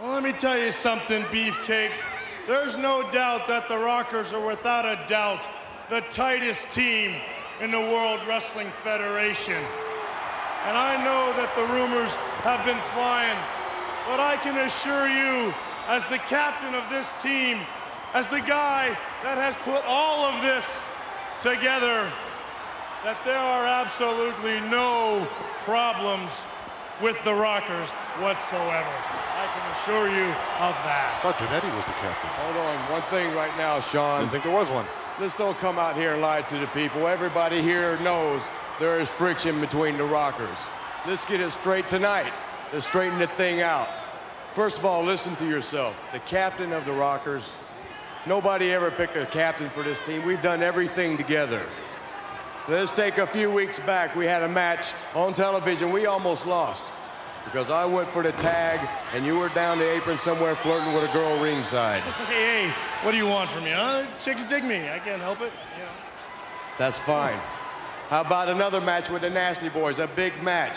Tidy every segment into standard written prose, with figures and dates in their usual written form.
Well, let me tell you something, Beefcake. There's no doubt that the Rockers are without a doubt the tightest team in the World Wrestling Federation. And I know that the rumors have been flying, but I can assure you, as the captain of this team, as the guy that has put all of this together, that there are absolutely no problems with the Rockers whatsoever. I can assure you of that. I thought Jannetty was the captain. Hold on, one thing right now, Sean. Didn't think there was one. Let's don't come out here and lie to the people. Everybody here knows there is friction between the Rockers. Let's get it straight tonight. Let's straighten the thing out. First of all, listen to yourself. The captain of the Rockers, nobody ever picked a captain for this team. We've done everything together. Let's take a few weeks back. We had a match on television. We almost lost because I went for the tag and you were down the apron somewhere flirting with a girl ringside. Hey, what do you want from me, huh? Chicks dig me. I can't help it, you know. That's fine. How about another match with the Nasty Boys, a big match?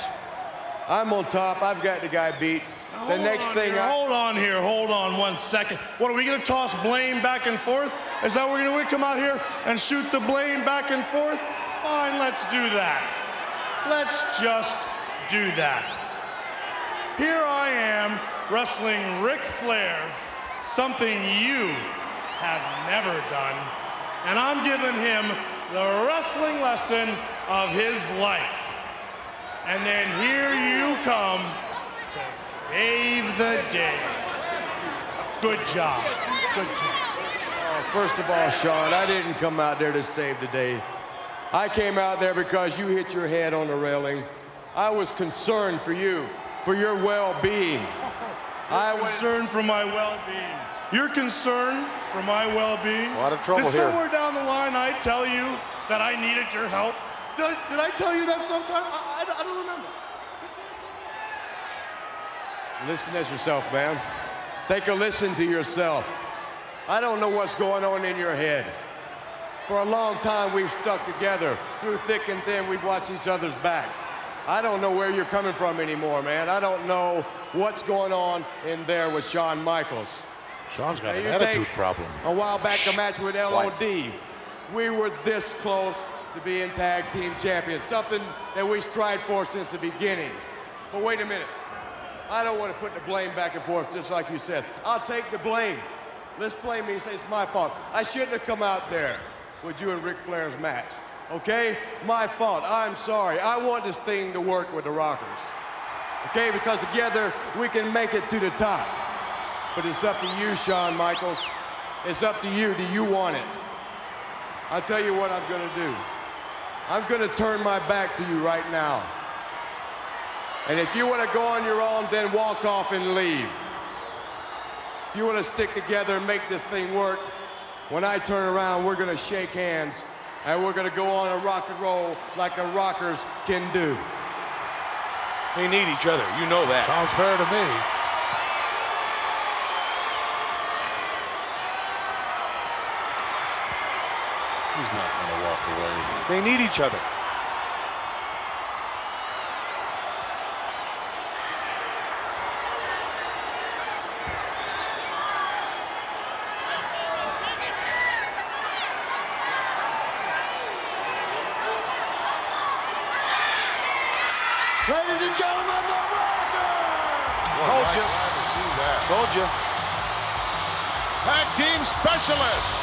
I'm on top. I've got the guy beat. The next thing hold on 1 second. What, are we gonna toss blame back and forth? Is that we're gonna come out here and shoot the blame back and forth? Fine, let's do that. Let's just do that. Here I am wrestling Ric Flair, something you have never done, and I'm giving him the wrestling lesson of his life. And then here you come to save the day. Good job. Good job. Oh, first of all, Sean, I didn't come out there to save the day. I came out there because you hit your head on the railing. I was concerned for you, for your well-being. I was concerned for my well-being. You're concerned for my well-being? A lot of trouble Did here. somewhere down the line I tell you that I needed your help? Did I tell you that sometime? I don't remember. Listen to yourself, man. Take a listen to yourself. I don't know what's going on in your head. For a long time, we've stuck together. Through thick and thin, we've watched each other's back. I don't know where you're coming from anymore, man. I don't know what's going on in there with Shawn Michaels. Sean's got an You attitude take problem. A while back, a match with LOD. We were this close to being tag team champions, something that we strived for since the beginning. But wait a minute. I don't want to put the blame back and forth, just like you said. I'll take the blame. Let's blame me and say it's my fault. I shouldn't have come out there with you and Ric Flair's match, okay? My fault. I'm sorry. I want this thing to work with the Rockers, okay? Because together we can make it to the top. But it's up to you, Shawn Michaels. It's up to you. Do you want it? I'll tell you what I'm going to do. I'm going to turn my back to you right now. And if you want to go on your own, then walk off and leave. If you want to stick together and make this thing work, when I turn around, we're going to shake hands, and we're going to go on a rock and roll like the Rockers can do. They need each other. You know that. Sounds fair to me. He's not going to walk away. They need each other. Ladies and gentlemen, the Rockers! Told you. Glad to see that. Told you. Tag team specialists.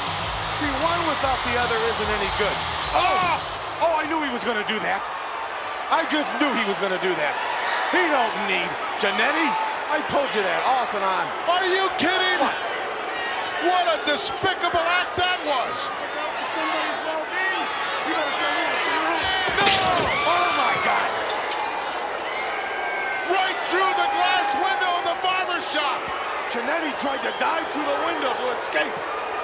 See, one without the other isn't any good. Oh, I knew he was going to do that. I just knew he was going to do that. He don't need Jannetty. I told you that off and on. Are you kidding? What a despicable act that was. No! Oh, my God. Right through the glass window of the barber shop. Jannetty tried to dive through the window to escape.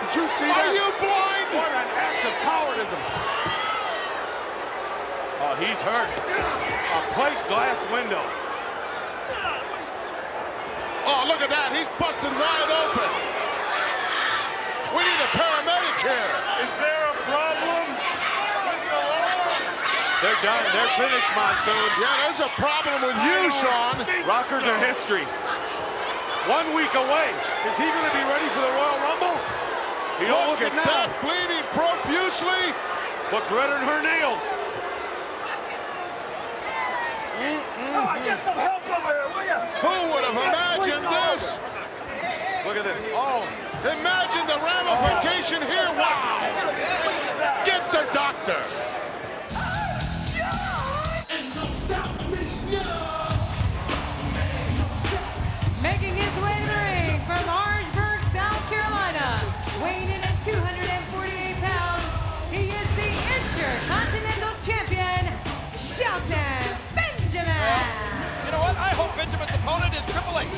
Did you see that? Are you blind? What an act of cowardice. Oh, he's hurt. A plate glass window. Oh, look at that. He's busted wide open. We need a paramedic here. Is there a problem with the laws? They're done. They're finished, Monsoon. Yeah, there's a problem with you, Sean. Rockers are history. 1 week away. Is he going to be ready for the Royal Rumble? He don't Look look at it that, now. bleeding profusely. Looks redder than her nails. Get some help over here, will ya? Who would have imagined this? Look at this. Oh, Imagine the ramification here. Wow. Get the doctor. Making his way to the ring from Orangeburg, South Carolina, weighing in at 248 pounds, he is the Intercontinental Champion, Shelton Benjamin. You know what? I hope Benjamin's opponent is Triple H.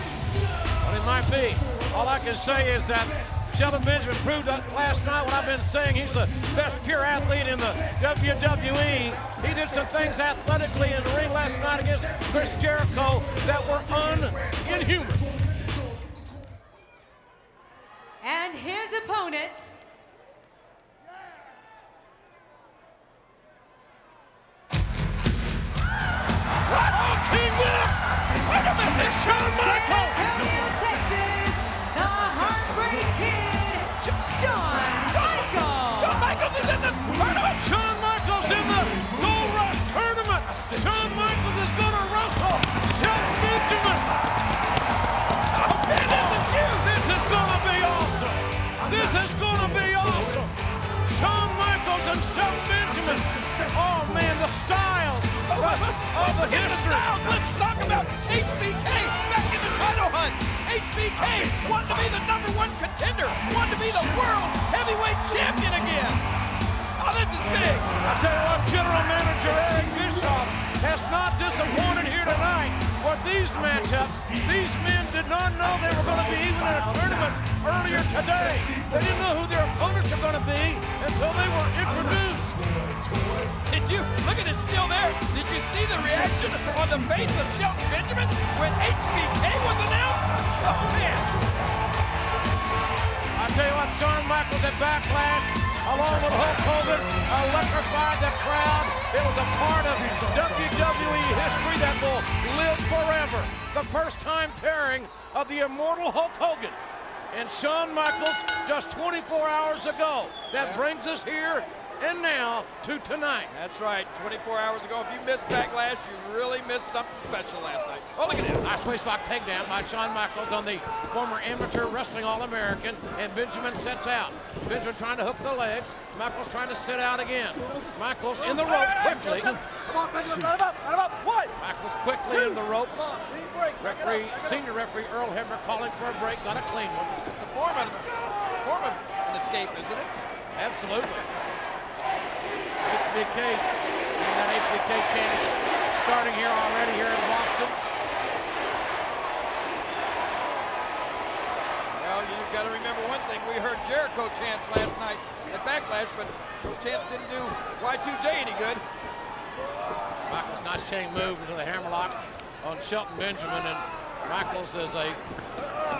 Well, it might be. All I can say is that Shelton Benjamin proved that last night what I've been saying. He's the best pure athlete in the WWE. He did some things athletically in the ring last night against Chris Jericho that were inhuman. And his opponent, It's Shawn Michaels! San Antonio, Texas, the Heartbreak Kid, Shawn Michaels. Shawn Michaels is in the tournament. Shawn Michaels in the Gold Rush Tournament. Shawn Michaels is going to wrestle Shelton Benjamin. This is going to be awesome. This is going to be awesome. Shawn Michaels and Shelton Benjamin. Oh man, the styles of the history. Let's talk about HBK back in the title hunt. HBK wanted to be the #1 contender, wanted to be the world heavyweight champion again. Oh, this is big. I tell you what, General Manager Eric Bischoff has not disappointed here tonight. With these matchups, these men did not know they were going to be even in a tournament earlier today. They didn't know who their opponents are going to be until they were introduced. Did you look at it still there? Did you see the reaction on the face of Shelton Benjamin when HBK was announced? Oh man! I tell you what, Shawn Michaels at Backlash, along with Hulk Hogan, electrified the crowd. It was a part of WWE history that will live forever. The first time pairing of the immortal Hulk Hogan and Shawn Michaels just 24 hours ago. That brings us here and now to tonight. That's right. 24 hours ago. If you missed Backlash, you really missed something special last night. Oh, look at this. Nice waistlock takedown by Shawn Michaels on the former amateur wrestling All-American, and Benjamin sets out. Benjamin trying to hook the legs. Michaels trying to sit out again. Michaels in the ropes quickly. Come on, Benjamin, cut him up. One. Michaels quickly in the ropes. Senior referee Earl Hebner calling for a break, got a clean one. It's a form of an escape, isn't it? Absolutely. HBK, and that HBK chant is starting here already here in Boston. Well, you've got to remember one thing. We heard Jericho chants last night at Backlash, but those chants didn't do Y2J any good. Michaels, nice chain move into the hammerlock on Shelton Benjamin, and Michaels is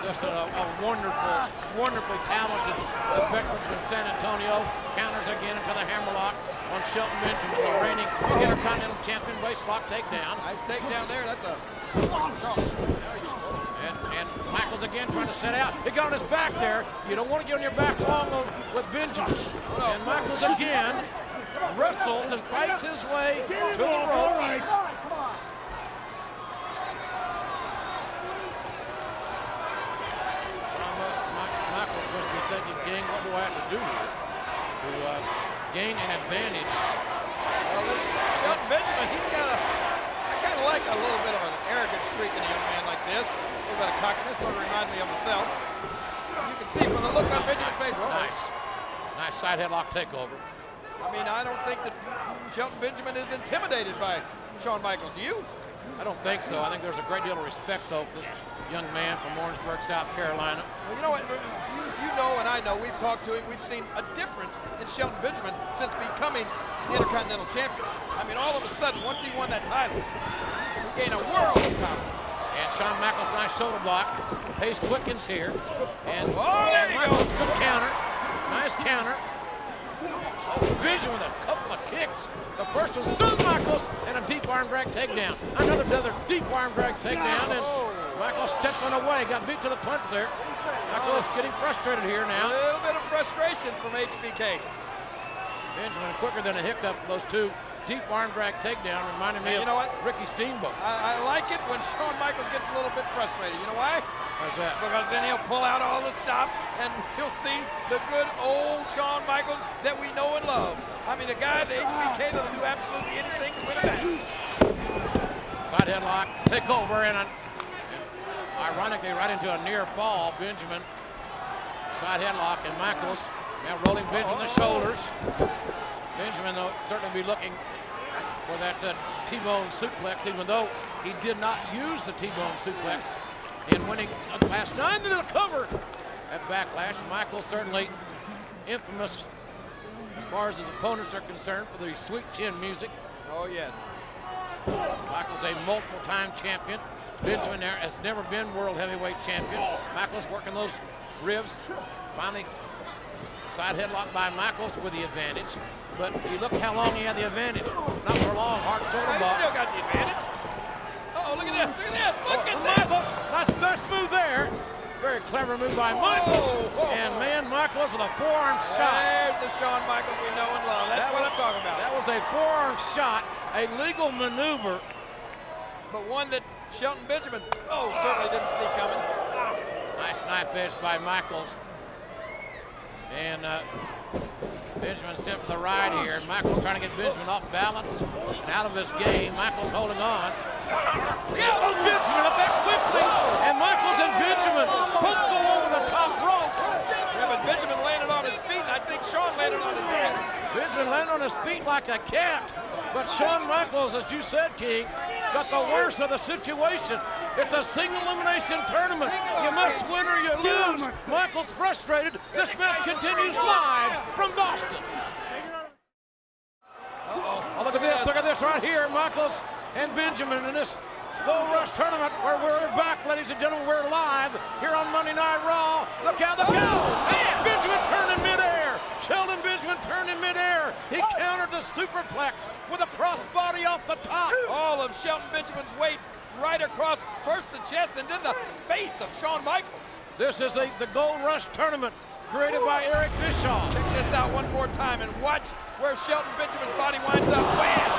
just a wonderfully talented veteran from San Antonio. Counters again into the hammerlock on Shelton Benjamin, the reigning Intercontinental Champion. Waistlock takedown. Nice takedown there. That's a And Michaels again trying to set out. He got on his back there. You don't want to get on your back long with Benjamin. And Michaels again wrestles and fights his way to the ropes. Michaels must be thinking, gang, what do I have to do here to gain an advantage? Well, this Shelton Benjamin, he's got I kind of like a little bit of an arrogant streak in a young man like this. A little bit of cockiness, sort of reminds me of myself. You can see from the look on Benjamin's face. Nice side headlock takeover. I mean, I don't think that Shelton Benjamin is intimidated by Shawn Michaels. Do you? I don't think so. I think there's a great deal of respect, though, for this young man from Orangeburg, South Carolina. Well, you know what? You know and I know. We've talked to him. We've seen a difference in Shelton Benjamin since becoming the Intercontinental Champion. I mean, all of a sudden, once he won that title, he gained a world of confidence. And Shawn Michaels, nice shoulder block. Pace quickens here. And there you Michaels, go. good counter. Nice counter. Benjamin with a couple of kicks. The first one stunned Michaels, and a deep arm drag takedown. Another deep arm drag takedown, and Michaels stepping away, got beat to the punch there. Michaels getting frustrated here A now. little bit of frustration from HBK. Benjamin quicker than a hiccup. Those two deep arm drag takedown reminded me Hey, you know of what? Ricky Steamboat. I like it when Shawn Michaels gets a little bit frustrated. You know why? How's that? Because then he'll pull out all the stops and he'll see the good old Shawn Michaels that we know and love. I mean, a guy, the HBK, that'll do absolutely anything to win a match. Side headlock, take over, and ironically right into a near fall. Benjamin, side headlock, and Michaels now rolling Benjamin the shoulders. Benjamin, though, certainly be looking for that T-bone suplex, even though he did not use the T-bone suplex in winning last night. And the cover at Backlash. Michaels certainly infamous as far as his opponents are concerned for the sweet chin music. Oh, yes. Michaels a multiple-time champion. Benjamin there has never been world heavyweight champion. Michaels working those ribs. Finally, side headlock by Michaels with the advantage. But you look how long he had the advantage. Not for long, hard shoulder He block. still got the advantage. Uh-oh, look at this, look at this, look at this. Michaels, nice move there. Very clever move by Michaels. And man, Michaels with a forearm shot. There's the Shawn Michaels we know and love. That's what I'm talking about. That was a forearm shot, a legal maneuver. But one that Shelton Benjamin, certainly didn't see coming. Nice knife edge by Michaels. And Benjamin sent for the ride here. Michaels trying to get Benjamin off balance and out of his game. Michaels holding on. Oh, Benjamin up there quickly. And Michaels and Benjamin both go over the top rope. Yeah, but Benjamin landed on his feet, and I think Shawn landed on his head. Benjamin landed on his feet like a cat. But Shawn Michaels, as you said, King, got the worst of the situation. It's a single elimination tournament. You must win or you lose. Michaels frustrated. This match continues live from Boston. Oh, look at this right here. Michaels and Benjamin in this Gold Rush tournament where we're back, ladies and gentlemen. We're live here on Monday Night Raw. Look out, look out. And Benjamin turned in midair. Sheldon Benjamin turned in midair. He countered the superplex with a crossbody off the top. All of Shelton Benjamin's weight right across first the chest and then the face of Shawn Michaels. This is the Gold Rush tournament created by Eric Bischoff. Check this out one more time and watch where Shelton Benjamin's body winds up. Wham!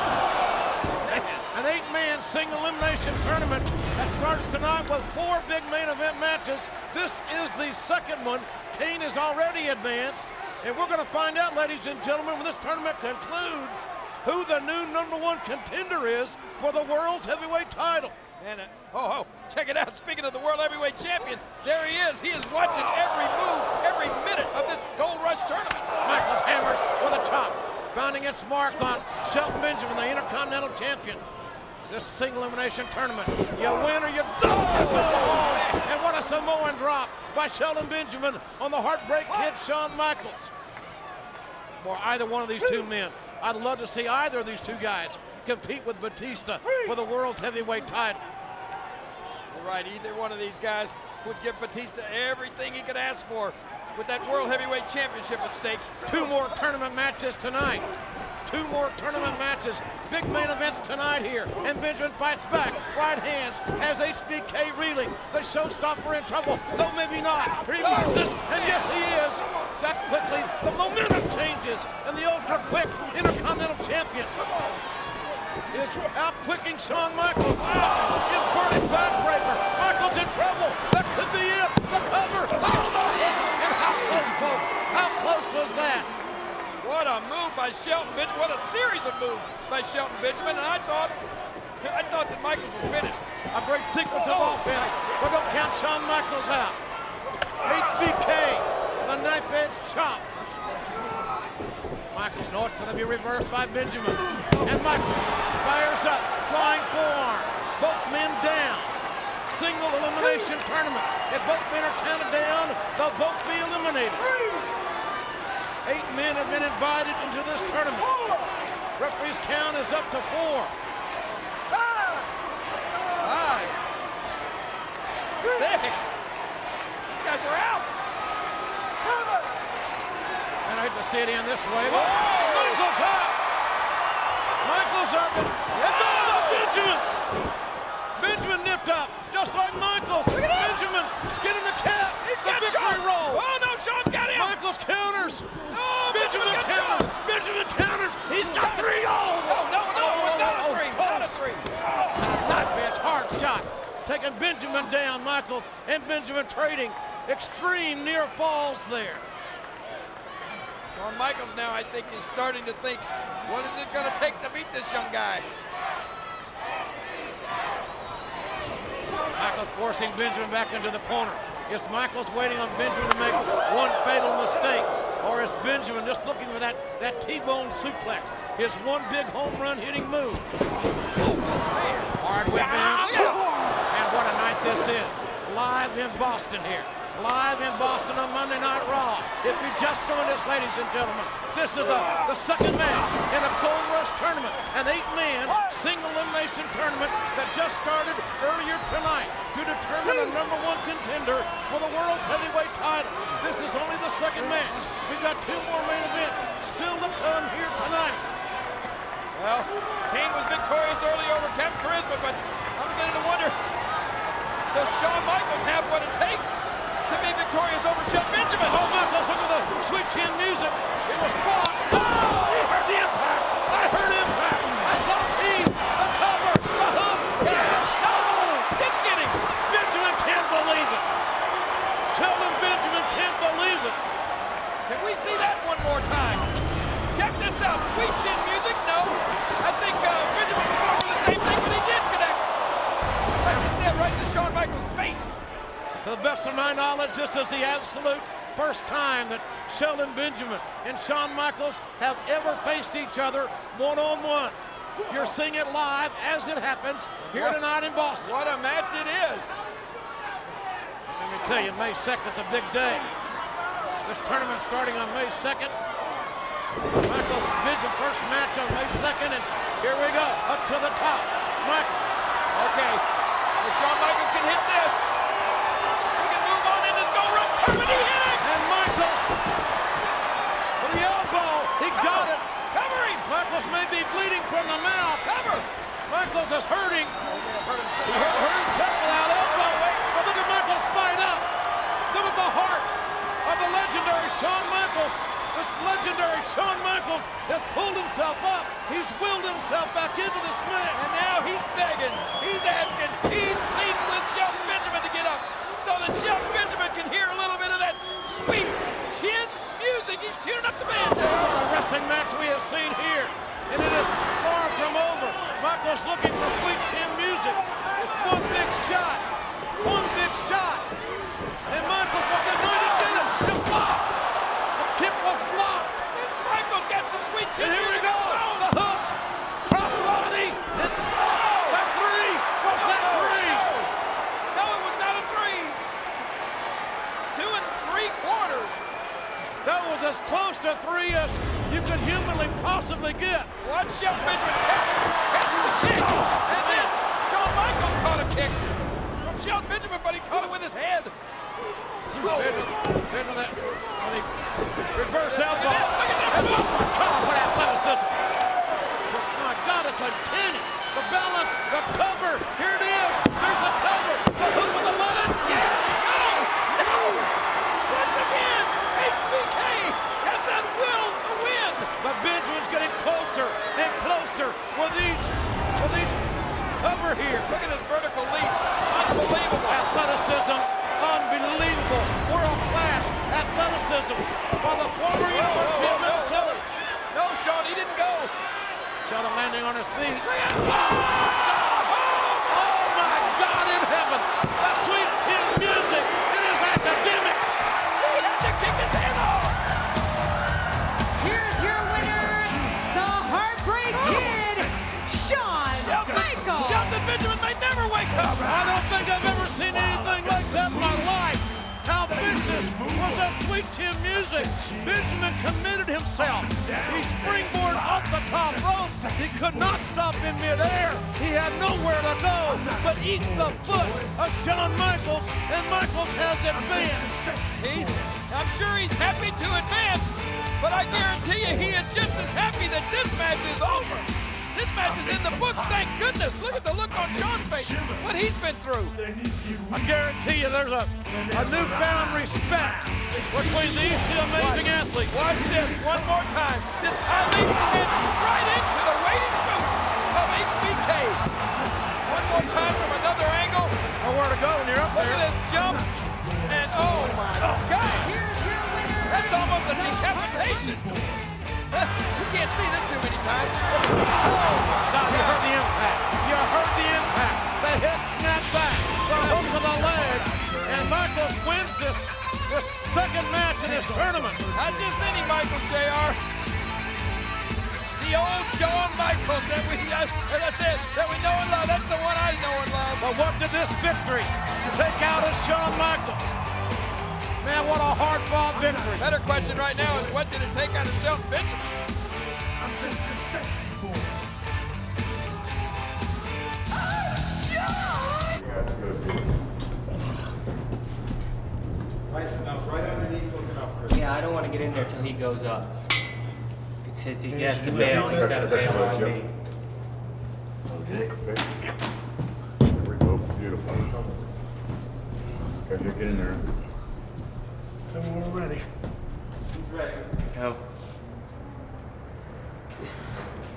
An 8-man single elimination tournament that starts tonight with 4 big main event matches. This is the second one. Kane is already advanced. And we're going to find out, ladies and gentlemen, when this tournament concludes, who the new #1 contender is for the world's heavyweight title. And check it out. Speaking of the World Heavyweight Champion, there he is. He is watching every move, every minute of this Gold Rush tournament. Michaels hammers with a chop, finding its mark on Shelton Benjamin, the Intercontinental Champion. This single elimination tournament, you win or you don't go home. And what a Samoan drop by Shelton Benjamin on the Heartbreak Kid, Shawn Michaels. For either one of these two men, I'd love to see either of these two guys compete with Batista for the world's heavyweight title. You're right, either one of these guys would give Batista everything he could ask for with that World Heavyweight Championship at stake. 2 more tournament matches tonight. 2 more tournament matches. Big main events tonight here. And Benjamin fights back. Right hands has HBK reeling. The showstopper in trouble. Though maybe not. Reverses. And yes, he is. That quickly, the momentum changes. And the ultra-quick Intercontinental Champion is out-quicking Shawn Michaels. Inverted backbreaker. Michaels in trouble. That could be it. The cover. And how close, folks? How close was that? What a move by Shelton Benjamin. What a series of moves by Shelton Benjamin. And I thought that Michaels was finished. A great sequence of offense. We're going to count Shawn Michaels out. HBK, the knife edge chop. Michaels knows it's going to be reversed by Benjamin. And Michaels fires up, flying forearm. Both men down. Single elimination tournament. If both men are counted down, they'll both be eliminated. 8 men have been invited into this tournament. Referee's count is up to 4. 5, 6. These guys are out. 7. And I hate to see it in this way. Michaels up. Michaels up. And no, Benjamin. Benjamin nipped up, just like Michaels. Look at this. Benjamin skinning the cat. He's The got victory Shawn. roll. Oh, no, Shawn's got him. Michaels counters. Oh, Benjamin got counters. Shawn. Benjamin counters. He's got 3. Oh, No, it was not a three. Not a close. three. Knife edge, hard shot. Taking Benjamin down, Michaels and Benjamin trading extreme near falls there. Shawn Michaels now, I think, is starting to think, what is it going to take to beat this young guy? Michaels forcing Benjamin back into the corner. Is Michaels waiting on Benjamin to make one fatal mistake? Or is Benjamin just looking for that T-bone suplex? His one big home run hitting move. Ooh, man. Hard whip in. And what a night this is. Live in Boston here. Live in Boston on Monday Night Raw. If you just joined us, ladies and gentlemen, this is the second match in a Gold Rush tournament, an 8-man single elimination tournament that just started earlier tonight to determine a #1 contender for the world's heavyweight title. This is only the second match. We've got 2 more main events still to come here tonight. Well, Kane was victorious early over Captain Charisma, but I'm beginning to wonder, does Shawn Michaels have what it takes to be victorious over Shelton Benjamin? Oh, Michaels, look at the sweet chin music. It was blocked. Oh, he heard the impact. I heard impact. I saw teeth, the cover, the hook. Yes. No! Didn't get him! Benjamin can't believe it. Shelton Benjamin can't believe it. Can we see that one more time? Check this out. Sweet chin music? No. I think Benjamin was going for the same thing, but he did connect. Like you said, right to Shawn Michaels' face. To the best of my knowledge, this is the absolute first time that Shelton Benjamin and Shawn Michaels have ever faced each other one-on-one. You're seeing it live as it happens here tonight in Boston. What a match it is. Let me tell you, May 2nd's a big day. This tournament starting on May 2nd. Michaels Benjamin first match on May 2nd, and here we go, up to the top. Michaels. Okay, if Shawn Michaels can hit this, he can move on in this Gold Rush tournament. He hit it! And Michaels, with the elbow, he got it. Cover him! Michaels may be bleeding from the mouth. Cover! Michaels is hurting. Hurt himself. He hurt himself without elbow. But look at Michaels fight up. Look at the heart of the legendary Shawn Michaels. This legendary Shawn Michaels has pulled himself up. He's willed himself back into this match. And now he's begging, he's asking, he's pleading with Shelton Benjamin to get up so that Shelton Benjamin can hear a little bit of that sweet chin music. He's tuning up the band. What a wrestling match we have seen here. And it is far from over. Michaels looking for sweet chin music. It's one big shot. One big shot. And Michaels, what the night he did, it's blocked. The kick was blocked. And Michaels got some sweet chin And here we music. go. The hook. Cross body. And that 3. What's that 3? No, it was not a 3. 2 3/4. That was as close to 3 as you could humanly possibly get. Watch Shelton Benjamin catch the kick. And then Shawn Michaels caught a kick from Shelton Benjamin, but he caught it with his head. There's that reverse elbow. Look at that. Oh my God, what athleticism. My God, it's uncanny. The balance, the cover, here it is. There's the cover, the hook of the leg. Yes! No! Once again, HBK has that will to win. But Benjamin's getting closer and closer with each cover here. Look at this vertical leap. Unbelievable. Athleticism, unbelievable. World-class athleticism by the former University of Minnesota. No, Shawn, he didn't go. Shelton landing on his feet. Look at Oh my God in heaven! The sweet chin music. It is academic. He had to kick his head off. Here's your winner, the Heartbreak Kid, Shawn Michaels. Shelton Benjamin may never wake up. I don't think I've ever seen anything like that in my life. How vicious was that sweet chin music? Benjamin committed himself. He springboarded off the top rope. He could not stop in midair. He had nowhere to go but eat the foot of Shawn Michaels, and Michaels has advanced. I'm sure he's happy to advance, but I guarantee you he is just as happy that this match is over. This match is in the books, thank goodness. Look at the look on Shawn's face, what he's been through. I guarantee you there's a newfound respect between these two amazing athletes. Watch this one more time. This high leap and right into the waiting boot of HBK. One more time from another angle. Nowhere to go when you're up Look there. at this jump. And oh my God. Here's your winner. That's almost a decapitation. You can't see this too many times. Now you heard the impact. You heard the impact. The hit snapped back. The hook to the leg. And Michaels wins this second match in this tournament. Not just any Michaels, JR. The old Shawn Michaels that we, as I said, that we know and love. That's the one I know and love. But what did this victory take out of Shawn Michaels? Man, what a hard-fought victory. Better question right now is what did it take out of Shelton Benjamin? I'm just a sexy boy. Yeah, I don't want to get in there till he goes up. Because he has to bail. He's got to bail on me. Okay. There we go. Beautiful. Okay, get in there. Tell me when we're ready. He's ready. Go.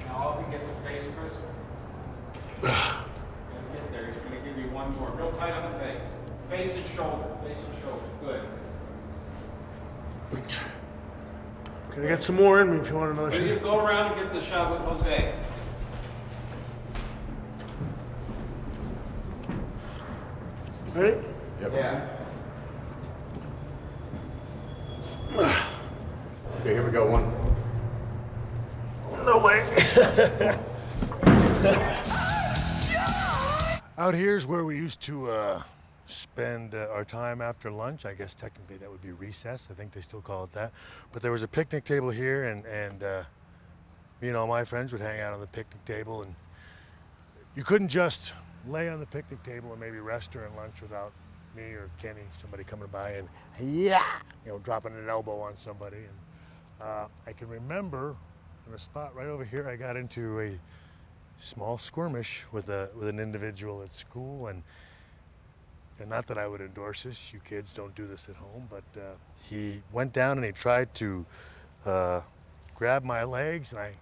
Now, I'll get the face, Chris. Get there. He's going to give you one more. Real tight on the face. Face and shoulder. Face and shoulder. Good. Can I get some more in me if you want another You shot? go around and get the shot with Jose. Ready? Yep. Yeah. Okay, here we go. One. No way. Out here is where we used to spend our time after lunch. I guess technically that would be recess. I think they still call it that. But there was a picnic table here, and me and all my friends would hang out on the picnic table. And you couldn't just lay on the picnic table and maybe rest during lunch without me or Kenny, somebody coming by and dropping an elbow on somebody. And I can remember in a spot right over here, I got into a small skirmish with an individual at school, and not that I would endorse this, you kids don't do this at home, but he went down and he tried to grab my legs, and I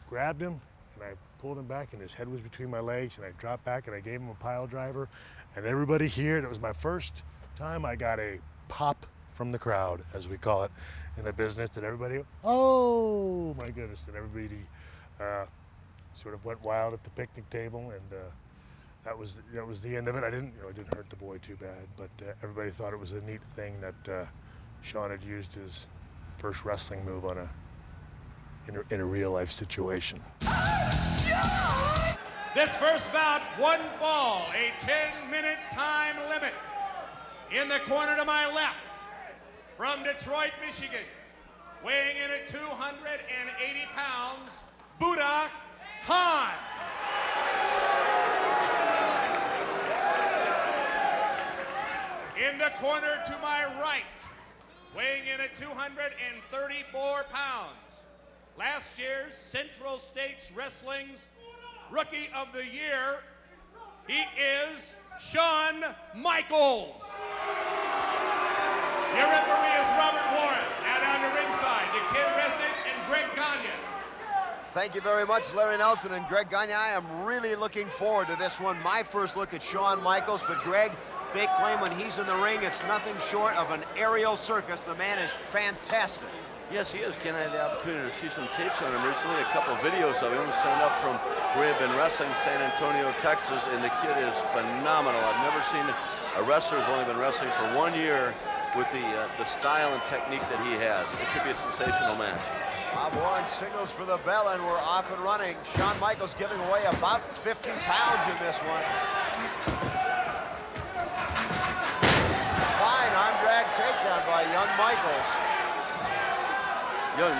grabbed him and I pulled him back, and his head was between my legs, and I dropped back and I gave him a pile driver, and everybody here, and it was my first time I got a pop from the crowd, as we call it in the business, that everybody, oh my goodness, and everybody sort of went wild at the picnic table, and that was the end of it. It didn't hurt the boy too bad, but everybody thought it was a neat thing that Shawn had used his first wrestling move on in a real life situation. This first bout, one fall, a 10-minute time limit. In the corner to my left, from Detroit, Michigan, weighing in at 280 pounds, Buddha Khan. In the corner to my right, weighing in at 234 pounds, last year's Central States Wrestling's Rookie of the Year, he is Shawn Michaels. Your referee is Robert Warren. Now down to ringside, the Kid Resident and Greg Gagne. Thank you very much, Larry Nelson and Greg Gagne. I am really looking forward to this one. My first look at Shawn Michaels, but Greg, they claim when he's in the ring, it's nothing short of an aerial circus. The man is fantastic. Yes, he is. Ken, I had the opportunity to see some tapes on him recently, a couple of videos of him sent up from where he had been wrestling, San Antonio, Texas, and the kid is phenomenal. I've never seen a wrestler who's only been wrestling for 1 year with the style and technique that he has. It should be a sensational match. Bob Warren signals for the bell, and we're off and running. Shawn Michaels giving away about 50 pounds in this one. Fine arm drag takedown by young Michaels. Young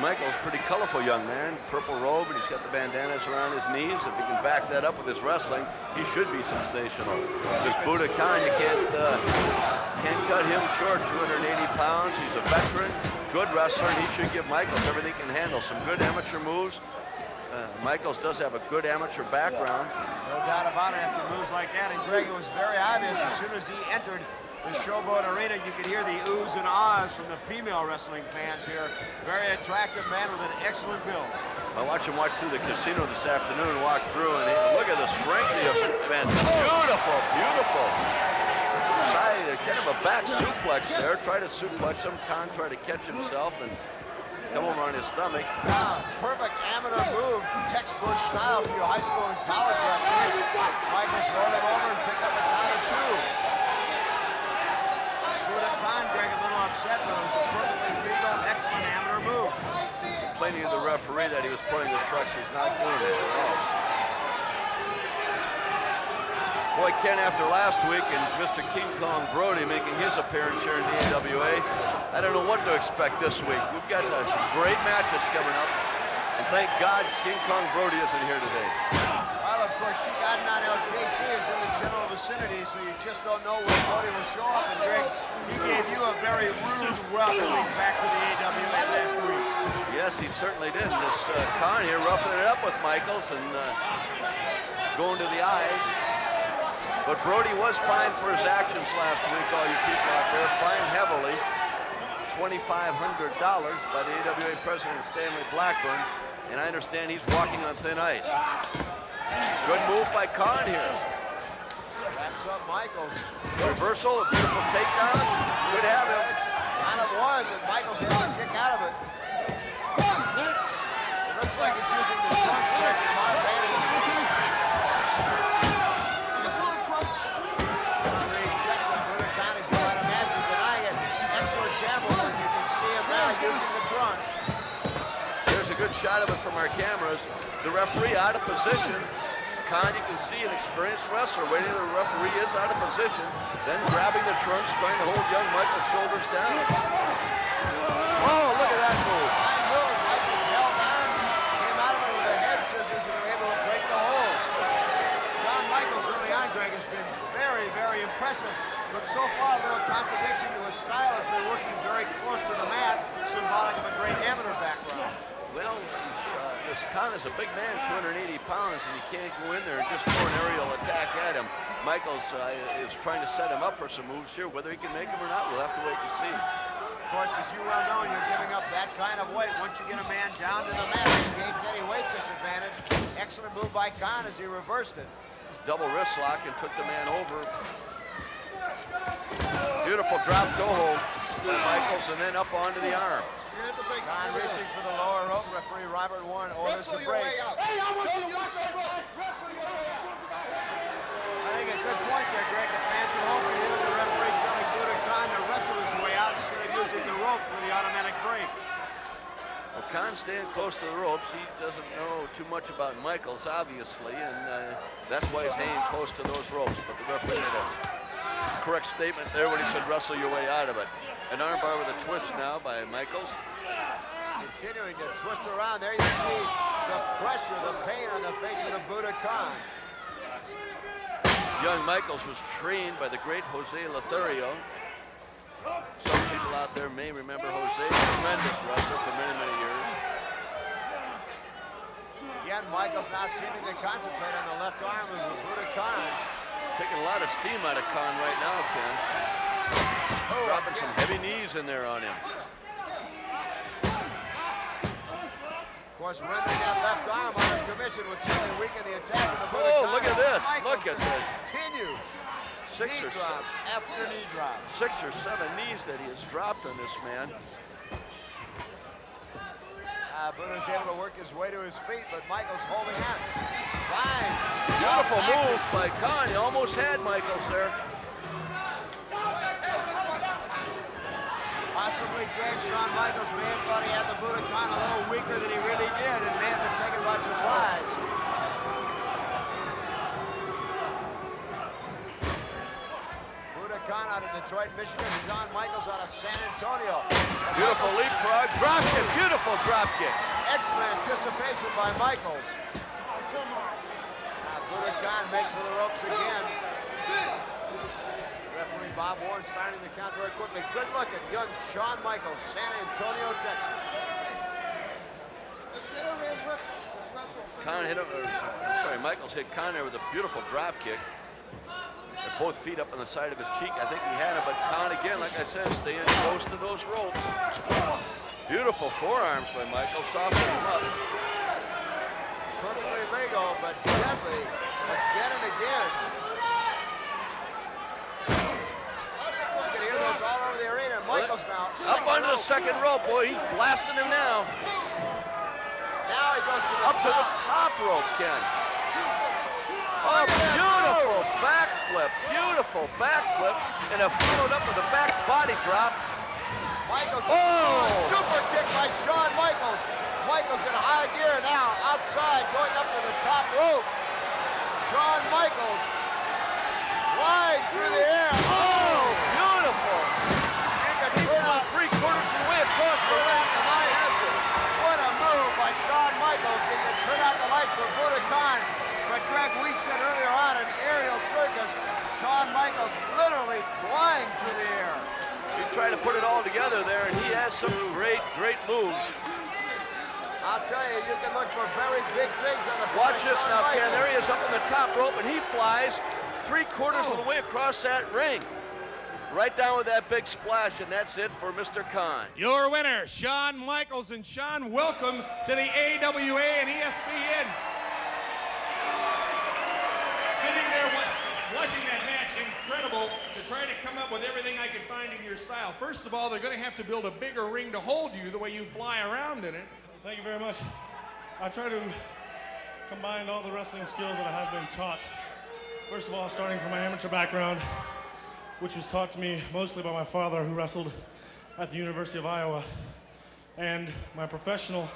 Michael's pretty colorful young man, purple robe, and he's got the bandanas around his knees. If he can back that up with his wrestling, he should be sensational. This Buddha Khan, you can't cut him short, 280 pounds. He's a veteran, good wrestler, and he should give Michaels everything he can handle. Some good amateur moves, Michaels does have a good amateur background. No doubt about it after moves like that. And Greg, it was very obvious as soon as he entered the Showboat Arena, you could hear the oohs and ahs from the female wrestling fans here. Very attractive man with an excellent build. I watched him watch through the casino this afternoon, walk through, and look at the strength of the man. Beautiful, beautiful. Side, kind of a back suplex there. Try to suplex him. Khan tried to catch himself and come over on his stomach. Perfect amateur move, textbook style for you high school and college wrestlers. Michaels rolled him over and picked up a count of 2. Khan, Greg, a little upset, but it was a perfectly legal, excellent amateur move. Complaining to the referee that he was pulling the trucks. He's not doing it at all. Boy, Ken, after last week and Mr. King Kong Brody making his appearance here in the AWA, I don't know what to expect this week. We've got some great matches coming up, and thank God King Kong Brody isn't here today. Well, of course, Chicago LKC is in the general vicinity, so you just don't know where Brody will show up. And Greg, he gave you a very rude welcome back to the AWA last week. Yes, he certainly did. This Khan here roughing it up with Michaels and going to the eyes. But Brody was fined for his actions last week, all you people out there, fined heavily, $2,500 by the AWA president, Stanley Blackburn, and I understand he's walking on thin ice. Good move by Khan here. Wraps up Michaels. Reversal, a beautiful takedown. Could have him. Kind of one, but Michaels has to kick out of it. It looks like he's using the trunks there to my advantage. Using the trunks. There's a good shot of it from our cameras. The referee out of position. Khan, you can see an experienced wrestler waiting. The referee is out of position, then grabbing the trunks, trying to hold young Michael's shoulders down. Oh, look at that move. Michael held on, came out of it with a head scissors and were able to break the hold. Shawn Michaels early on, Greg, has been very, very impressive. But so far, a little contradiction to his style has been working very close to the mat, symbolic of a great amateur background. Well, this Khan is a big man, 280 pounds, and you can't go in there and just throw an aerial attack at him. Michaels is trying to set him up for some moves here. Whether he can make them or not, we'll have to wait and see. Of course, as you well know, you're giving up that kind of weight. Once you get a man down to the mat, it gains any weight disadvantage. Excellent move by Khan as he reversed it. Double wrist lock and took the man over. Beautiful drop toe hold by Michaels and then up onto the arm. Khan reaching for the lower rope. Referee Robert Warren orders the break. Hey, I want you to wrestle your way out. I think it's a good point there, Greg. The fans at home can hear the referee telling Buddha Khan to wrestle his way out instead of using the rope for the automatic break. Well, Khan's staying close to the ropes. He doesn't know too much about Michaels, obviously, and that's why he's hanging close to those ropes. But the referee made a correct statement there when he said wrestle your way out of it. An armbar with a twist now by Michaels. Continuing to twist around. There you see the pressure, the pain on the face of the Buddha Khan. Young Michaels was trained by the great Jose Lothario. Some people out there may remember Jose, tremendous wrestler for many, many years. Again, Michaels now seeming to concentrate on the left arm of the Buddha Khan. Taking a lot of steam out of Khan right now, Ken. Dropping some heavy knees in there on him. Of course, rendering that left arm under commission would certainly weaken the attack of the Buddha Khan. Oh, look at this. Michaels Look at that. Continue. Six knee drop after knee drop. 6 or 7 knees that he has dropped on this man. Buddha's able to work his way to his feet, but Michaels holding on. Fine. Beautiful move by Khan. He almost had Michaels there. Possibly Greg, Shawn Michaels may have thought he had the Buddha Khan a little weaker than he really did and may have been taken by surprise. Buddha Khan out of Detroit, Michigan. Shawn Michaels out of San Antonio. Beautiful leapfrog. Drop kick. Beautiful drop kick. Excellent anticipation by Michaels. Buddha Khan makes for the ropes again. Referee Bob Warren starting the count very quickly. Good look at young Shawn Michaels, San Antonio, Texas. Let's let her wrestle. Let's wrestle. Michaels hit Khan there with a beautiful drop kick. With both feet up on the side of his cheek. I think he had it, but Khan again, like I said, staying close to those ropes. Beautiful forearms by Michaels, softening him up. Perfectly legal, but deadly again and again. You can hear those all over the arena. Michaels now. Up onto the second rope, boy. He's blasting him now. Now he goes to the up to the top rope, Ken. Oh, beautiful backflip, and a followed up with a back body drop. Michaels, oh! Super kick by Shawn Michaels. Michaels in high gear now, outside, going up to the top rope. Shawn Michaels flying through the air. Oh, beautiful! He went 3/4 of the way across the ring. What a move by Shawn Michaels. He can turn out the lights for Buddha Khan. But Greg, we said earlier on an aerial circus, Shawn Michaels literally flying through the air. He tried to put it all together there, and he has some great moves. I'll tell you, you can look for very big things on the Watch this Shawn now, Michaels. Ken. There he is up on the top rope, and he flies 3/4 of the way across that ring. Right down with that big splash, and that's it for Mr. Khan. Your winner, Shawn Michaels. And Shawn, welcome to the AWA and ESPN. Sitting there watching that match, incredible to try to come up with everything I could find in your style. First of all, they're going to have to build a bigger ring to hold you the way you fly around in it. Thank you very much. I try to combine all the wrestling skills that I have been taught. First of all, starting from my amateur background, which was taught to me mostly by my father, who wrestled at the University of Iowa, and my professional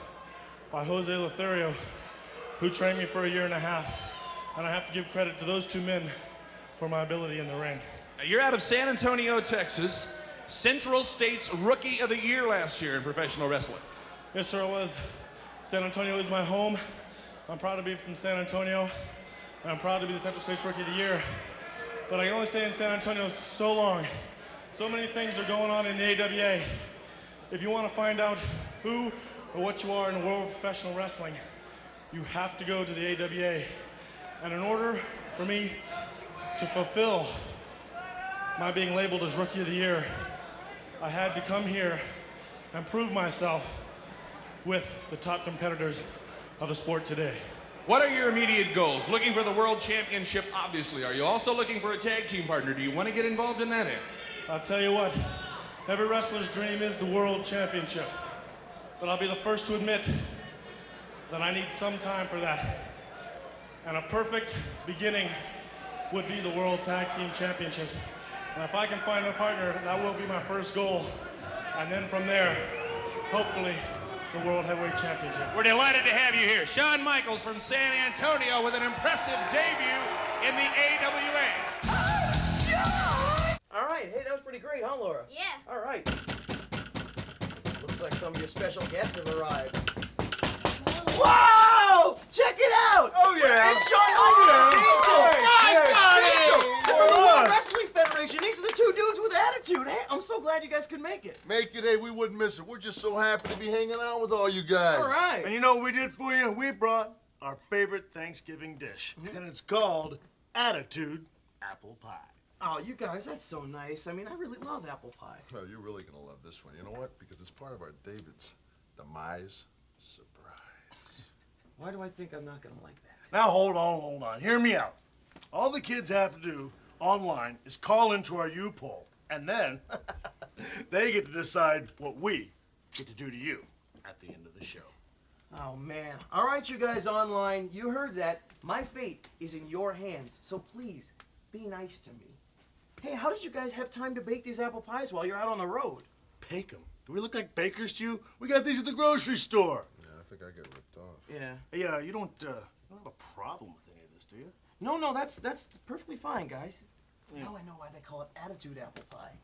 by Jose Lothario, who trained me for 1.5 years. And I have to give credit to those two men for my ability in the ring. Now, you're out of San Antonio, Texas, Central State's Rookie of the Year last year in professional wrestling. Yes, sir, I was. San Antonio is my home. I'm proud to be from San Antonio, and I'm proud to be the Central State's Rookie of the Year. But I can only stay in San Antonio so long. So many things are going on in the AWA. If you want to find out who or what you are in the world of professional wrestling, you have to go to the AWA. And in order for me to fulfill my being labeled as Rookie of the Year, I had to come here and prove myself with the top competitors of the sport today. What are your immediate goals? Looking for the World Championship, obviously. Are you also looking for a tag team partner? Do you want to get involved in that? I'll tell you what, every wrestler's dream is the World Championship. But I'll be the first to admit that I need some time for that. And a perfect beginning would be the World Tag Team Championships. And if I can find a partner, that will be my first goal. And then from there, hopefully, the World Heavyweight Championship. We're delighted to have you here. Shawn Michaels from San Antonio with an impressive debut in the AWA. All right, hey, that was pretty great, huh, Laura? Yeah. All right. Looks like some of your special guests have arrived. Whoa! Check it out! Oh, yeah. It's Shawn Michaels! Nice, From the World Wrestling Federation. These are the two dudes with attitude. Hey, I'm so glad you guys could make it. Make it, hey, we wouldn't miss it. We're just so happy to be hanging out with all you guys. All right. And you know what we did for you? We brought our favorite Thanksgiving dish. And it's called Attitude Apple Pie. Oh, you guys, that's so nice. I mean, I really love apple pie. Oh, you're really gonna love this one. You know what? Because it's part of our David's demise surprise. Why do I think I'm not gonna like that? Now hold on. Hear me out. All the kids have to do online is call into our U-Poll, and then they get to decide what we get to do to you at the end of the show. Oh, man. All right, you guys online, you heard that. My fate is in your hands, so please, be nice to me. Hey, how did you guys have time to bake these apple pies while you're out on the road? Bake them? Do we look like bakers to you? We got these at the grocery store. Yeah, I think I get ripped off. Yeah. Hey, you don't have a problem with any of this, do you? No, that's perfectly fine, guys. Now I know why they call it Attitude Apple Pie.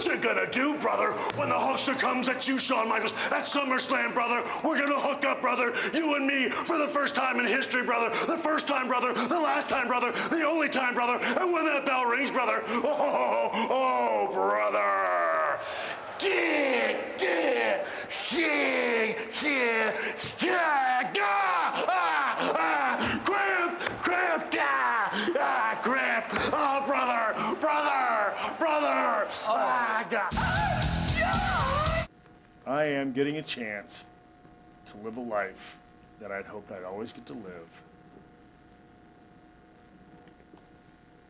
what you gonna do, brother, when the Hulkster comes at you, Shawn Michaels, at SummerSlam, brother? We're gonna hook up, brother, you and me, for the first time in history, brother. The first time, brother. The last time, brother. The only time, brother. And when that bell rings, brother, oh, brother. Yeah, yeah, yeah, yeah, yeah, cramp, cramp, cramp. Oh, brother, I am getting a chance to live a life that I'd hoped I'd always get to live.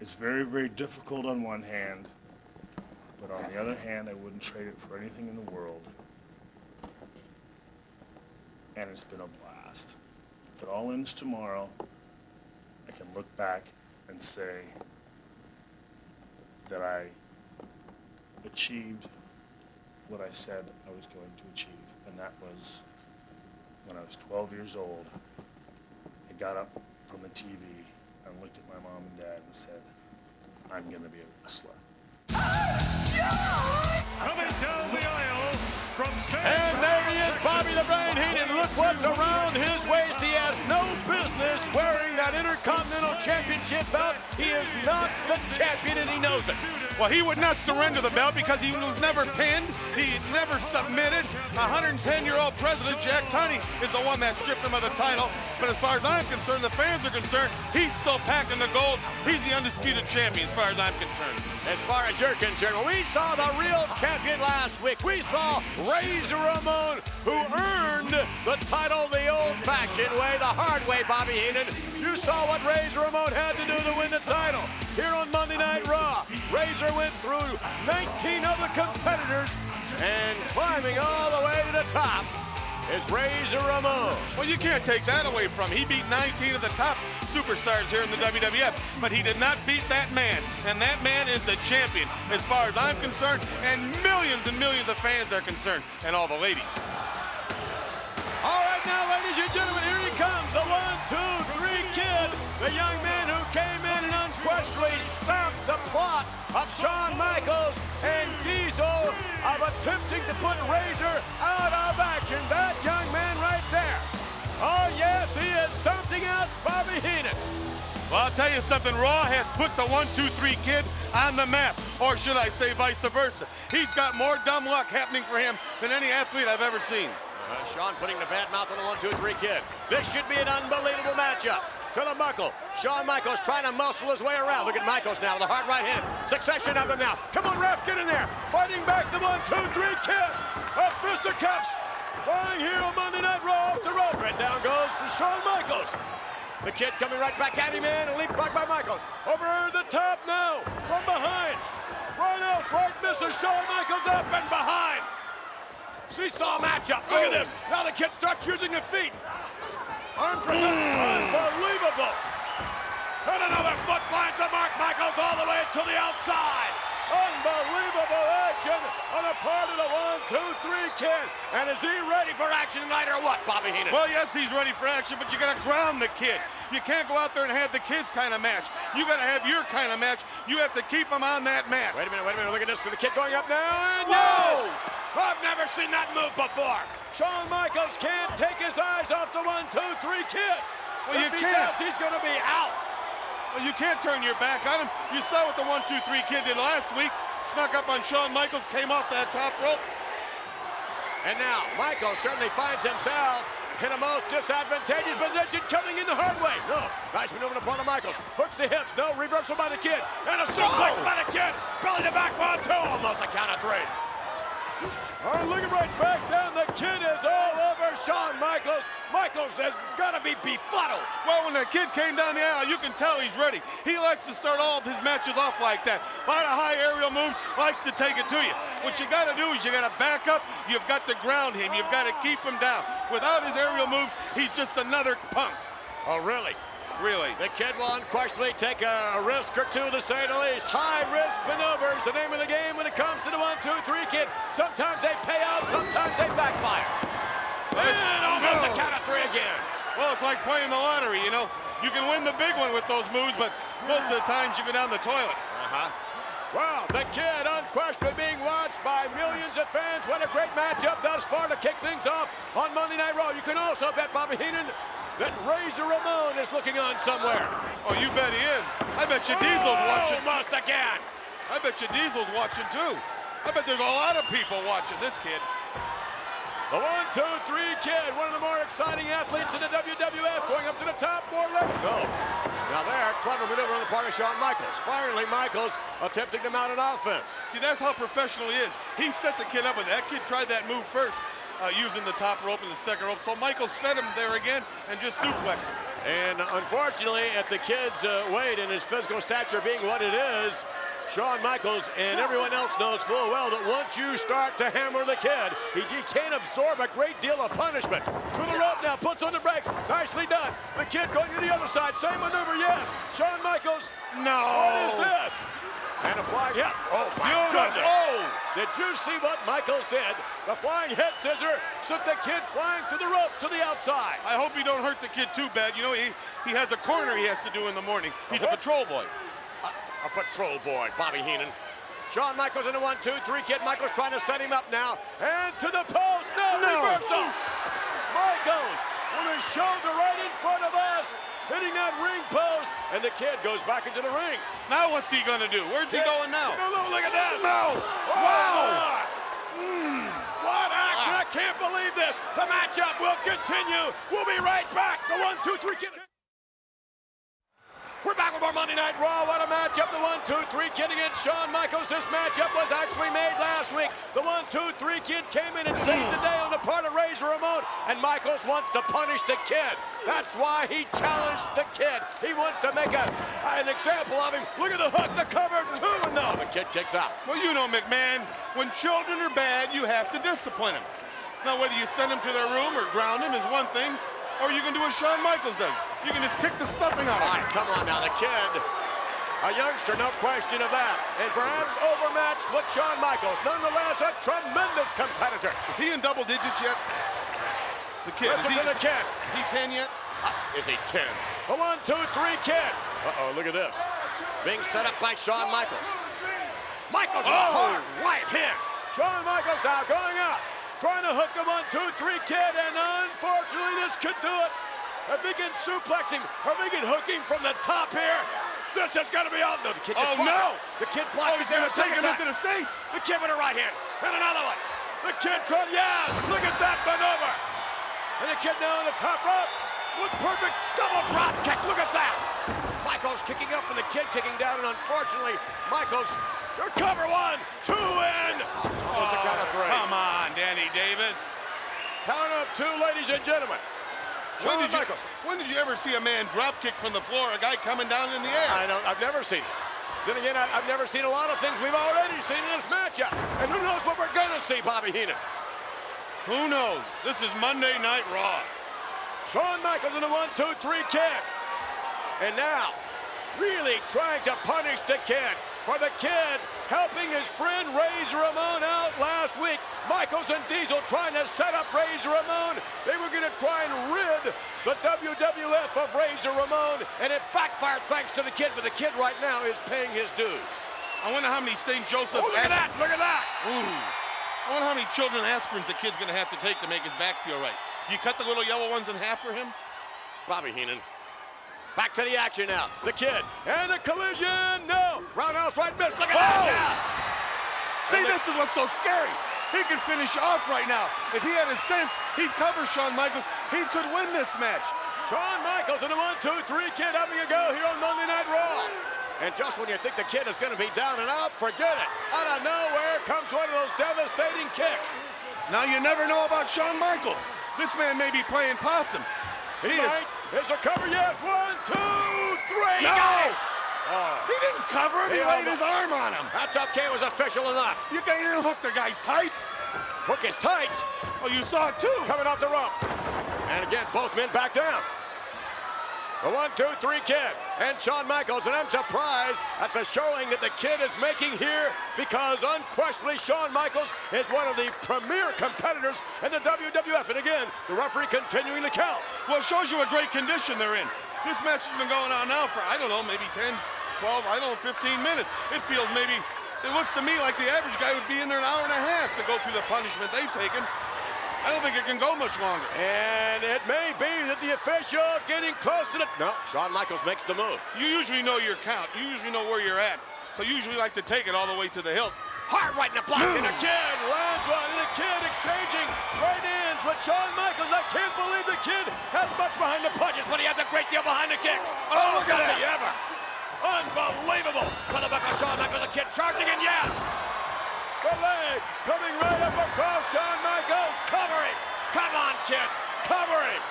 It's very, very difficult on one hand, but on the other hand, I wouldn't trade it for anything in the world. And it's been a blast. If it all ends tomorrow, I can look back and say that I achieved what I said I was going to achieve, and that was when I was 12 years old. I got up from the TV and looked at my mom and dad and said, I'm going to be a wrestler. Coming down the aisle from And there he is, Bobby the Brain Heenan. Look what's around his waist. He has no business wearing that Intercontinental Championship belt. He is not the champion, and he knows it. Well, he would not surrender the belt because he was never pinned. He never submitted. 110-year-old President Jack Tunney is the one that stripped him of the title. But as far as I'm concerned, the fans are concerned, he's still packing the gold. He's the undisputed champion as far as I'm concerned. As far as you're concerned, well, we saw the real champion last week. We saw Razor Ramon, who earned the title the old-fashioned way, the hard way, Bobby Heenan. You saw what Razor Ramon had to do to win the title. Here on Monday Night Raw, Razor went through 19 other competitors, and climbing all the way to the top is Razor Ramon. Well, you can't take that away from him. He beat 19 of the top superstars here in the WWF, but he did not beat that man, and that man is the champion as far as I'm concerned, and millions of fans are concerned, and all the ladies. All right, now, ladies and gentlemen, here he comes, the 1-2-3 Kid, the young man who came in and unquestionably stopped the plot of Shawn Michaels and Diesel of attempting to put Razor out of action. That young man right there. Oh, yes, he is something else, Bobby Heenan. Well, I'll tell you something, Raw has put the 1-2-3 Kid on the map, or should I say vice versa. He's got more dumb luck happening for him than any athlete I've ever seen. Shawn putting the bad mouth on the 1-2-3 Kid. This should be an unbelievable matchup. To the buckle. Shawn Michaels trying to muscle his way around. Look at Michaels now with a hard right hand. Succession of them now. Come on, ref, get in there. Fighting back the 1-2-3 Kid. A fisticuffs. Flying here on Monday Night Raw off the rope. And down goes to Shawn Michaels. The Kid coming right back at him in. A leapfrog by Michaels. Over the top now. From behind. Right else, right misses. Shawn Michaels up and behind. Seesaw matchup. Look at this. Now the Kid starts using the feet. Unbelievable. And another foot finds a mark. Michaels all the way to the outside. Unbelievable action on the part of the 1-2-3 Kid. And is he ready for action tonight or what, Bobby Heenan? Well, yes, he's ready for action, but you got to ground the Kid. You can't go out there and have the Kid's kind of match. You got to have your kind of match. You have to keep him on that mat. Wait a minute. Look at this. The Kid going up now. And yes! I've never seen that move before. Shawn Michaels can't take his eyes off the 1-2-3 Kid. Well, if he does, he's going to be out. Well, you can't turn your back on him. You saw what the 1-2-3 Kid did last week. Snuck up on Shawn Michaels, came off that top rope. And now, Michaels certainly finds himself in a most disadvantageous position, coming in the hard way. No, nice maneuver upon the Michaels. Hooks the hips, no, reversal by the Kid. And a suplex by the Kid. Belly to back 1-2, almost a count of 3. Oh, looking right back down, the Kid is all over Shawn Michaels. Michaels has got to be befuddled. Well, when the Kid came down the aisle, you can tell he's ready. He likes to start all of his matches off like that. A lot of high aerial moves, likes to take it to you. What you got to do is you got to back up. You've got to ground him. You've got to keep him down. Without his aerial moves, he's just another punk. Oh, really? Really. The Kid will unquestionably take a risk or two, to say the least. High-risk maneuvers, the name of the game when it comes to the 1-2-3 Kid. Sometimes they pay out, sometimes they backfire. And almost a count of 3 again. Well, it's like playing the lottery, you know. You can win the big one with those moves, but most of the times you go down the toilet. Well, the Kid unquestionably being watched by millions of fans. What a great matchup thus far to kick things off on Monday Night Raw. You can also bet, Bobby Heenan, that Razor Ramon is looking on somewhere. Oh, you bet he is. I bet you Diesel's watching. Almost again. I bet you Diesel's watching too. I bet there's a lot of people watching this kid. The 1, 2, 3 Kid, one of the more exciting athletes in the WWF, going up to the top, more level. No. Now there, clever maneuver on the part of Shawn Michaels. Finally, Michaels attempting to mount an offense. See, that's how professional he is. He set the kid up, and that kid tried that move first, using the top rope and the second rope. So Michaels fed him there again and just suplexed him. And unfortunately, at the kid's weight and his physical stature being what it is, Shawn Michaels and everyone else knows full well that once you start to hammer the kid, he can't absorb a great deal of punishment. To the rope now, puts on the brakes. Nicely done. The kid going to the other side. Same maneuver, yes. Shawn Michaels. No. What is this? And a flying hit. Oh, my goodness. Oh. Did you see what Michaels did? The flying head scissor sent the kid flying to the ropes to the outside. I hope he don't hurt the kid too bad. You know, he has a corner he has to do in the morning. He's a patrol boy. A patrol boy, Bobby Heenan. Shawn Michaels in the 1, 2, 3 Kid. Michaels trying to set him up now. And to the post. No. Reversal. Michaels with his shoulder right in front of us, hitting that ring post. And the kid goes back into the ring. Now what's he going to do? Where's he going now? Look at this. No. Wow. What action. I can't believe this. The matchup will continue. We'll be right back. The 1, 2, 3 Kid. We're back with more Monday Night Raw. What a matchup. The 1, 2, 3 Kid against Shawn Michaels. This matchup was actually made last week. The 1, 2, 3 Kid came in and saved the day on the part of Razor Ramon. And Michaels wants to punish the kid. That's why he challenged the kid. He wants to make an example of him. Look at the hook, the cover, 2, and no. The kid kicks out. Well, you know, McMahon, when children are bad, you have to discipline them. Now, whether you send them to their room or ground them is one thing, or you can do what Shawn Michaels does. You can just kick the stuffing out of him. All right, come on now, the kid. A youngster, no question of that. And perhaps overmatched with Shawn Michaels. Nonetheless, a tremendous competitor. Is he in double digits yet? The kid. Listen to the kid. Is he 10 yet? Is he 10? A 1, 2, 3 Kid. Uh-oh, look at this. Being set up by Shawn Michaels. Michaels, a hard right hand. Shawn Michaels now going out. Trying to hook the 1, 2, 3 Kid, and unfortunately this could do it. If he can suplex him, if he can hook him from the top here, this is going to be out. No, the kid just blocked it. The kid blocked it. He's going to take him into the Saints. The kid with a right hand, and another one. The kid tried, yes, look at that maneuver. And the kid now on the top rope with perfect double drop kick, look at that. Michaels kicking up and the kid kicking down, and unfortunately, Michaels, your cover 1, 2, and was the count of 3. Come on, Danny Davis. Count of 2, ladies and gentlemen. When did you ever see a man drop kick from the floor, a guy coming down in the air? I've never seen it. Then again, I've never seen a lot of things we've already seen in this matchup. And who knows what we're going to see, Bobby Heenan. Who knows? This is Monday Night Raw. Shawn Michaels in the 1, 2, 3 Kid. And now, really trying to punish the kid. For the kid helping his friend Razor Ramon out last week. Michaels and Diesel trying to set up Razor Ramon. They were going to try and rid the WWF of Razor Ramon, and it backfired thanks to the kid. But the kid right now is paying his dues. I wonder how many St. Joseph look at that! Look at that! Ooh. I wonder how many children aspirins the kid's going to have to take to make his back feel right. You cut the little yellow ones in half for him? Bobby Heenan. Back to the action now. The kid. And a collision. No. Roundhouse right miss. Look at that. Yes. See, this is what's so scary. He could finish off right now. If he had a sense, he'd cover Shawn Michaels. He could win this match. Shawn Michaels in the 1, 2, 3 Kid having a go here on Monday Night Raw. And just when you think the kid is going to be down and out, forget it. Out of nowhere comes one of those devastating kicks. Now you never know about Shawn Michaels. This man may be playing possum. He might. There's a cover, yes. 1, 2, 3. No! He didn't cover him. He laid his arm on him. That's okay. It was official enough. You can't even hook the guy's tights. Hook his tights? Oh, you saw it too. Coming off the rope. And again, both men back down. The 1, 2, 3 Kid and Shawn Michaels, and I'm surprised at the showing that the kid is making here because unquestionably Shawn Michaels is one of the premier competitors in the WWF. And again, the referee continuing to count. Well, it shows you a great condition they're in. This match has been going on now for, I don't know, maybe 10, 12, I don't know, 15 minutes. It feels maybe It looks to me like the average guy would be in there an hour and a half to go through the punishment they've taken. I don't think it can go much longer. And it may be that the official getting close to the... No, Shawn Michaels makes the move. You usually know your count. You usually know where you're at. So you usually like to take it all the way to the hilt. Hard right in the block, and the Kid lands one, and the Kid exchanging right hands with Shawn Michaels. I can't believe the Kid has much behind the punches, but he has a great deal behind the kicks. Oh, look at does that. he ever? Unbelievable. To the back of Shawn Michaels, the Kid charging, and yes! The leg coming right up across Shawn Michaels, covering. Come on, Kid, covering.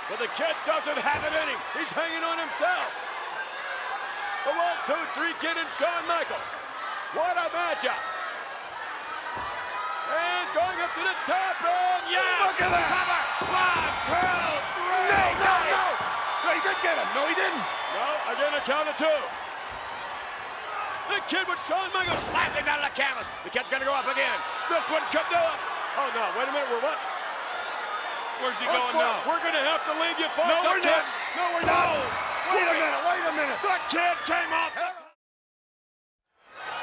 But the Kid doesn't have it in him. He's hanging on himself. The 1, 2, 3 Kid and Shawn Michaels. What a matchup. And going up to the top, and yes! Look at that! Cover. 1, 2, 3. No! No, he did get him. No, he didn't. No, again a count of 2. The Kid with Shawn Michaels slapping down the canvas. The Kid's gonna go up again. This one could do it. Oh no, wait a minute, we're what? Where's he going now? We're gonna have to leave you folks. No, we're not. No, we're not. Wait a minute. The Kid came off.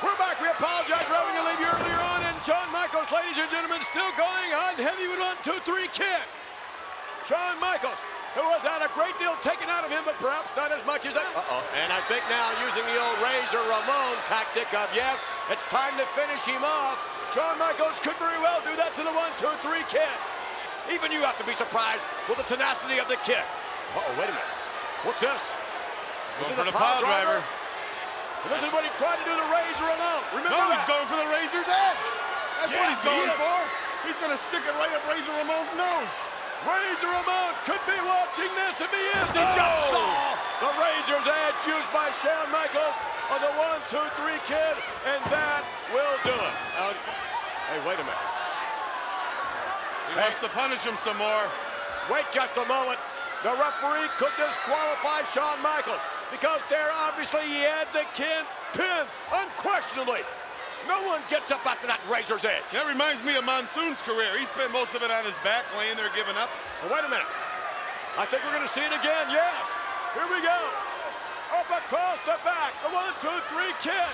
We're back. We apologize for having to leave you earlier on. And Shawn Michaels, ladies and gentlemen, still going on heavy with 1, 2, 3 Kid. Shawn Michaels, who has had a great deal taken out of him, but perhaps not as much as that. And I think now using the old Razor Ramon tactic of, yes, it's time to finish him off. Shawn Michaels could very well do that to the 1, 2, 3 Kid. Even you have to be surprised with the tenacity of the Kid. Wait a minute. What's this? Going for the pile driver. And this is what he tried to do to Razor Ramon. Remember No, that? he's going for the Razor's edge. That's what Yes, he's going he is. for. He's going to stick it right up Razor Ramon's nose. Razor Ramon could be watching this if he is. He just saw the Razor's edge used by Shawn Michaels on the 1, 2, 3 Kid, and that will do it. Hey, wait a minute. He wants to punish him some more. Wait just a moment. The referee could disqualify Shawn Michaels because there obviously he had the Kid pinned, unquestionably. No one gets up after that Razor's edge. That reminds me of Monsoon's career. He spent most of it on his back, laying there giving up. Well, wait a minute. I think we're going to see it again. Yes. Here we go. Up across the back. The 1, 2, 3 Kid.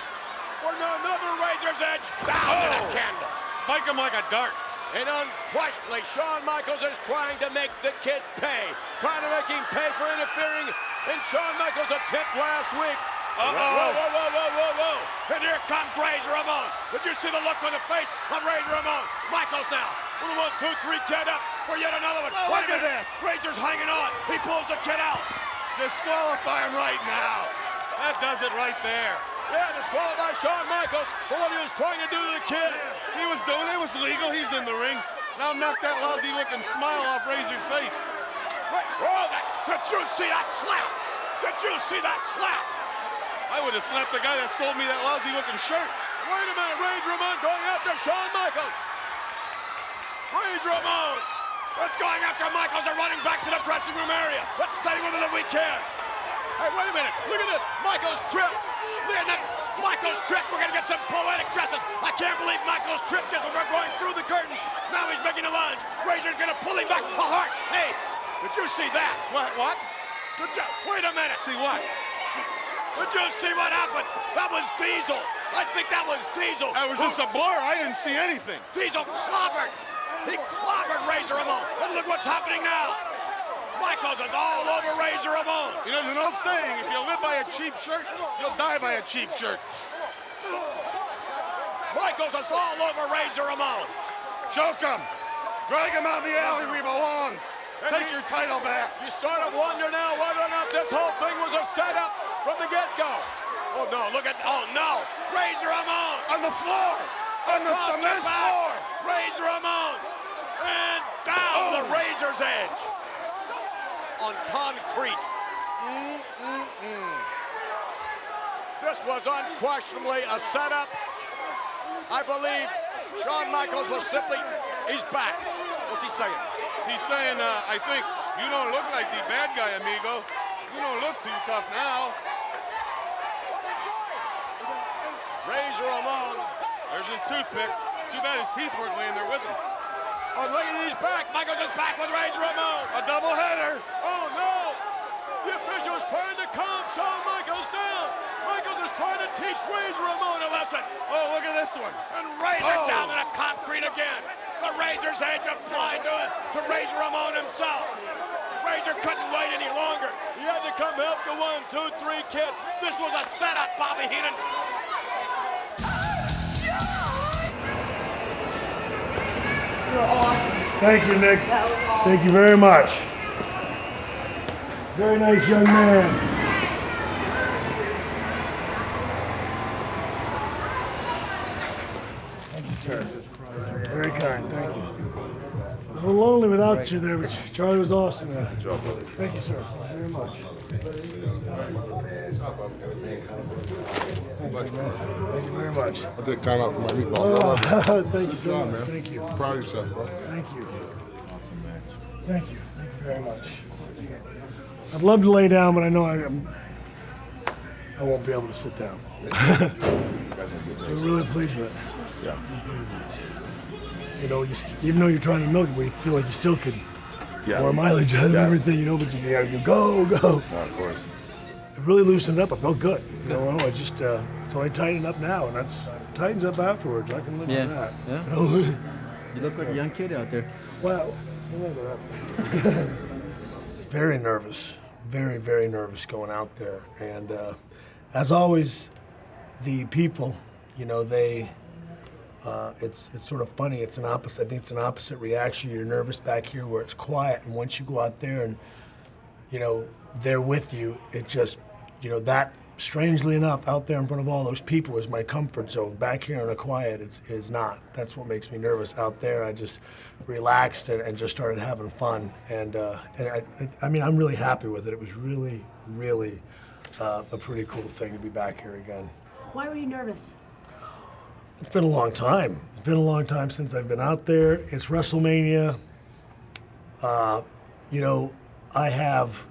For another Razor's edge. Down to the canvas. Spike him like a dart. And unquestionably, Shawn Michaels is trying to make the Kid pay. Trying to make him pay for interfering in Shawn Michaels' attempt last week. Whoa. And here comes Razor Ramon. Did you see the look on the face of Razor Ramon? Michaels now with a 1, 2, 3 Kid up for yet another one. Oh, Wait look a at minute. this. Razor's hanging on. He pulls the Kid out. Disqualify him right now. That does it right there. Yeah, disqualify Shawn Michaels for what he was trying to do to the Kid. He was doing it. It was legal. He's in the ring. Now knock that lousy-looking smile off Razor's face. Wait, did you see that slap? Did you see that slap? I would have slapped the guy that sold me that lousy-looking shirt. Wait a minute, Razor Ramon going after Shawn Michaels. Razor Ramon, it's going after Michaels. They're running back to the dressing room area. Let's stay with it if we can. Hey, wait a minute. Look at this. Michaels tripped. Look at that. Michaels tripped. We're going to get some poetic justice. I can't believe Michaels tripped just before going through the curtains. Now he's making a lunge. Razor's going to pull him back. A heart. Hey, did you see that? What? Wait a minute. See what? Did you see what happened? That was Diesel. I think that was Diesel. That was just a blur. I didn't see anything. Diesel clobbered. He clobbered Razor Ramon. And look what's happening now. Michaels is all over Razor Ramon. You know, there's an old saying, if you live by a cheap shirt, you'll die by a cheap shirt. Michaels is all over Razor Ramon. Choke him. Drag him out in the alley where he belongs. Take your title back. You start to wonder now whether or not this whole thing was a setup from the get-go. Oh no, oh no. Razor Ramon. On the floor. On the cement floor. Razor Ramon. And down the Razor's edge. On concrete. This was unquestionably a setup. I believe Shawn Michaels was simply, he's back. What's he saying? He's saying, I think, you don't look like the bad guy, amigo. You don't look too tough now. Razor Ramon. There's his toothpick. Too bad his teeth weren't laying there with him. Oh, look at he's back. Michaels is back with Razor Ramon. A doubleheader. Oh, no. The official's trying to calm Shawn Michaels down. Michaels is trying to teach Razor Ramon a lesson. Oh, look at this one. And Razor down in the concrete again. The Razor's Edge applied to Razor Ramon himself. Razor couldn't wait any longer. He had to come help the 1, 2, 3 kid. This was a setup, Bobby Heenan. You're awesome. Thank you, Nick. That was awesome. Thank you very much. Very nice young man. Thank you, sir. Very kind. Thank you. A little lonely without you there, but Charlie was awesome. Man. Thank you, sir. Very much. Thank you, man. Thank you very much. I'll take time out for my meatball. Oh, thank you so much. man. Thank you. Proud of yourself, bro. Thank you. Thank you. Thank you very much. I'd love to lay down, but I know I won't be able to sit down. I'm really pleased with it. Yeah. You know, even though you're trying to milk it, we feel like you still could more mileage out of everything, you know, but you gotta go. No, of course. It really loosened up. I felt good. You know, it's just, it's only tightening up now, and that's tightens up afterwards. I can live with that. Yeah. You know? You look like a young kid out there. Wow. Very nervous. Very, very nervous going out there. And as always, the people, you know, it's sort of funny. It's an opposite. I think it's an opposite reaction. You're nervous back here where it's quiet, and once you go out there and, you know, they're with you, it just, you know, that strangely enough, out there in front of all those people is my comfort zone. Back here in the quiet, is not. That's what makes me nervous. Out there, I just relaxed and just started having fun. And I mean, I'm really happy with it. It was really, really a pretty cool thing to be back here again. Why were you nervous? It's been a long time. It's been a long time since I've been out there. It's WrestleMania. You know, I have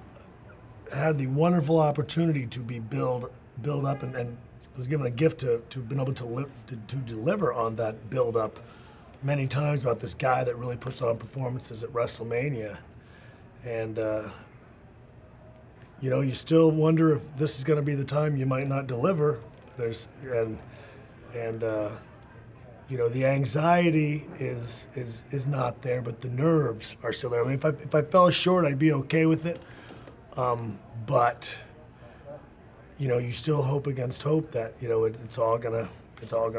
had the wonderful opportunity to be build up and was given a gift to have been able to deliver on that build up many times about this guy that really puts on performances at WrestleMania. And you know, you still wonder if this is going to be the time you might not deliver. You know, the anxiety is not there, but the nerves are still there. I mean, if I fell short, I'd be okay with it. But you know, you still hope against hope that, you know, it's all gonna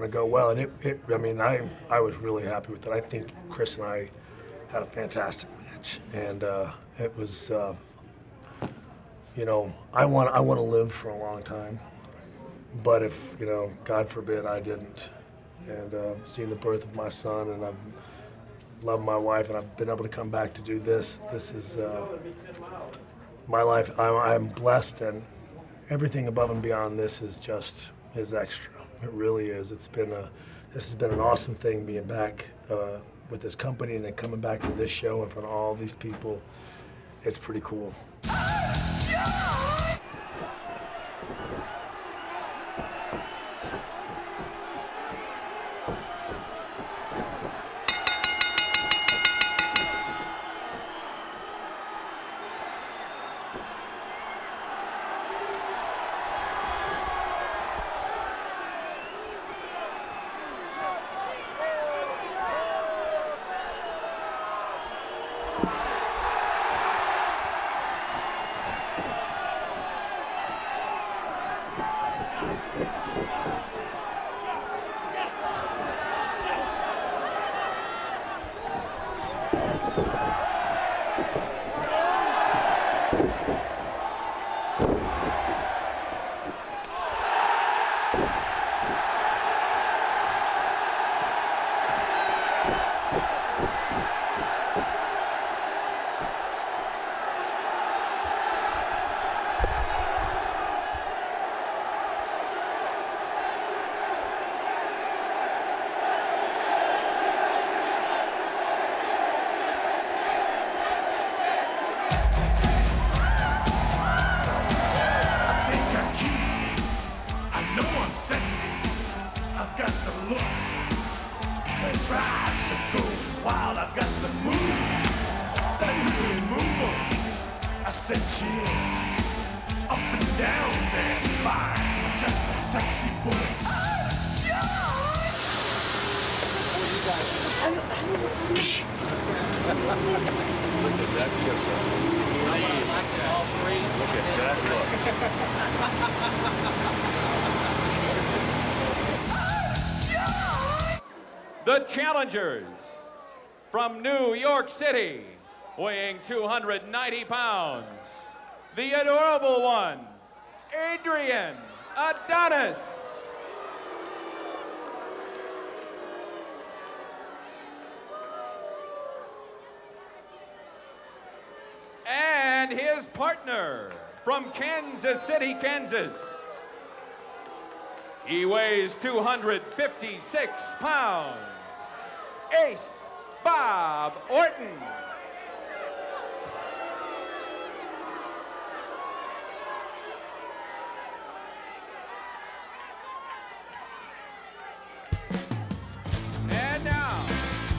go well. And I mean, I was really happy with it. I think Chris and I had a fantastic match, and it was, you know, I want to live for a long time. But if, you know, God forbid I didn't, and seeing the birth of my son, and I've loved my wife, and I've been able to come back to do this. This is my life. I'm blessed, and everything above and beyond this is extra. It really is. This has been an awesome thing, being back with this company and then coming back to this show in front of all these people. It's pretty cool. Chill up and down their spine, just sexy voice. Look at that kiss. Look at that look. The challengers from New York City, weighing 290 pounds, the adorable one, Adrian Adonis. And his partner from Kansas City, Kansas. He weighs 256 pounds. Ace Bob Orton. And now,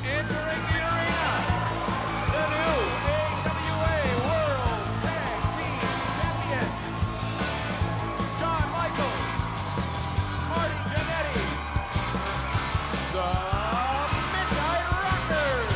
entering the arena, the new AWA World Tag Team Champion, Shawn Michaels, Marty Jannetty, the Midnight Rockers.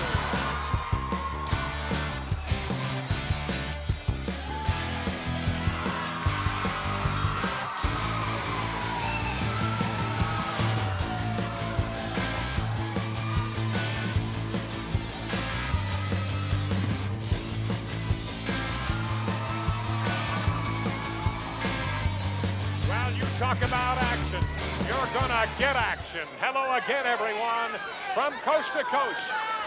Well, you talk about action. You're gonna get action. Hello again, everyone, from coast to coast.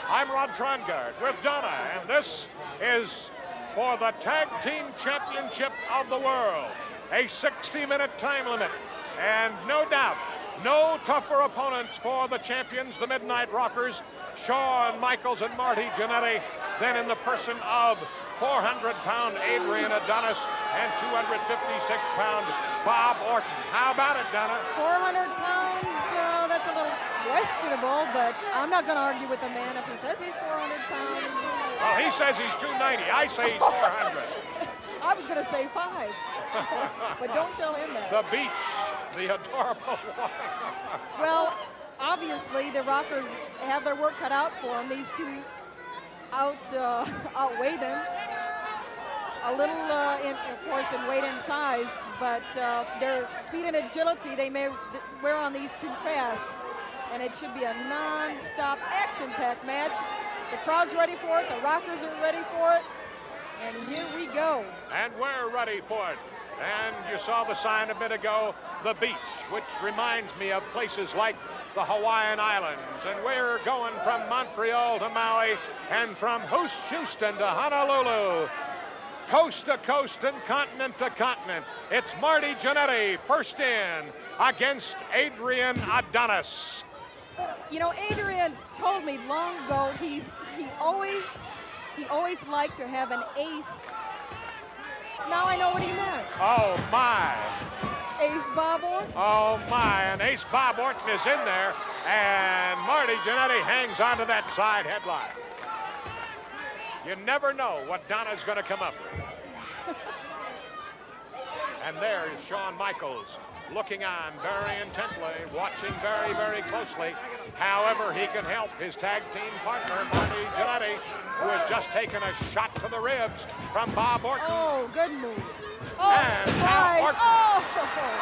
I'm Rod Trongard with Donna, and this is for the Tag Team Championship of the World. A 60-minute time limit, and no doubt, no tougher opponents for the champions, the Midnight Rockers, Shawn Michaels and Marty Jannetty, than in the person of 400-pound Adrian Adonis and 256-pound Bob Orton. How about it, Donna? 400 pounds, that's a little questionable, but I'm not going to argue with the man if he says he's 400 pounds. Well, he says he's 290. I say he's 400. I was going to say 5, but don't tell him that. The Beach, the adorable one. Well, obviously, the Rockers have their work cut out for them. These two outweigh them. A little, of course, in weight and size, but their speed and agility, they may wear on these two fast. And it should be a non-stop action-packed match. The crowd's ready for it. The Rockers are ready for it. And here we go. And we're ready for it. And you saw the sign a bit ago, the beach, which reminds me of places like the Hawaiian Islands. And we're going from Montreal to Maui and from Houston to Honolulu. Coast to coast and continent to continent. It's Marty Jannetty first in against Adrian Adonis. You know, Adrian told me long ago he always liked to have an ace. Now I know what he meant. Oh my. Ace Bob Orton. Oh my, and Ace Bob Orton is in there, and Marty Jannetty hangs onto that side headlock. You never know what Donna's going to come up with. And there is Shawn Michaels looking on very intently, watching very, very closely. However, he can help his tag team partner, Marty Jannetty, who has just taken a shot to the ribs from Bob Orton. Oh, good move. Oh, and surprise. now Orton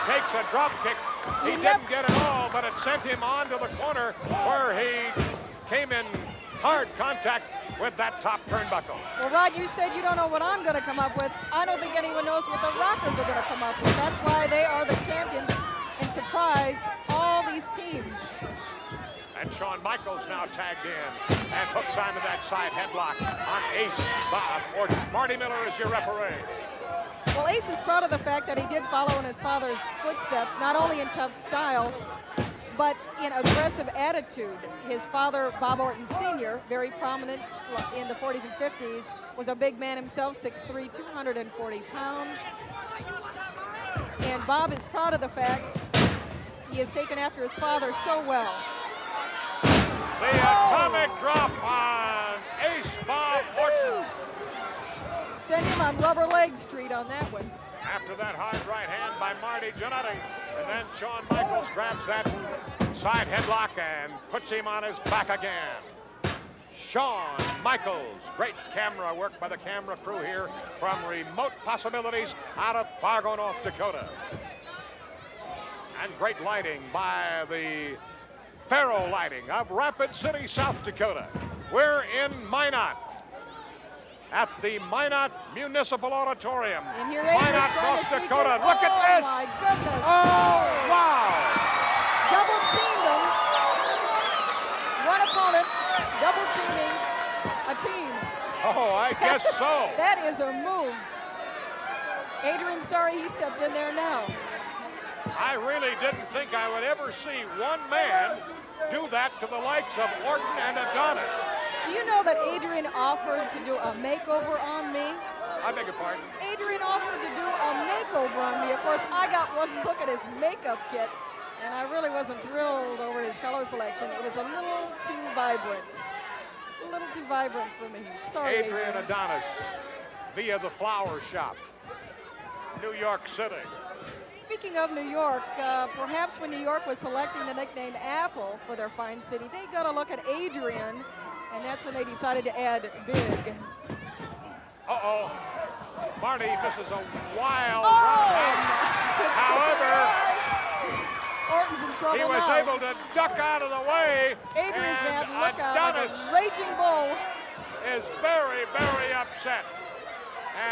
takes a drop kick. He didn't get it all, but it sent him onto the corner where he came in hard contact with that top turnbuckle. Well, Rod, you said you don't know what I'm going to come up with. I don't think anyone knows what the Rockers are going to come up with. That's why they are the champions and surprise all these teams. And Shawn Michaels now tagged in and hooks onto that side headlock on Ace Bob Orton. Marty Miller is your referee. Well, Ace is proud of the fact that he did follow in his father's footsteps, not only in tough style, but in aggressive attitude. His father, Bob Orton Sr., very prominent in the 40s and 50s, was a big man himself, 6'3", 240 pounds. And Bob is proud of the fact he has taken after his father so well. The atomic drop on Ace Bob Orton. Send him on Rubber Leg Street on that one. After that hard right hand by Marty Jannetty. And then Shawn Michaels grabs that side headlock and puts him on his back again. Shawn Michaels, great camera work by the camera crew here from Remote Possibilities out of Fargo, North Dakota. And great lighting by the Faro Lighting of Rapid City, South Dakota. We're in Minot at the Minot Municipal Auditorium. And here Minot, North Dakota. Look at this. Oh, my goodness. Oh, wow. Double teamed him. One opponent, double teaming a team. Oh, I guess so. That is a move. Adrian's sorry he stepped in there now. I really didn't think I would ever see one man do that to the likes of Orton and Adonis. Do you know that Adrian offered to do a makeover on me? I beg your pardon? Adrian offered to do a makeover on me. Of course, I got one look at his makeup kit, and I really wasn't thrilled over his color selection. It was a little too vibrant. A little too vibrant for me. Sorry, Adrian Adonis via the Flower Shop, New York City. Speaking of New York, perhaps when New York was selecting the nickname Apple for their fine city, they got a look at Adrian, and that's when they decided to add Big. Uh-oh. Marty misses a wild Oh! roundhouse. However, Orton's in trouble he was now. able to duck out of the way. Adrian's and man, look out, like Adonis a raging bull. is very, very upset.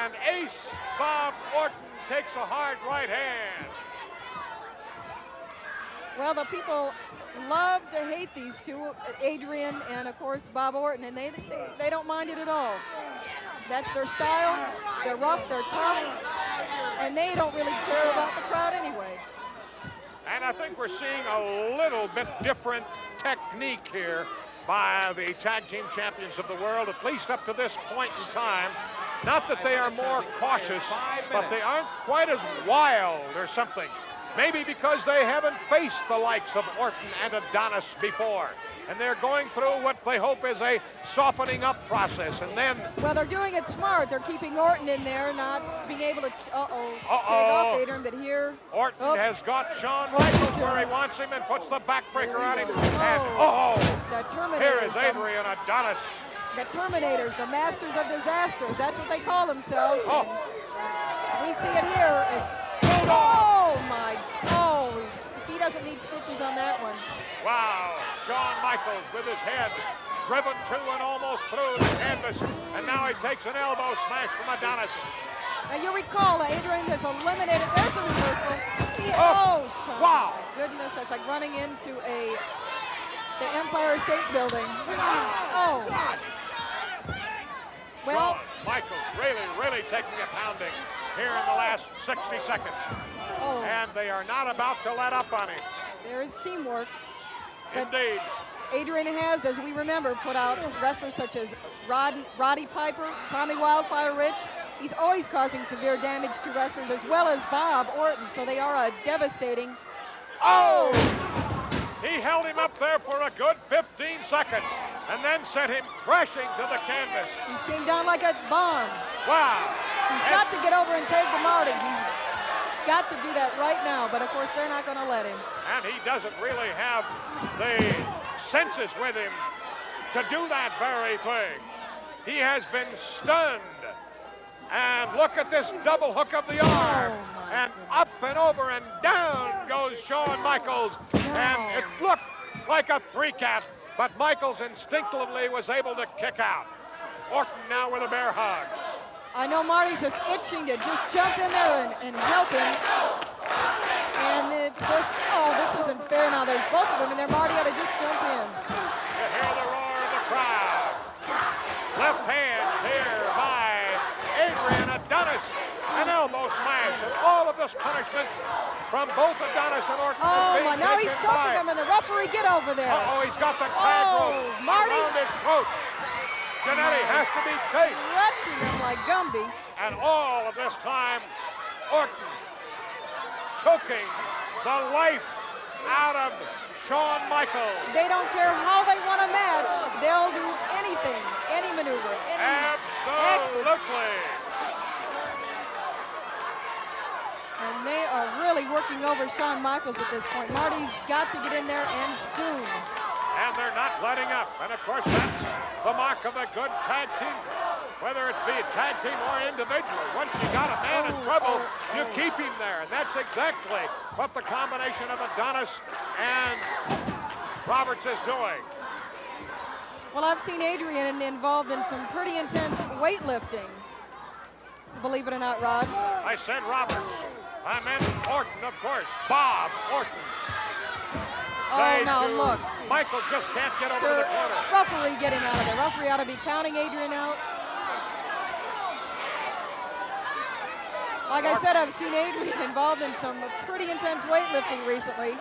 And Ace Bob Orton takes a hard right hand. Well, the people love to hate these two, Adrian and, of course, Bob Orton, and they don't mind it at all. That's their style. They're rough, they're tough, and they don't really care about the crowd anyway. And I think we're seeing a little bit different technique here by the tag team champions of the world, at least up to this point in time. Not that they are more cautious, but they aren't quite as wild or something. Maybe because they haven't faced the likes of Orton and Adonis before. And they're going through what they hope is a softening up process. And then... Well, they're doing it smart. They're keeping Orton in there, not being able to, take off Adrian, but here... Orton has got Shawn Michaels where he wants him and puts the backbreaker on him. And, the Terminators. Here is Adrian Adonis. The Terminators, the Masters of Disasters. That's what they call themselves. We see it here as... Oh, my... Oh, he doesn't need stitches on that one. Wow, Shawn Michaels with his head driven to and almost through the canvas. And now he takes an elbow smash from Adonis. Now you recall, Adrian has eliminated, there's a reversal. Oh, Shawn, wow. my goodness, that's like running into the Empire State Building. Oh. Well, Shawn Michaels really taking a pounding here in the last 60 seconds. Oh. And they are not about to let up on him. There is teamwork. Indeed. Adrian has, as we remember, put out wrestlers such as Roddy Piper, Tommy Wildfire Rich. He's always causing severe damage to wrestlers, as well as Bob Orton, so they are a devastating... Oh! He held him up there for a good 15 seconds and then sent him crashing to the canvas. He came down like a bomb. Wow. He's got to get over and take the Marty. He's got to do that right now, but of course they're not going to let him. And he doesn't really have the senses with him to do that very thing. He has been stunned. And look at this double hook of the arm. And up and over and down goes Shawn Michaels. And it looked like a three-cat, but Michaels instinctively was able to kick out. Orton now with a bear hug. I know Marty's just itching to just jump in there and help him. And it just, this isn't fair now. There's both of them in there. Marty ought to just jump in. You hear the roar of the crowd. Left hand here by Adrian Adonis. An elbow smash. And all of this punishment from both Adonis and Orton. Oh, my, now he's choking him, and the referee, get over there. Uh-oh, he's got the tag rope Marty. around his throat. Jannetty has to be chased. Stretching him like Gumby. And all of this time, Orton choking the life out of Shawn Michaels. They don't care how they want a match. They'll do anything, any maneuver. Absolutely. working over Shawn Michaels at this point. Marty's got to get in there, and soon. And they're not letting up. And of course, that's the mark of a good tag team, whether it be a tag team or individual. Once you got a man in trouble, you keep him there. And that's exactly what the combination of Adonis and Roberts is doing. Well, I've seen Adrian involved in some pretty intense weightlifting. Believe it or not, Rod. I said Roberts. I meant Orton, of course. Bob Orton. Oh, now look. Michael just can't get over to the corner. Referee, get him out of there. Referee ought to be counting Adrian out. Like I said, I've seen Adrian involved in some pretty intense weightlifting recently.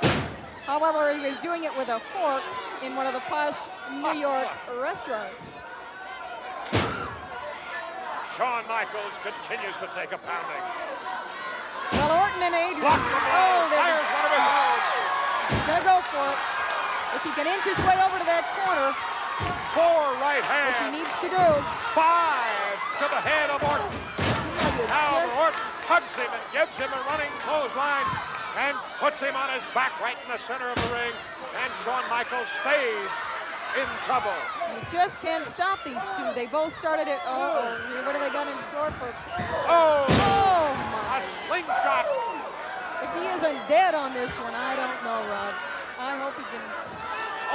However, he was doing it with a fork in one of the posh New York restaurants. Shawn Michaels continues to take a pounding. Well, Orton and Adrian. Oh, fires one of his own. Gonna go for it. If he can inch his way over to that corner. 4 right hands. Which he needs to do. 5 to the head of Orton. Now Orton hugs him and gives him a running clothesline and puts him on his back right in the center of the ring. And Shawn Michaels stays in trouble. You just can't stop these two. They both started it. Oh, what do they got in store for? Oh, my. A slingshot. If he isn't dead on this one, I don't know, Rod. I hope he can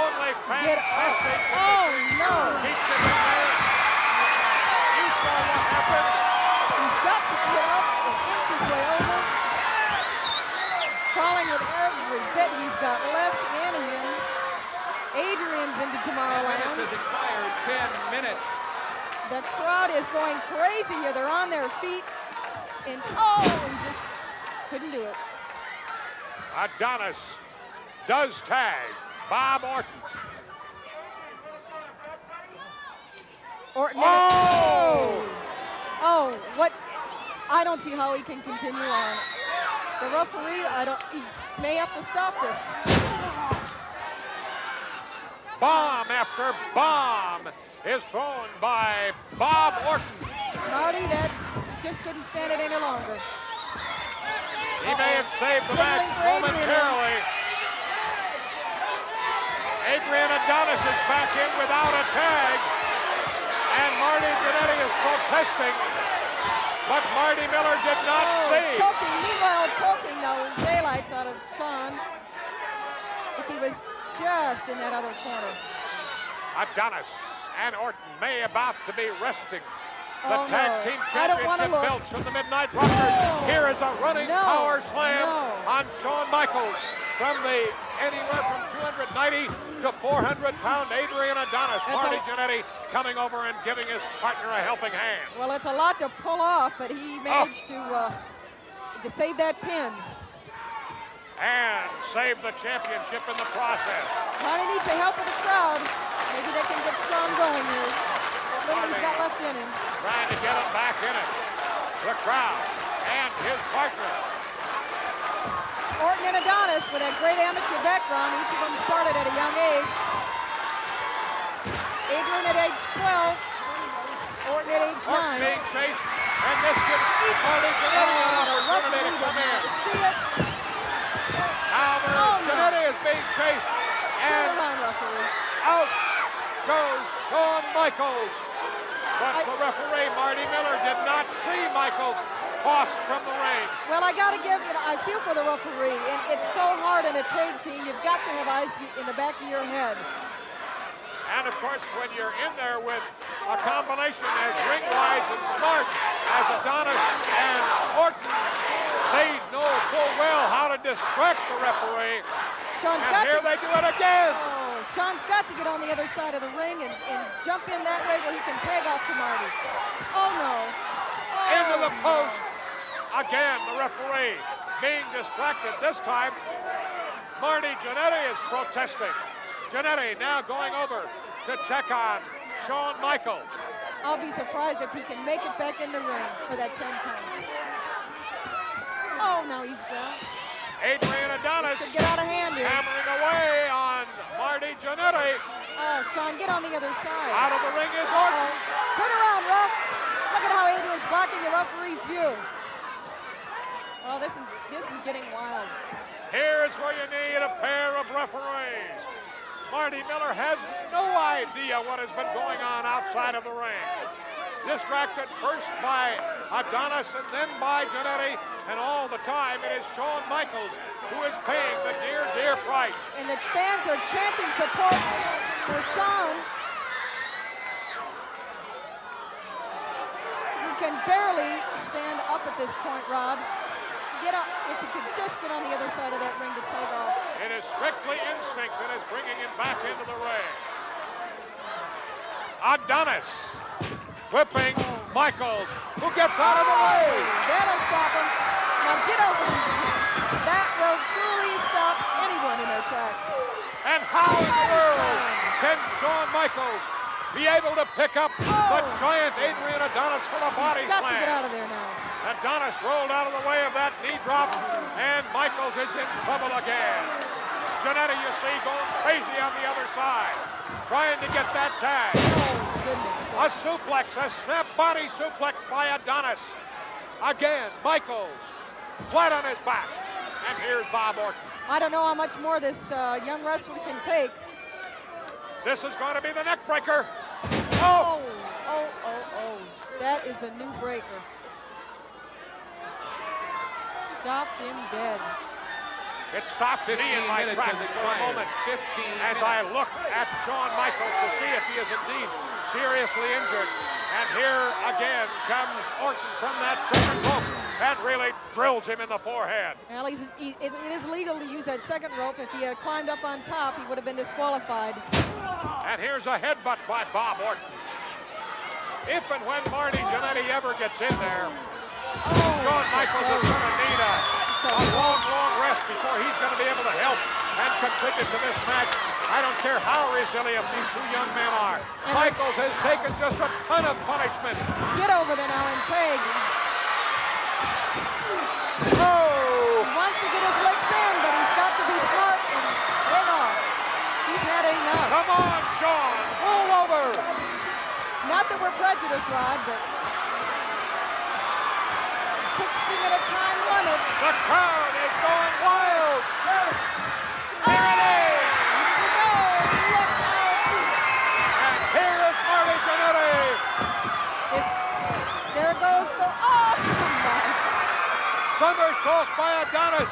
Only get fantastic. Oh, no. Keeps him in there. You saw what happened. He's got to get up and inch his way over. Crawling with every bit he's got left in him. Adrian's into Tomorrowland. 10 minutes has expired. 10 minutes. The crowd is going crazy here. They're on their feet. And oh, he just couldn't do it. Adonis does tag Bob Orton. Orton. Oh! Oh, what? I don't see how he can continue on. The referee, he may have to stop this. Bomb after bomb is thrown by Bob Orton. Marty, that just couldn't stand it any longer. He may have saved the match momentarily. Adrian Adonis is back in without a tag. And Marty Jannetty is protesting. But Marty Miller did not save. Choking, meanwhile choking the daylights out of Shawn. If he was just in that other corner. Adonis and Orton may about to be resting the Oh, tag no. team I don't wanna championship look. belts from the Midnight Rockers. Here is a running power slam on Shawn Michaels from the anywhere from 290 to 400-pound Adrian Adonis. That's Marty Jannetty coming over and giving his partner a helping hand. Well, it's a lot to pull off, but he managed to save that pin. And save the championship in the process. Marty needs the help of the crowd. Maybe they can get Shawn going here. What little he's got left in him. Trying to get him back in it. The crowd and his partner. Orton and Adonis with a great amateur background. Each of them started at a young age. Adrian at age 12. Orton at age 9. Orton being chased, and this gives Marty Jannetty an opportunity to come in. See it. Now Jannetty is being chased, and out goes Shawn Michaels. But the referee, Marty Miller, did not see Michaels tossed from the ring. Well, I got to give it, I feel for the referee. It's so hard in a tag team. You've got to have eyes in the back of your head. And of course, when you're in there with a combination as ring-wise and smart as Adonis and Orton, they know full well how to distract the referee. Shawn's and here they do it again. Oh, Shawn's got to get on the other side of the ring and jump in that way where he can tag off to Marty. Oh, no. Oh. Into the post. Again, the referee being distracted. This time, Marty Jannetty is protesting. Jannetty now going over to check on Shawn Michaels. I'll be surprised if he can make it back in the ring for that 10 count. Oh, now he's down. Adrian Adonis could get out of hand here. Hammering away on Marty Jannetty. Oh, Shawn, get on the other side. Out of the ring is Orton. Turn around, ref. Look at how Adrian's blocking the referee's view. Well, this is This is getting wild. Here's where you need a pair of referees. Marty Miller has no idea what has been going on outside of the ring. Distracted first by Adonis and then by Jannetty, and all the time it is Shawn Michaels who is paying the dear, dear price. And the fans are chanting support for Shawn. He can barely stand up at this point, Rod. Get up, if he could just get on the other side of that ring to take off. It is strictly instinct that is bringing him back into the ring. Adonis whipping Michaels, who gets out of the way. That'll stop him. Now get over him. That will truly stop anyone in their tracks. And how in the world can Shawn Michaels be able to pick up the giant Adrian Adonis for a body He's got slam? to get out of there now. Adonis rolled out of the way of that knee drop, and Michaels is in trouble again. Jannetty, you see, going crazy on the other side, trying to get that tag. A suplex, a snap body suplex by Adonis. Again, Michaels, flat on his back. And here's Bob Orton. I don't know how much more this young wrestler can take. This is going to be the neck breaker. Oh. That is a new breaker. Stopped him dead. It stopped me in my tracks for a moment as I looked at Shawn Michaels to see if he is indeed seriously injured. And here again comes Orton from that second rope and really drills him in the forehead. Well, it is legal to use that second rope. If he had climbed up on top, he would have been disqualified. And here's a headbutt by Bob Orton. If and when Marty Jannetty ever gets in there, Shawn Michaels is going to need a long, long rest before he's going to be able to help and contribute to this match. I don't care how resilient these two young men are. Michaels has taken just a ton of punishment. Get over there now and tag. Oh! He wants to get his licks in, but he's got to be smart and hold on. He's had enough. Come on, Shawn. Roll over. Not that we're prejudiced, Rod, but 60-minute time limits. The crowd is going wild. Here it is. Look out. And here is Marty Jannetty. There goes the, oh my. Somersault by Adonis.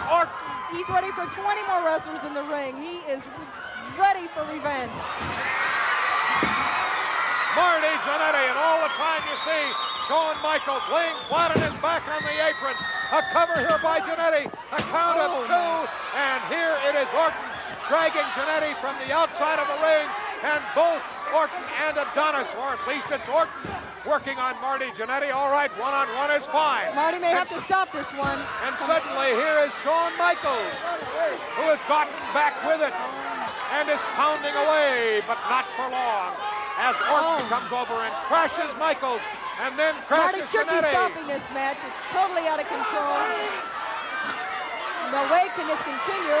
Orton. He's ready for 20 more wrestlers in the ring. He is ready for revenge. Marty Jannetty, and all the time you see Shawn Michaels laying flat on his back on the apron. A cover here by Jannetty, a count of two, and here it is Orton dragging Jannetty from the outside of the ring, and both Orton and Adonis, or at least it's Orton, working on Marty Jannetty. All right, one-on-one is fine. Marty may have to stop this one. And suddenly here is Shawn Michaels, who has gotten back with it and is pounding away, but not for long, as Orton comes over and crashes Michaels, and then Marty crashes should be Jannetty. stopping this match. It's totally out of control. No way can this continue.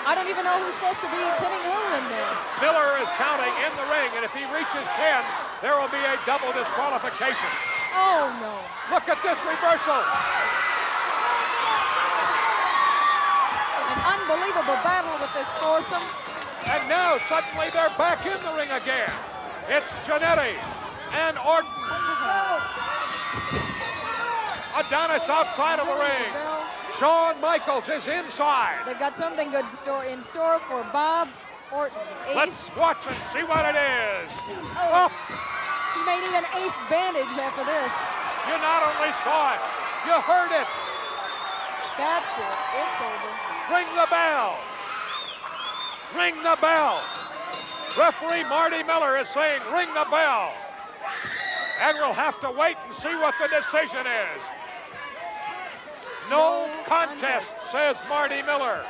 I don't even know who's supposed to be pinning who in there. Miller is counting in the ring, and if he reaches 10, there will be a double disqualification. Oh, no. Look at this reversal. An unbelievable battle with this foursome. And now suddenly they're back in the ring again. It's Jannetty and Orton. Adonis outside of the ring. Shawn Michaels is inside. They've got something good in store for Bob Orton. Ace. Let's watch and see what it is. Oh. He may need an ace bandage after this. You not only saw it, you heard it. That's it. It's over. Ring the bell. Ring the bell. Referee Marty Miller is saying ring the bell. And we'll have to wait and see what the decision is. No contest, says Marty Miller.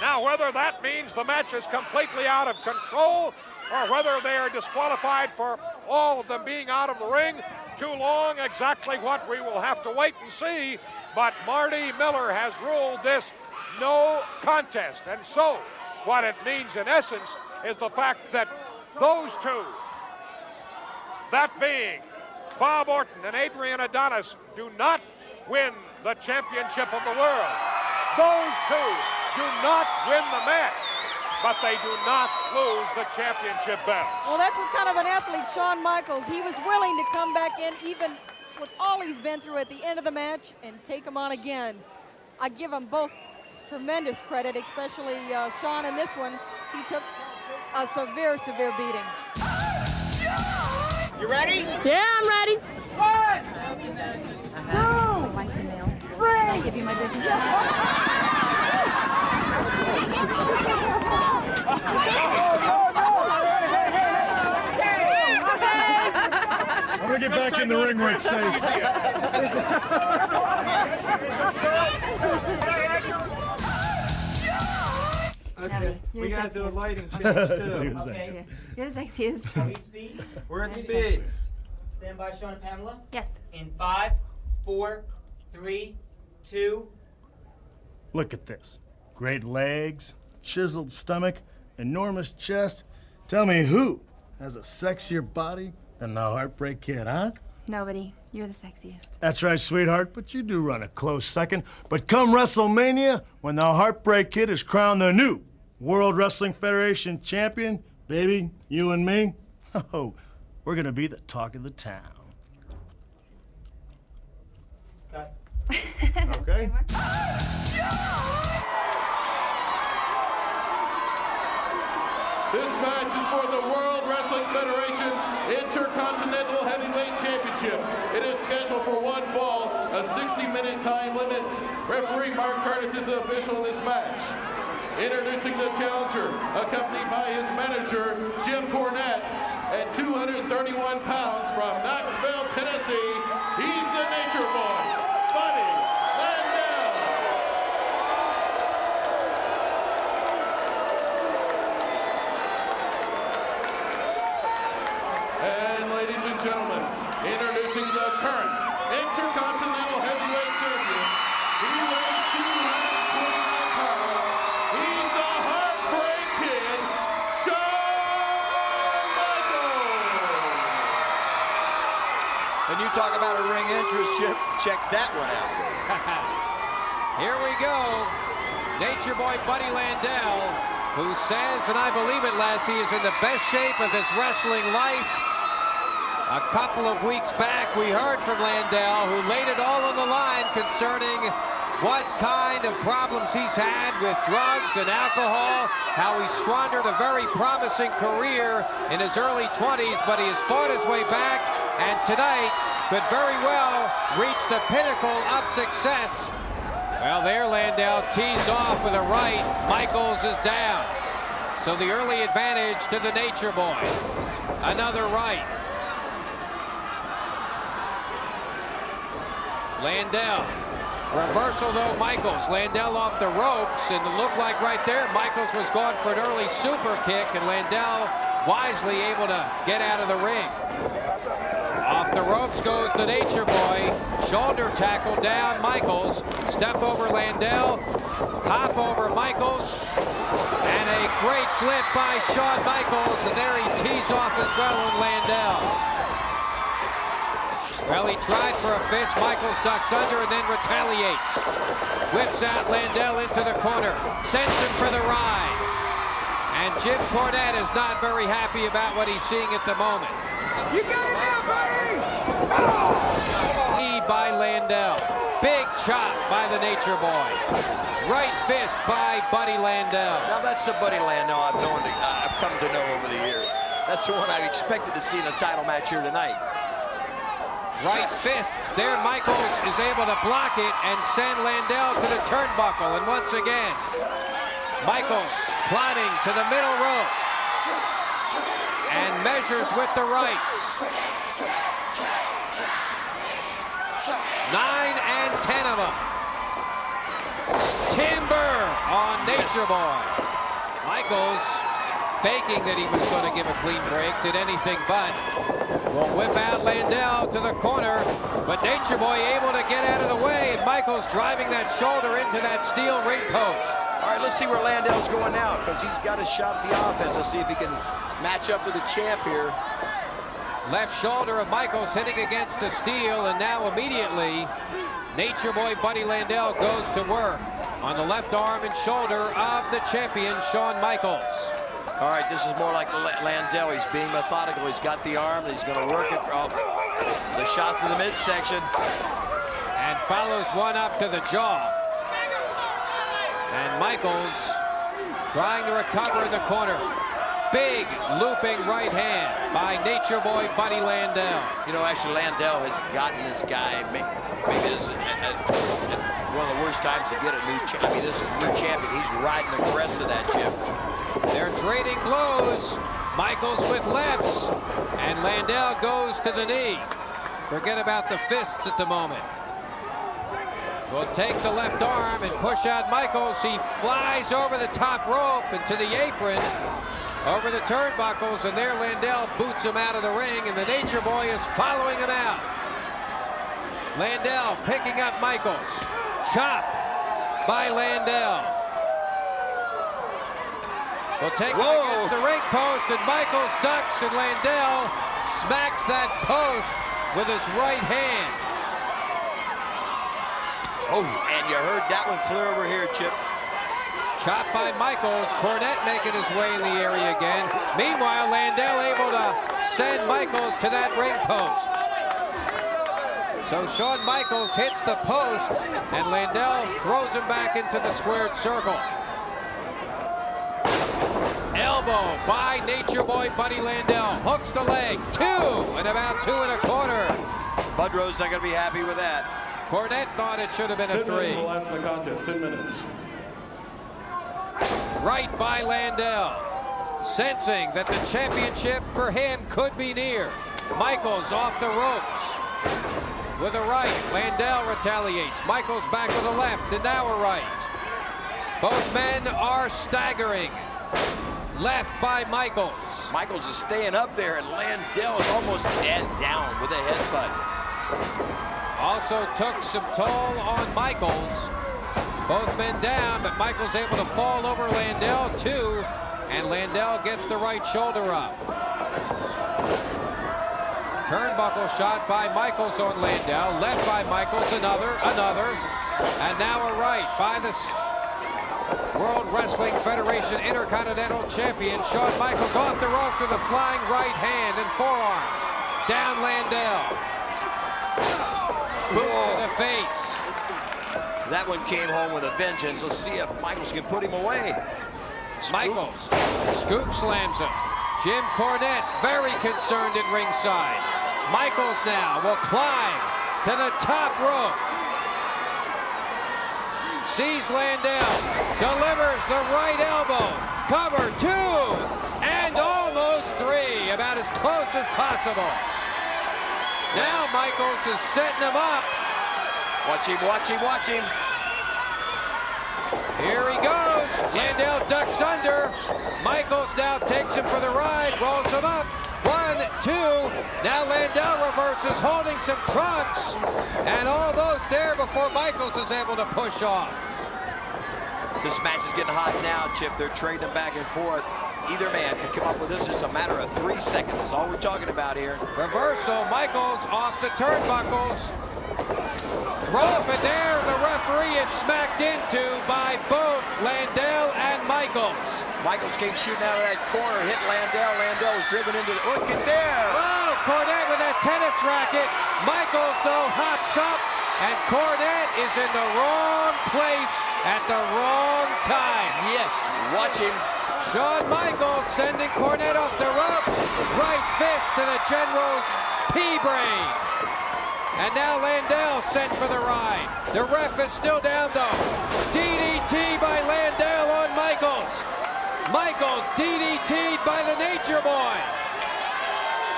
Now, whether that means the match is completely out of control or whether they are disqualified for all of them being out of the ring too long, exactly what we will have to wait and see. But Marty Miller has ruled this no contest. And so, what it means in essence is the fact that those two, that being Bob Orton and Adrian Adonis, do not win the championship of the world. Those two do not win the match, but they do not lose the championship belt. Well, that's what kind of an athlete Shawn Michaels. He was willing to come back in even with all he's been through at the end of the match and take him on again. I give them both tremendous credit, especially Shawn in this one. He took a severe, severe beating. You ready? Yeah, I'm ready. 1, 2, 3. I give you my business. I'm gonna get back in the ring where it's safe. Okay, we gotta do a lighting change too. Okay. You're the sexiest. Speed. We're at speed. Stand by, Shawn and Pamela. Yes. In 5, 4, 3, 2. Look at this. Great legs, chiseled stomach, enormous chest. Tell me who has a sexier body than the Heartbreak Kid, huh? Nobody. You're the sexiest. That's right, sweetheart, but you do run a close second. But come WrestleMania, when the Heartbreak Kid is crowned the new World Wrestling Federation champion, baby, you and me, oh, we're gonna be the talk of the town. Cut. Okay? This match is for the World Wrestling Federation Intercontinental Heavyweight Championship. It is scheduled for one fall, a 60-minute time limit. Referee Mark Curtis is the official in this match. Introducing the challenger, accompanied by his manager, Jim Cornette, at 231 pounds from Knoxville, Tennessee, he's the Nature Boy, Buddy Landel. And ladies and gentlemen, introducing the current Intercontinental Heavyweight Champion. He weighs 229 pounds. He's the Heartbreak Kid, Shawn Michaels. And you talk about a ring entrance, check that one out. Here we go. Nature Boy Buddy Landel, who says, and I believe it, Lassie, is in the best shape of his wrestling life. A couple of weeks back, we heard from Landel, who laid it all on the line concerning what kind of problems he's had with drugs and alcohol, how he squandered a very promising career in his early 20s, but he has fought his way back, and tonight could very well reach the pinnacle of success. Well, there Landel tees off with a right. Michaels is down. So the early advantage to the Nature Boy. Another right. Landel. Reversal though, Michaels. Landel off the ropes, and it looked like right there Michaels was going for an early super kick, and Landel wisely able to get out of the ring. Off the ropes goes the Nature Boy. Shoulder tackle down Michaels. Step over Landel. Hop over Michaels. And a great flip by Shawn Michaels, and there he tees off as well on Landel. Well, he tried for a fist. Michaels ducks under and then retaliates. Whips out Landel into the corner. Sends him for the ride. And Jim Cornette is not very happy about what he's seeing at the moment. You got it now, buddy! Knee by Landel. Big chop by the Nature Boy. Right fist by Buddy Landel. Now that's the Buddy Landel I've come to know over the years. That's the one I expected to see in a title match here tonight. Right fists. There Michaels is able to block it and send Landel to the turnbuckle. And once again, Michaels plotting to the middle rope. And measures with the right. 9 and 10 of them. Timber on Nature Boy. Michaels faking that he was going to give a clean break, did anything but. Will whip out Landel to the corner, but Nature Boy able to get out of the way, and Michaels driving that shoulder into that steel ring post. All right, let's see where Landel's going now, because he's got a shot at the offense. Let's see if he can match up with the champ here. Left shoulder of Michaels hitting against the steel, and now immediately Nature Boy Buddy Landel goes to work on the left arm and shoulder of the champion, Shawn Michaels. All right, this is more like Landel. He's being methodical. He's got the arm. He's going to work it off the shots in the midsection. And follows one up to the jaw. And Michaels trying to recover in the corner. Big looping right hand by Nature Boy Buddy Landel. You know, actually, Landel has gotten this guy. Maybe this is one of the worst times to get a new champion. I mean, this is a new champion. He's riding the crest of that, Jim. They're trading blows. Michaels with lefts. And Landel goes to the knee. Forget about the fists at the moment. Will take the left arm and push out Michaels. He flies over the top rope and to the apron, over the turnbuckles, and there Landel boots him out of the ring, and the Nature Boy is following him out. Landel picking up Michaels. Chop by Landel. Will take him against the ring post, and Michaels ducks, and Landel smacks that post with his right hand. Oh, and you heard that one clear over here, Chip. Shot by Michaels. Cornette making his way in the area again. Meanwhile, Landel able to send Michaels to that ring post. So Shawn Michaels hits the post, and Landel throws him back into the squared circle. Elbow by Nature Boy Buddy Landel. Hooks the leg. 2 and about 2 1/4. Budrow's not going to be happy with that. Cornette thought it should have been a 3. 10 minutes will last the contest, 10 minutes. Right by Landel, sensing that the championship for him could be near. Michaels off the ropes with a right. Landel retaliates. Michaels back with a left, and now a right. Both men are staggering. Left by Michaels. Michaels is staying up there, and Landel is almost down with a headbutt. Also took some toll on Michaels. Both men down, but Michaels able to fall over Landel too, and Landel gets the right shoulder up. Turnbuckle shot by Michaels on Landel, left by Michaels, another, and now a right by the World Wrestling Federation Intercontinental Champion, Shawn Michaels, off the ropes with a flying right hand and forearm. Down Landel. Boot to the face. That one came home with a vengeance. Let's see if Michaels can put him away. Michaels, scoop slams him. Jim Cornette very concerned at ringside. Michaels now will climb to the top rope. Sees Landel, delivers the right elbow. Cover 2 and almost 3, about as close as possible. Now Michaels is setting him up. Watch him, watch him, watch him. Here he goes. Landel ducks under. Michaels now takes him for the ride, rolls him up. 1, 2. Now Landel reverses, holding some trunks. And almost there before Michaels is able to push off. This match is getting hot now, Chip. They're trading them back and forth. Either man can come up with this. It's a matter of 3 seconds is all we're talking about here. Reversal, Michaels off the turnbuckles. Drop, and there the referee is smacked into by both Landel and Michaels. Michaels came shooting out of that corner, hit Landel. Landel was driven into the, look at there. Oh, Cornette with that tennis racket. Michaels, though, hops up, and Cornette is in the wrong place at the wrong time. Yes, watch him. Shawn Michaels sending Cornette off the ropes. Right fist to the General's P-brain. And now Landel sent for the ride. The ref is still down, though. DDT by Landel on Michaels. Michaels DDT'd by the Nature Boy.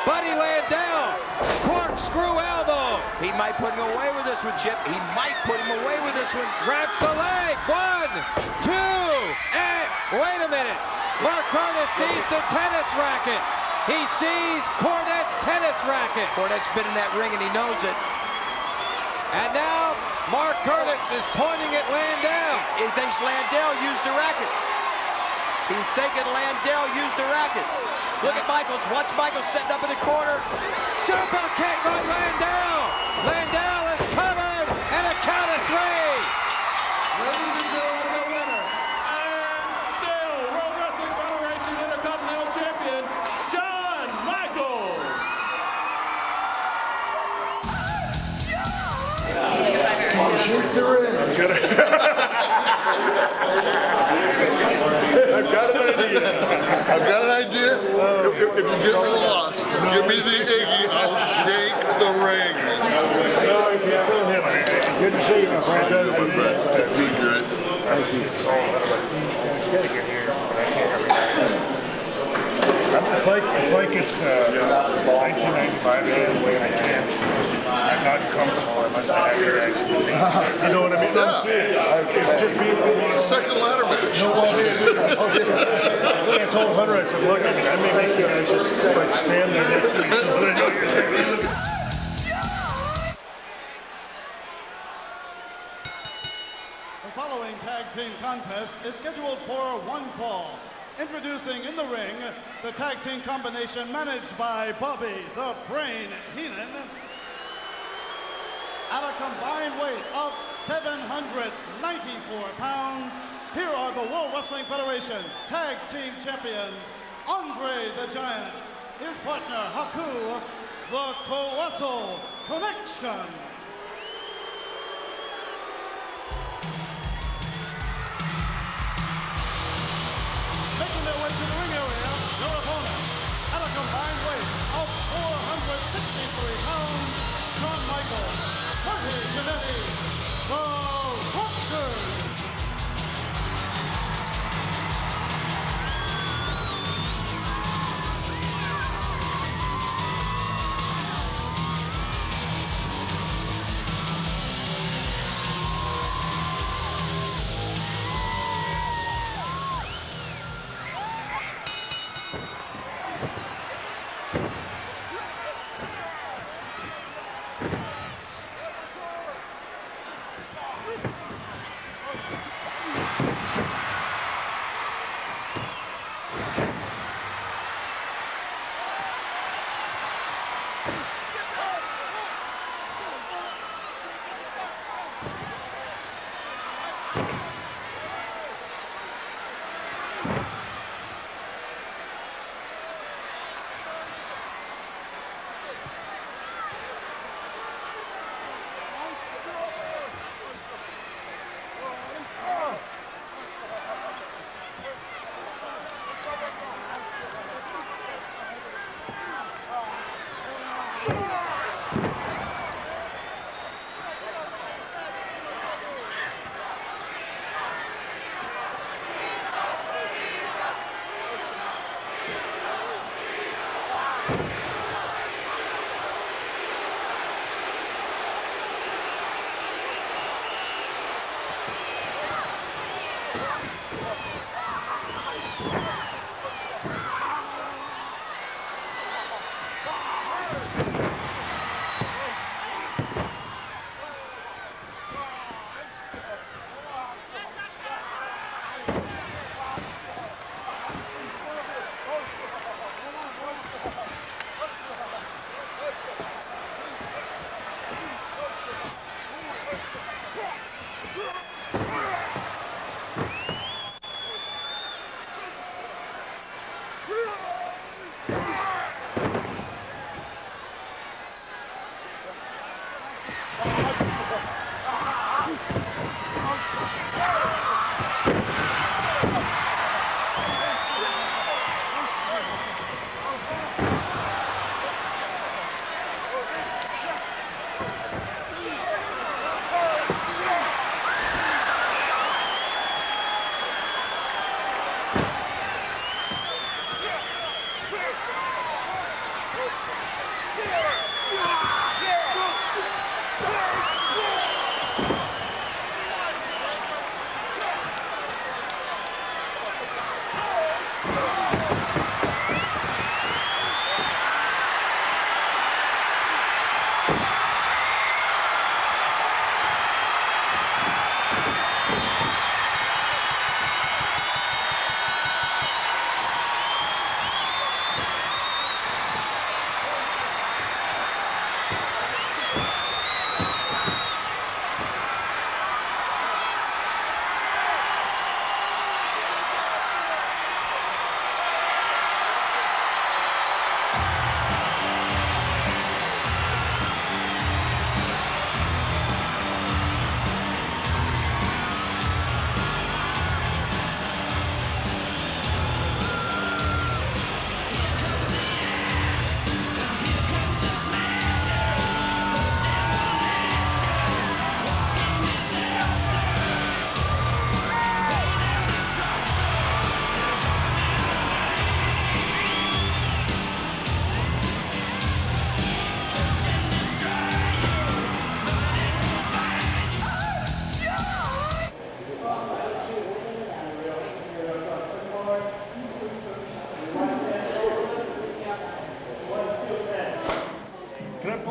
Buddy Landel, corkscrew elbow. He might put him away with this one, Chip. He might put him away with this one. Grabs the leg. 1, 2, and wait a minute. Mark Curtis sees the tennis racket. He sees Cornette's tennis racket. Cornette's been in that ring and he knows it. And now Mark Curtis is pointing at Landel. He thinks Landel used the racket. He's thinking Landel used the racket. Look at Michaels. Watch Michaels setting up in the corner. Super kick on Landel. Landel is covered and a count. Shoot the ring. I've got an idea. I've got an idea. If you get me lost, give me the Iggy, I'll shake the ring. Good to see you, my friend. That'd be good. Thank you. It's gotta get here, but I can't it's like it's 1995 and I can't. I'm not comfortable unless I have your expertise. You know what I mean? No, I'm serious. It's just being. It's a second ladder match. No, I told Hunter, I said, look, I may make you guys just like stand there next to each other. The following tag team contest is scheduled for one fall. Introducing in the ring, the tag team combination managed by Bobby the Brain Heenan. At a combined weight of 794 pounds, here are the World Wrestling Federation Tag Team Champions, Andre the Giant, his partner Haku, the Colossal Connection. Making their way to the ring area, your opponents, at a combined weight of 463 pounds, Shawn Michaels, Marty Jannetty, the Rockers.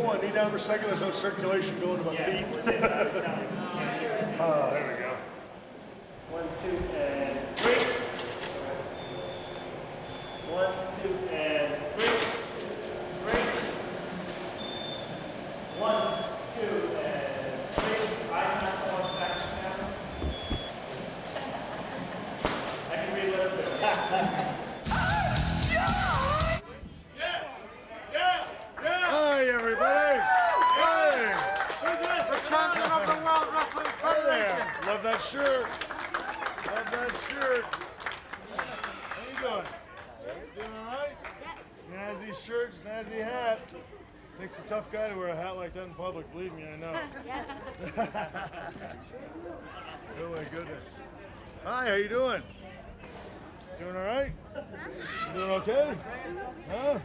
want knee down for a second? There's no circulation going to my feet. Oh, there we go. 1, 2, and 3. 1, 2, and 3. 1, 2, and 3. Eyes not going back to camera. I can read lips there. Hi, everybody. Hey. The champion of the World Wrestling Federation. Love that shirt. Love that shirt. How you doing? Doing all right? Snazzy shirt, snazzy hat. Takes a tough guy to wear a hat like that in public. Believe me, I know. Oh my goodness. Hi, how you doing? Doing all right? You doing okay? Huh?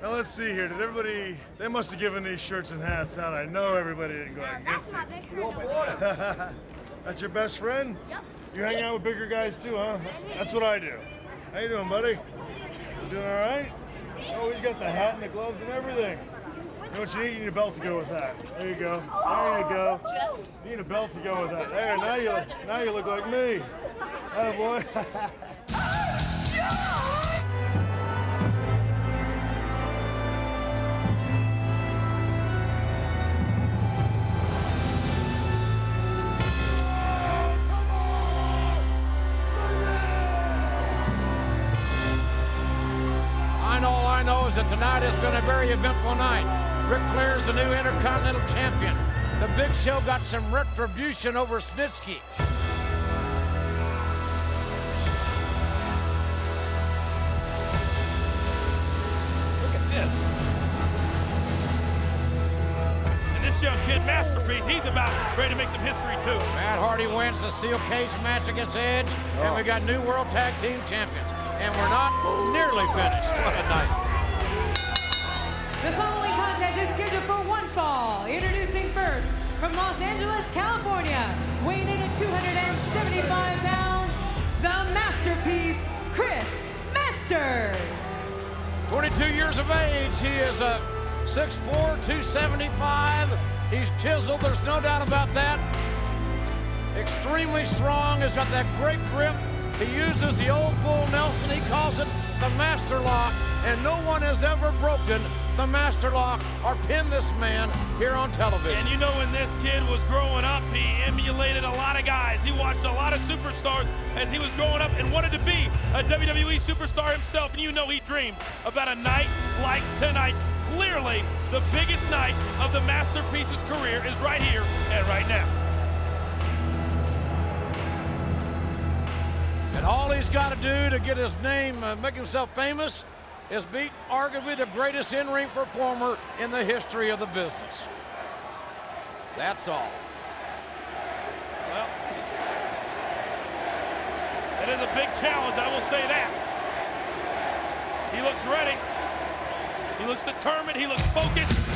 Now let's see here. Did everybody? They must have given these shirts and hats out. I know everybody didn't go out and get these. That's your best friend? Yep. You hang out with bigger guys too, huh? That's what I do. How you doing, buddy? You doing all right? Oh, he's got the hat and the gloves and everything. You know what you need? You need a belt to go with that. There you go. There you go. You need a belt to go with that. There, now you look like me. Atta boy. All I know is that tonight has been a very eventful night. Ric Flair is the new Intercontinental Champion. The Big Show got some retribution over Snitsky. Look at this. And this young kid, Masterpiece, he's about ready to make some history too. Matt Hardy wins the steel cage match against Edge, and we got new World Tag Team Champions. And we're not nearly finished. What a night. The following contest is scheduled for one fall. Introducing first, from Los Angeles, California, weighing in at 275 pounds, the Masterpiece, Chris Masters. 22 years of age. He is a 6'4", 275. He's chiseled, there's no doubt about that. Extremely strong, has got that great grip. He uses the old Bull Nelson. He calls it the Master Lock, and no one has ever broken the Master Lock or pinned this man here on television. And you know, when this kid was growing up, he emulated a lot of guys. He watched a lot of superstars as he was growing up and wanted to be a WWE superstar himself. And you know, he dreamed about a night like tonight. Clearly, the biggest night of the Masterpiece's career is right here and right now. And all he's got to do to get his name, make himself famous, is beat arguably the greatest in-ring performer in the history of the business. That's all. Well, it is a big challenge, I will say that. He looks ready. He looks determined. He looks focused.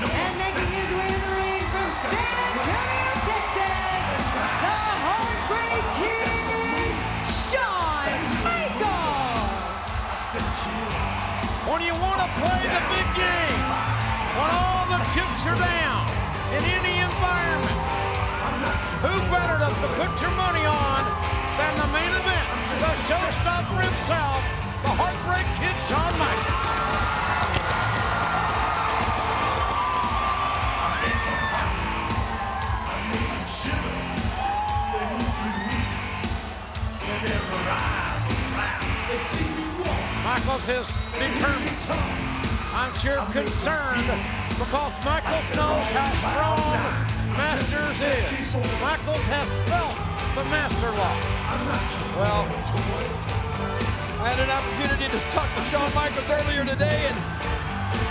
And making his way to the ring from San Antonio, Texas, the Heartbreak Kid, Shawn Michaels. When you want to play the big game, when all the chips are down in any environment, who better to put your money on than the main event, the showstopper himself, the Heartbreak Kid, Shawn Michaels. Michaels is determined. I'm sure concerned because Michaels knows how strong Masters is. Michaels has felt the Master Lock. Well, I had an opportunity to talk to Shawn Michaels earlier today, and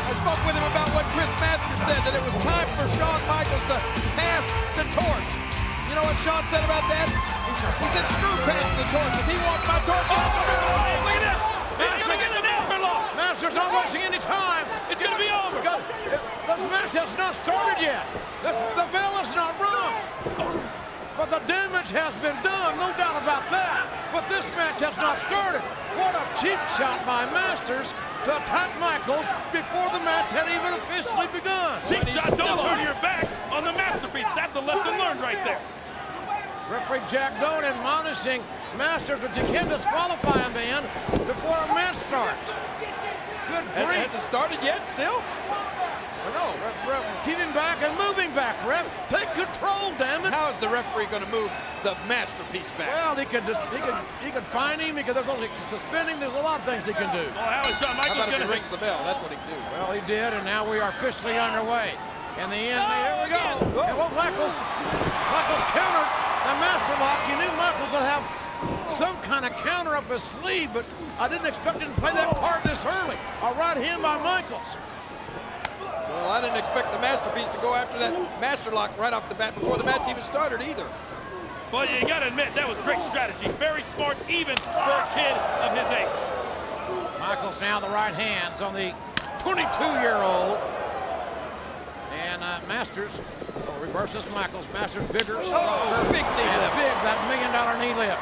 I spoke with him about what Chris Masters said, that it was time for Shawn Michaels to pass the torch. You know what Shawn said about that? He said, screw passing the torch. If he wants my torch, look at this. He's gonna get an afterlock. Masters not wasting any time. It's gonna be over. The match has not started yet. The bell is not rung. but the damage has been done, no doubt about that. But this match has not started. What a cheap shot by Masters to attack Michaels before the match had even officially begun. Cheap shot, don't turn your back on the masterpiece. That's a lesson learned right there. Referee Jack Doan admonishing Masters that you can't disqualify a man before a match starts. Good grief. Has it started yet still? Or no? Ref, keep him back and moving back, ref. Take control, damn it. How is the referee going to move the masterpiece back? Well, he could fine him, he could suspend him. There's a lot of things he can do. Well, how is Shawn Michaels going to gonna rings the bell? That's what he can do. Well, he did, and now we are officially underway. In the end, here we go. And what Michaels countered the master lock. You knew Michaels would have some kind of counter up his sleeve, but I didn't expect him to play that card this early. A right hand by Michaels. Well, I didn't expect the masterpiece to go after that master lock right off the bat before the match even started either. Well, you got to admit, that was great strategy. Very smart, even for a kid of his age. Michaels now the right hands on the 22-year-old. And Masters reverses Michaels. Masters bigger, stronger, big knee lift. Big, that $1 million knee lift.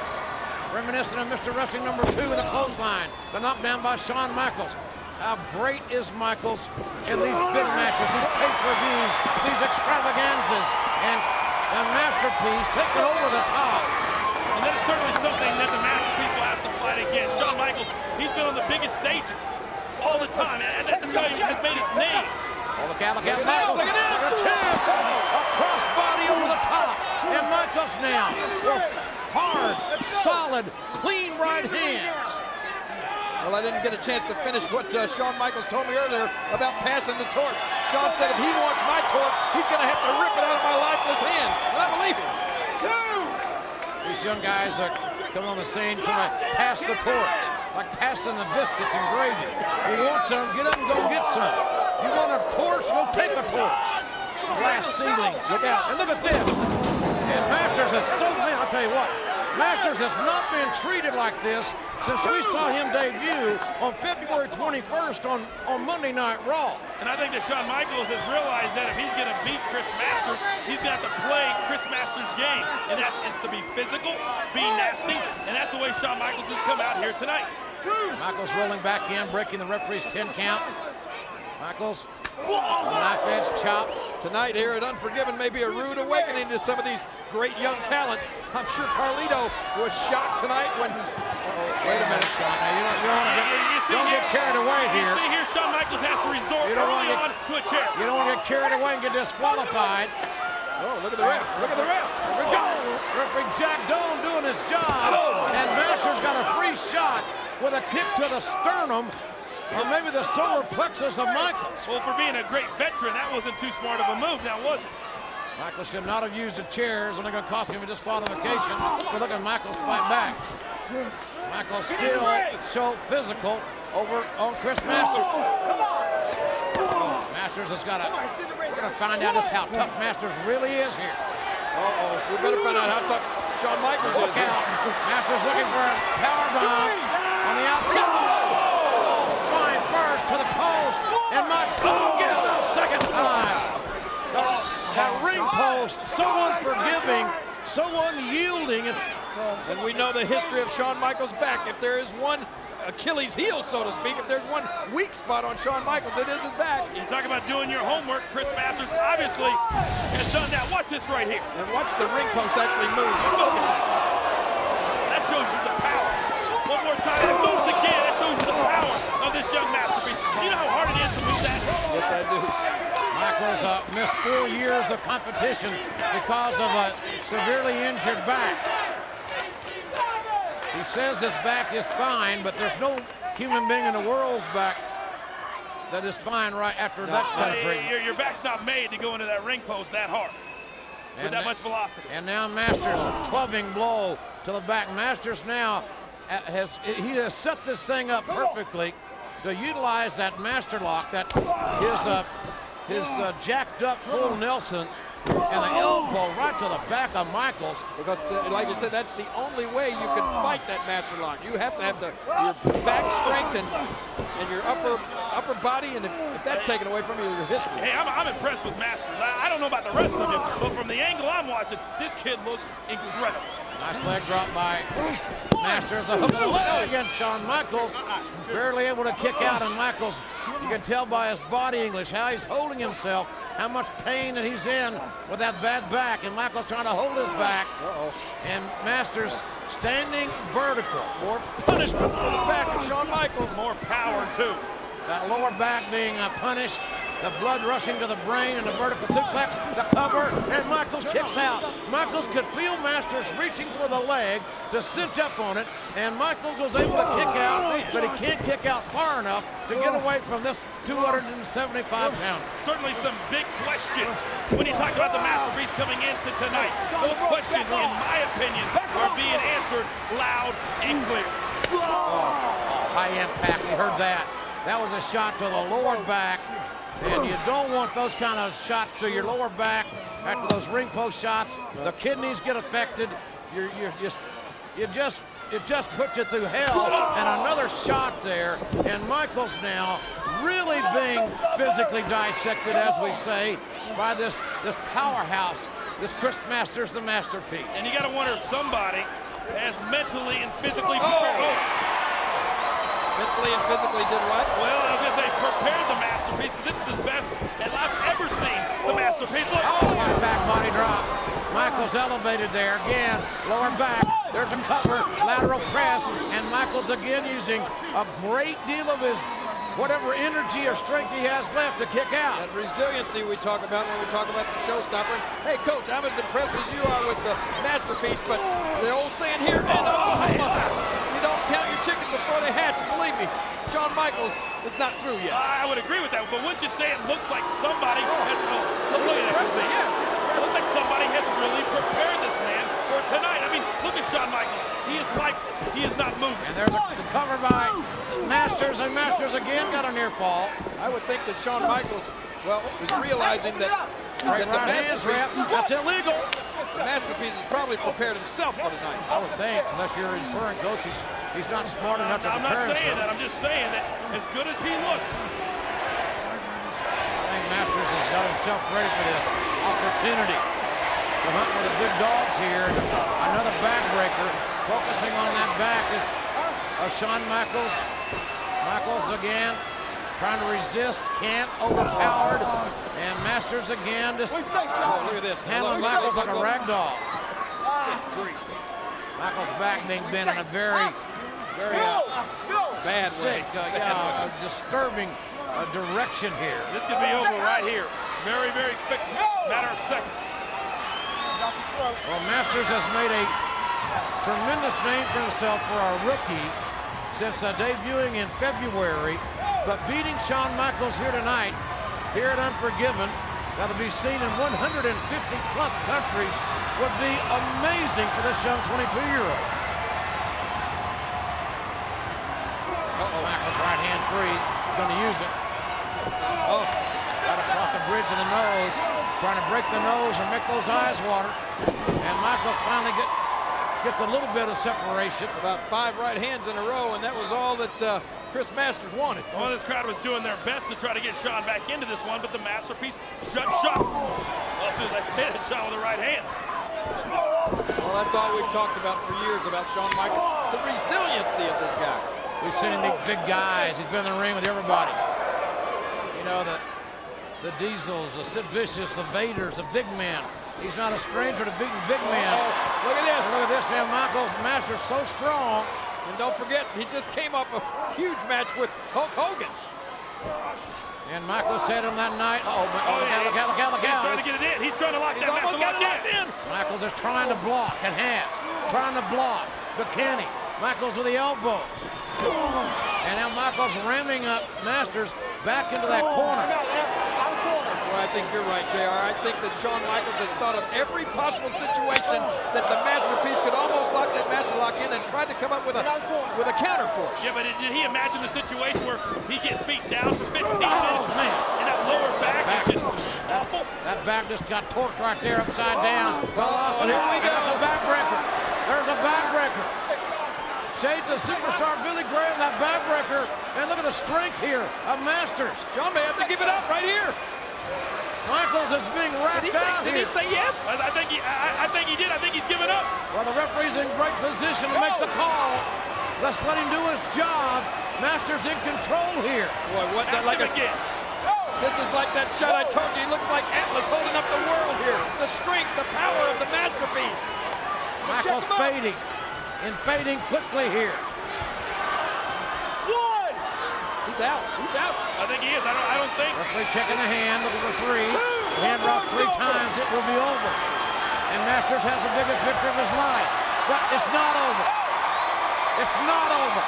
Reminiscent of Mr. Wrestling number 2 in the clothesline. The knockdown by Shawn Michaels. How great is Michaels in these big matches, these pay-per-views, these extravaganzas, and the masterpiece taking over the top. And that is certainly something that the masterpiece will have to fight against. Shawn Michaels, he's been on the biggest stages all the time, and that's how he has made his name. Oh, look out, Michaels. Look at this. A crossbody over the top. And Michaels now with hard, solid, clean right hands. Well, I didn't get a chance to finish what Shawn Michaels told me earlier about passing the torch. Shawn said if he wants my torch, he's going to have to rip it out of my lifeless hands. And I believe him. These young guys are coming on the scene trying to pass the torch, like passing the biscuits and gravy. You want some, get up and go get some. You want a torch, go take a torch. Glass ceilings. Look out. And look at this. And Masters is so, man, I'll tell you what. Masters has not been treated like this since we saw him debut on February 21st on Monday Night Raw. And I think that Shawn Michaels has realized that if he's going to beat Chris Masters, he's going to have to play Chris Masters' game. And that's to be physical, be nasty, and that's the way Shawn Michaels has come out here tonight. Michaels rolling back in, breaking the referee's 10 count. Michaels, knife edge chop. Tonight here at Unforgiven may be a rude awakening to some of these great young talents. I'm sure Carlito was shocked tonight when... Wait a minute, Shawn. Now, you don't get carried away here. You see here, Shawn Michaels has to resort early on to a chair. You don't want to get carried away and get disqualified. Oh, look at the ref. Look at the ref. Referee Jack Doan doing his job. And Masters got a free shot with a kick to the sternum, or maybe the solar plexus of Michaels. Well, for being a great veteran, that wasn't too smart of a move, now was it? Michaels should not have used the chairs, and they're going to cost him a disqualification. But look at Michaels fight back. Michaels still so physical over on Chris Masters. Masters has got to, we're going to find out just how tough Masters really is here. Uh-oh, we better find out how tough Shawn Michaels is. Look out. Masters looking for a power bomb on the outside. Oh, spine first to the post, and Michaels get it a second time. That ring post, so unforgiving, so unyielding. And we know the history of Shawn Michaels' back. If there is one Achilles heel, so to speak, if there's one weak spot on Shawn Michaels, it is his back. You talk about doing your homework. Chris Masters obviously has done that. Watch this right here. And watch the ring post actually move. Look at that. That shows you the power. One more time, it moves again. That shows you the power of this young masterpiece. You know how hard it is to move that? Yes, I do. Michaels missed 4 years of competition because of a severely injured back. He says his back is fine, but there's no human being in the world's back that is fine right after that kind of treatment. Your back's not made to go into that ring post that hard with that much velocity. And now Masters clubbing blow to the back. Masters now has set this thing up perfectly to utilize that master lock, that his jacked up full Nelson And the elbow right to the back of Michaels. Because, like you said, that's the only way you can fight that master lock. You have to have your back strength and your upper body, and if that's taken away from you, your history. Hey, I'm impressed with Masters. I don't know about the rest of them, but from the angle I'm watching, this kid looks incredible. Nice leg drop by Masters. The hook of the leg against Shawn Michaels. Barely able to kick out, and Michaels, you can tell by his body English how he's holding himself, how much pain that he's in with that bad back, and Michaels trying to hold his back. And Masters standing vertical. More punishment for the back of Shawn Michaels. More power, too. That lower back being punished. The blood rushing to the brain and the vertical suplex, the cover, and Michaels kicks out. Michaels could feel Masters reaching for the leg to cinch up on it, and Michaels was able to kick out, but he can't kick out far enough to get away from this 275-pounder. Certainly some big questions when you talk about the masterpiece coming into tonight. Those questions, in my opinion, are being answered loud and clear. High impact, we heard that. That was a shot to the lower back. And you don't want those kind of shots to your lower back after those ring post shots. The kidneys get affected. It just puts you through hell. And another shot there. And Michaels now really being physically dissected, as we say, by this powerhouse, this Chris Masters, the masterpiece. And you got to wonder if somebody has mentally and physically Mentally and physically did what? Well, I was going to say prepared the masterpiece, because this is the best that I've ever seen the masterpiece. Look. Oh, my back body drop. Michaels elevated there again, lower back. There's a cover, lateral press, and Michaels again using a great deal of his whatever energy or strength he has left to kick out. That resiliency we talk about when we talk about the showstopper. Hey, Coach, I'm as impressed as you are with the masterpiece, but the old saying here in Oklahoma, you don't count your chickens before they hatch. Believe me, Shawn Michaels is not through yet. I would agree with that, but wouldn't you say it looks like somebody look at that. Yes. It looks like somebody has really prepared this man for tonight. I mean, look at Shawn Michaels. He is lifeless. He is not moving. And there's the cover by Masters, and Masters again got a near fall. I would think that Shawn Michaels, well, is realizing that, right hands, ref. That's illegal. The masterpiece has probably prepared himself for tonight. I would think, unless you're inferring, Coach, he's not smart enough to prepare himself. I'm not saying that. I'm just saying that as good as he looks. I think Masters has got himself ready for this opportunity to hunt with the big dogs here. Another backbreaker. Focusing on that back is Shawn Michaels. Michaels again trying to resist, can't, overpowered, and Masters again just look at this. handling Michaels like a rag doll. Michaels' back being bent in a very bad sick, disturbing direction here. This could be over right here. Very, very quick, matter of seconds. Well, Masters has made a tremendous name for himself for a rookie since debuting in February, but beating Shawn Michaels here tonight, here at Unforgiven, that'll be seen in 150 plus countries, would be amazing for this young 22-year-old. Michaels right hand free, he's going to use it. Got across the bridge of the nose, trying to break the nose or make those eyes water, and Michaels finally gets a little bit of separation. About 5 right hands in a row, and that was all that Chris Masters wanted. Well, this crowd was doing their best to try to get Shawn back into this one, but the masterpiece shot. Well, as soon as I said it, shot with the right hand. Well, that's all we've talked about for years about Shawn Michaels, the resiliency of this guy. We've seen him beat big guys. He's been in the ring with everybody. You know, the Diesels, the Sid Vicious, the Vaders, the big men. He's not a stranger to beating big men. Look at this. And look at this now. Michaels Masters so strong. And don't forget, he just came off a huge match with Hulk Hogan. And Michaels said him that night, look out. He's trying to get it in. He's trying to lock that match lock in. Michaels is trying to block and has. Trying to block. But can he? Michaels with the elbows. And now Michaels ramming up Masters back into that corner. Well, I think you're right, JR. I think that Shawn Michaels has thought of every possible situation that the masterpiece could almost lock that master lock in and tried to come up with a counter force. Yeah, but did he imagine the situation where he gets beat down for 15 minutes in a lower back is just awful. That back just got torqued right there upside down. Velocity. Here we go. That's a backbreaker. There's a backbreaker. Shades of superstar Billy Graham, that backbreaker. And look at the strength here of Masters. John may have to give it up right here. Michaels is being wrapped out here. Did he say yes? I think he did. I think he's given up. Well, the referee's in great position to make the call. Let's let him do his job. Masters in control here. Boy, what that like again. This is like that shot I told you. He looks like Atlas holding up the world here. The strength, the power of the masterpiece. Michaels fading. And fading quickly here. One. He's out. He's out. I think he is. I don't think. Referee checking the hand. Looking for three. Hand dropped 3 times. It will be over. And Masters has the biggest victory of his life. But it's not over. It's not over.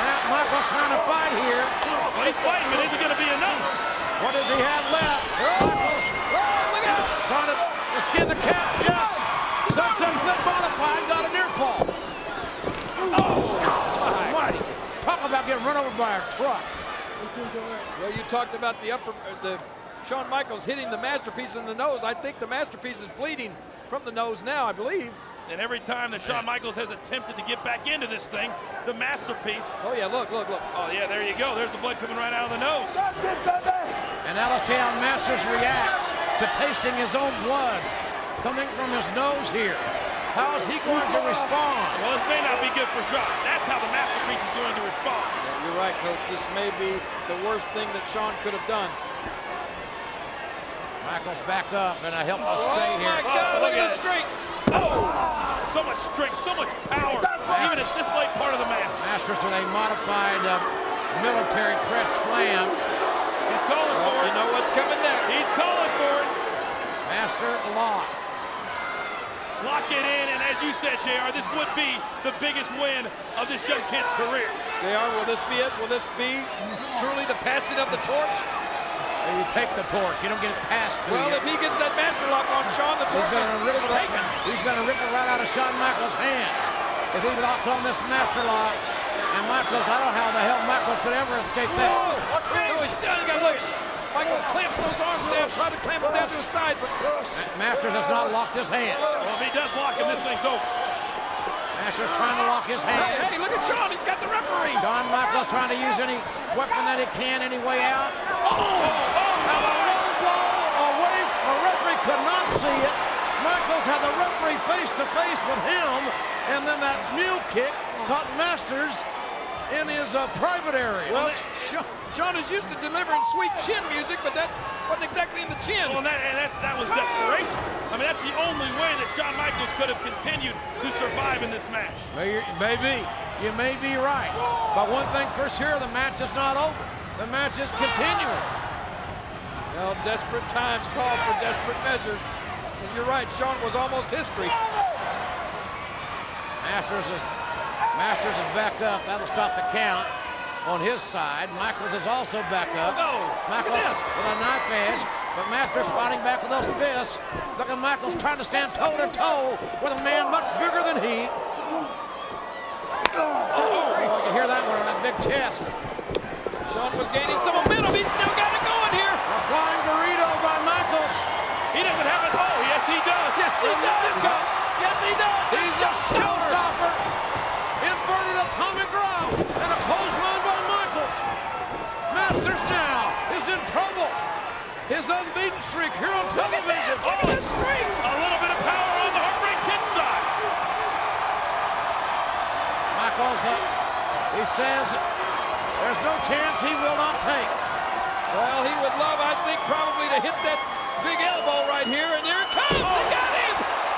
Now Michaels trying to fight here. Well, he's fighting, but is it going to be enough? What does he have left? Michaels trying to skin the cat. Yes. Sunset Flip modified. Got a near fall. Oh, mighty. Talk about getting run over by a truck. Well, you talked about the Shawn Michaels hitting the Masterpiece in the nose. I think the Masterpiece is bleeding from the nose now, I believe. And every time that Shawn Michaels has attempted to get back into this thing, the Masterpiece. Oh yeah, look. Oh yeah, there you go. There's the blood coming right out of the nose. That's it, baby. And now let's see how Masters reacts to tasting his own blood coming from his nose here. How is he going to respond? Well, this may not be good for Shawn. That's how the Masterpiece is going to respond. Yeah, you're right, Coach. This may be the worst thing that Shawn could have done. Michaels back up, and I help us stay here. Oh, my God, look at the strength. Oh, so much strength, so much power, even at this late part of the match. Masters with a modified military press slam. He's calling for it. You know what's coming next. He's calling for it. Master lock. Lock it in, and as you said, JR, this would be the biggest win of this young kid's career. JR, will this be it? Will this be truly the passing of the torch? You take the torch. You don't get it passed to you. Well, if he gets that master lock on Shawn, the torch is taken. He's going to rip it right out of Shawn Michaels' hands. If he locks on this master lock, and Michaels, I don't know how the hell Michaels could ever escape that. Oh, he's still got look. Michaels clamps those arms down, trying to clamp him down to his side, but Masters has not locked his hand. Well, if he does lock him, this thing's over. Masters trying to lock his hand. Hey, look at Shawn. He's got the referee. Shawn Michaels trying to use any weapon that he can, any way out. Now the low blow away. The referee could not see it. Michaels had the referee face to face with him, and then that mule kick caught Masters in his private area. Well, Shawn is used to delivering sweet chin music, but that wasn't exactly in the chin. Well, that was desperation. I mean, that's the only way that Shawn Michaels could have continued to survive in this match. Maybe. You may be right. But one thing for sure, the match is not over. The match is continuing. Well, desperate times call for desperate measures. And you're right, Shawn was almost history. Masters is back up. That'll stop the count on his side. Michaels is also back up. Michaels with a knife edge, but Masters fighting back with those fists. Look at Michaels trying to stand toe-to-toe with a man much bigger than he. Oh, you can hear that one on that big chest. Shawn was gaining some momentum. He's still got it going here. A flying burrito by Michaels. He doesn't have it. Oh, yes, he does. Yes, he does, Coach. Yes, he does. He's a showstopper. Inverted atomic drop and a clothesline by Michaels. Masters now is in trouble. His unbeaten streak here on television. Look at this streak. A little bit of power on the Heartbreak Kid side. Michaels, he says there's no chance he will not take. Well, he would love, I think, probably to hit that big elbow right here, and there it comes. Oh. He got him.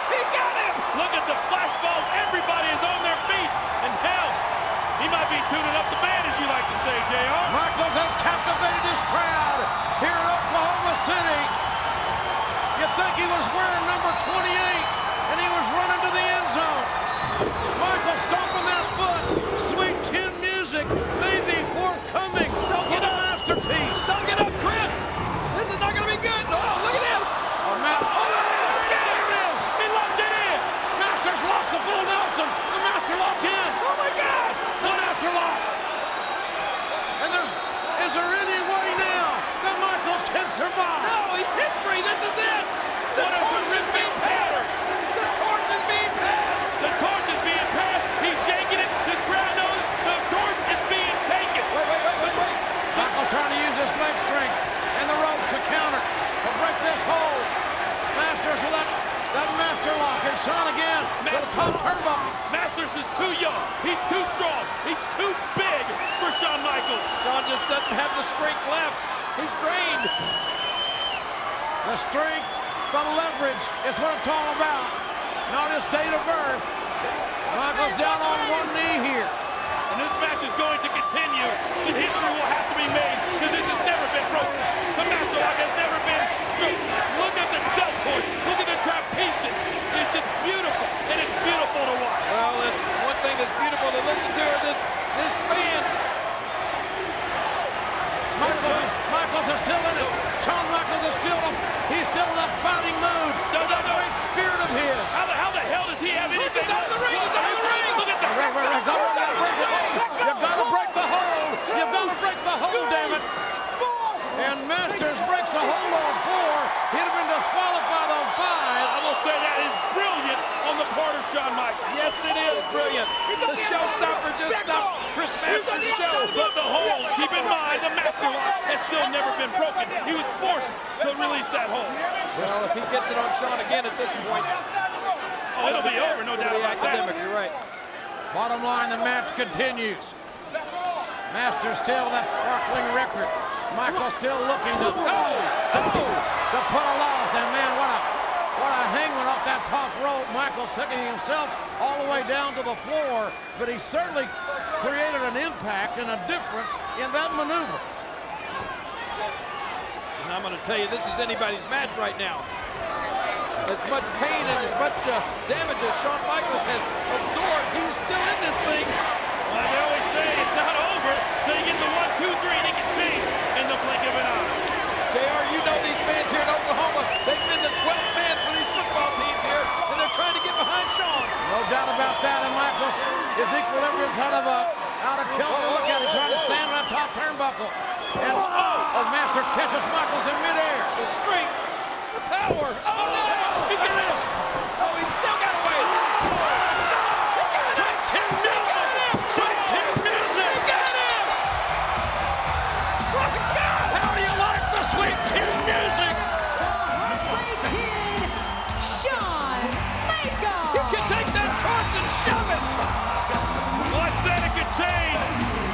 He got him. Look at the flashballs. Everybody is on their feet. And hell, he might be tuning up the band, as you like to say, JR. Michaels has captivated his crowd here in Oklahoma City. You'd think he was wearing number 28, and he was running to the end zone. Michaels stomping that foot. Sweet chin music may be forthcoming. Don't get a masterpiece. Don't get up, Chris. This is not going to be good. Oh, look at this. Oh, man. Oh, there it is. He locked it in. Masters locks the full Nelson. The master lock in. Oh, my God. The master lock. And survive? No, he's history. This is it. The torch is being passed. The torch is being passed. The torch is being passed. He's shaking it. This crowd knows the torch is being taken. Wait. Michaels trying to use his leg strength and the ropes to counter, to break this hold. Masters with that master lock, and Shawn again to the top turnbuckle. Masters is too young. He's too strong. He's too big for Shawn Michaels. Shawn just doesn't have the strength left. He's drained. The strength, the leverage is what I'm talking about. Not his date of birth. Michaels down on one knee here. And this match is going to continue. The history will have to be made because this has never been broken. The master lock has never been broken. Look at the deltoids. Look at the trapezius. It's just beautiful, and it's beautiful to watch. Well, it's one thing that's beautiful to listen to are this fans. Michaels is still in it. Shawn Michaels is still he's still in a fighting mood. That great spirit of his. How the hell does he have anything? He's out of the ring. He's out of the ring. Look at that. You've got to break the hold. You've got to break the hold, damn it. And Masters breaks the hold on 4. He'd have been disqualified on 5. I will say that is brilliant on the part of Shawn Michaels. Yes, it is brilliant. The showstopper just stopped Chris Masters' show. But the hold, keep in mind, the master lock has still never been broken. He was forced to release that hold. Well, if he gets it on Shawn again at this point, it'll be over, no doubt about academic. that. You're right. Bottom line, the match continues. Masters still that sparkling record. Michael still looking to put a loss. And man, what a hangman up that top rope. Michael's taking himself all the way down to the floor, but he certainly created an impact and a difference in that maneuver. And I'm going to tell you, this is anybody's match right now. As much pain and as much damage as Shawn Michaels has absorbed, he's still in this thing. Well, they always say it's not over till you get to 1, 2, 3, and it can change in the blink of an eye. JR, you know these fans here in Oklahoma, they've been the 12th man for these football teams here, and they're trying to get behind Shawn. No doubt about that, and Michaels is equilibrium kind of out of kilter. Look at him trying to stand on that top turnbuckle. And Masters catches Michaels in midair. The strength, the power. Oh no! Look at this. Oh, he still got away. Sweet tin music! Kid Shawn Michaels! You can take that torch and shove it! Well, I said it could change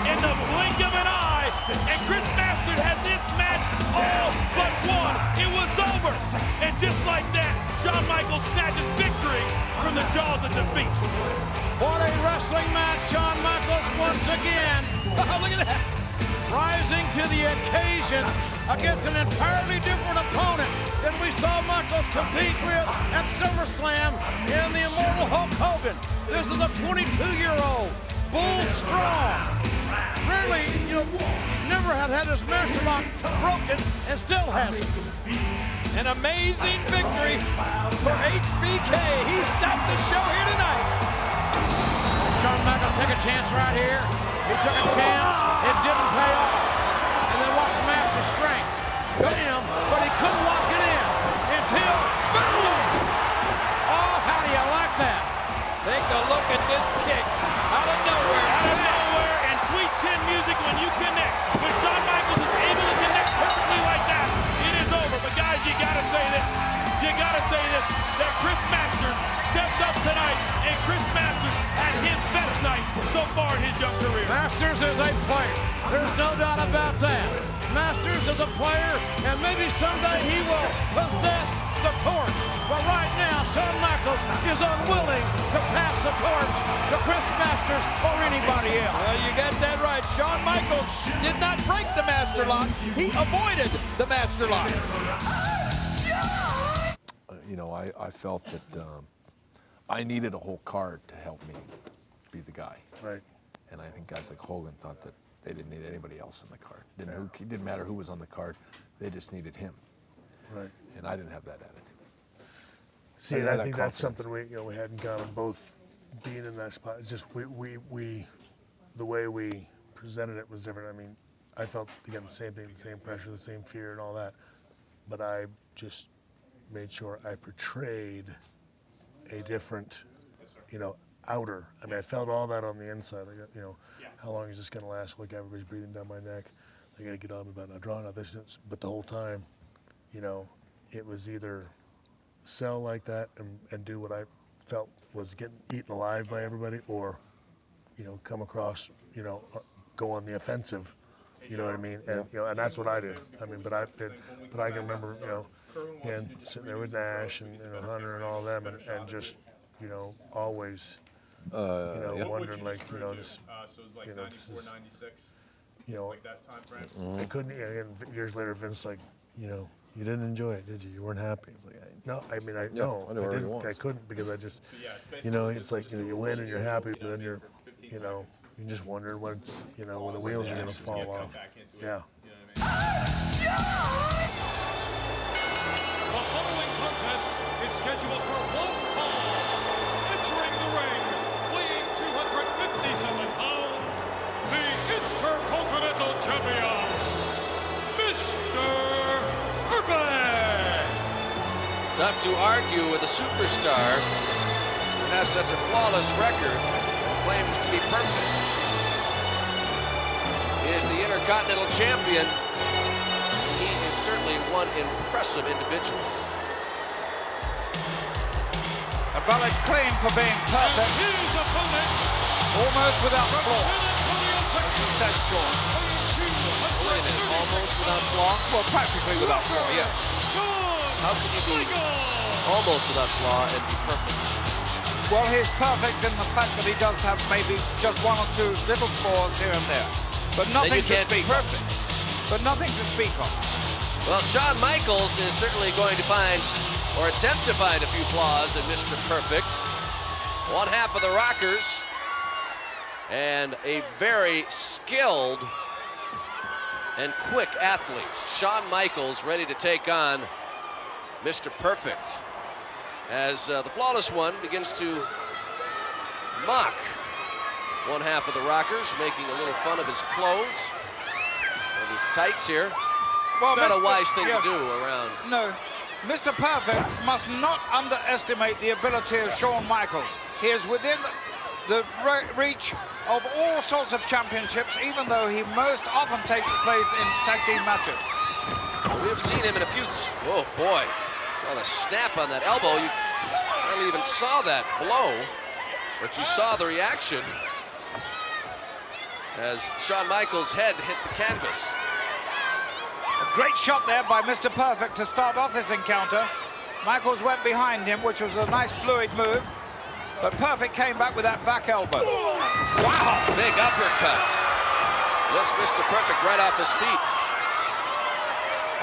in the blink of an eye, and Chris Masters had this match all but won. It was over, and just like that, Shawn Michaels snatches victory from the jaws of defeat. What a wrestling match, Shawn Michaels once again. Oh, look at that! Rising to the occasion against an entirely different opponent than we saw Michaels compete with at SummerSlam in the immortal Hulk Hogan. This is a 22-year-old, bull strong. Really, never had his master lock broken and still has it. An amazing victory for HBK. He stopped the show here tonight. Shawn Michaels took a chance right here. He took a chance, it didn't pay off. And then watch Masters' strength. Bam, but he couldn't lock it in until boom! Oh, how do you like that? Take a look at this kick. Out of nowhere. Out of nowhere, and sweet tin music when you connect. When Shawn Michaels is able to connect perfectly like that, it is over. But guys, you gotta say this. That Chris Masters stepped up tonight, and Chris Masters had his best night so far in his young career. Masters is a player. There's no doubt about that. Masters is a player, and maybe someday he will possess the torch. But right now, Shawn Michaels is unwilling to pass the torch to Chris Masters or anybody else. Well, you got that right. Shawn Michaels did not break the master lock. He avoided the master lock. I felt that I needed a whole card to help me be the guy. Right. And I think guys like Hogan thought that they didn't need anybody else on the card. It didn't matter who was on the card. They just needed him. Right. And I didn't have that attitude. See, and I think that's something we had in common, both being in that spot. It's just we the way we presented it was different. I mean, I felt, again, the same thing, the same pressure, the same fear and all that. but I just made sure I portrayed a different, outer. I mean, I felt all that on the inside. I got, how long is this going to last? Like, everybody's breathing down my neck. I got to get on about not drawing out this. But the whole time, it was either sell like that and do what I felt was getting eaten alive by everybody, or, come across, go on the offensive. You know what I mean? And and that's what I did. I mean, but I can remember, and sitting there with Nash and Hunter and all of them, and just, always, wondering like, this, this is, like that time frame. I couldn't. And years later, Vince like, you didn't enjoy it, did you? You weren't happy. It's like, I didn't. I couldn't because I just, it's like you win and you're happy, but then you're just wondering when it's, when the wheels are gonna fall off. Yeah. The following contest is scheduled for one fall. Entering the ring, weighing 257 pounds, the Intercontinental Champion, Mr. Perfect! Tough to argue with a superstar who has such a flawless record and claims to be perfect. He is the Intercontinental Champion. He is certainly one impressive individual. A valid claim for being perfect. His opponent, almost without flaw. As he said, Sean. Wait a minute, almost without flaw? Well, practically without flaw, yes. How can you be almost without flaw and be perfect? Well, he's perfect in the fact that he does have maybe just one or two little flaws here and there. But nothing then you can't to speak be perfect. of. But nothing to speak of. Well, Shawn Michaels is certainly going to find, or attempt to find, a few flaws in Mr. Perfect. One half of the Rockers, and a very skilled and quick athlete. Shawn Michaels ready to take on Mr. Perfect, as the Flawless One begins to mock one half of the Rockers, making a little fun of his clothes, of his tights here. Well, it's not a wise thing to do around. No, Mr. Perfect must not underestimate the ability of Shawn Michaels. He is within the reach of all sorts of championships, even though he most often takes place in tag team matches. Well, we've seen him in a few. Oh boy, saw the snap on that elbow. You hardly even saw that blow, but you saw the reaction as Shawn Michaels' head hit the canvas. A great shot there by Mr. Perfect to start off this encounter. Michaels went behind him, which was a nice fluid move, but Perfect came back with that back elbow. Wow! Big uppercut. Lifts Mr. Perfect right off his feet.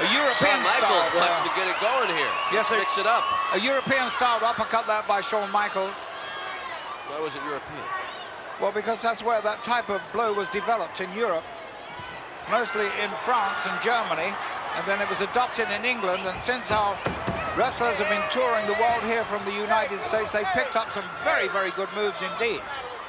A European Shawn Michaels style, wants to get it going here. Yes, mix it up. A European-styled uppercut there by Shawn Michaels. Why was it European? Well, because that's where that type of blow was developed in Europe, mostly in France and Germany, and then it was adopted in England, and since our wrestlers have been touring the world here from the United States, they picked up some very, very good moves indeed.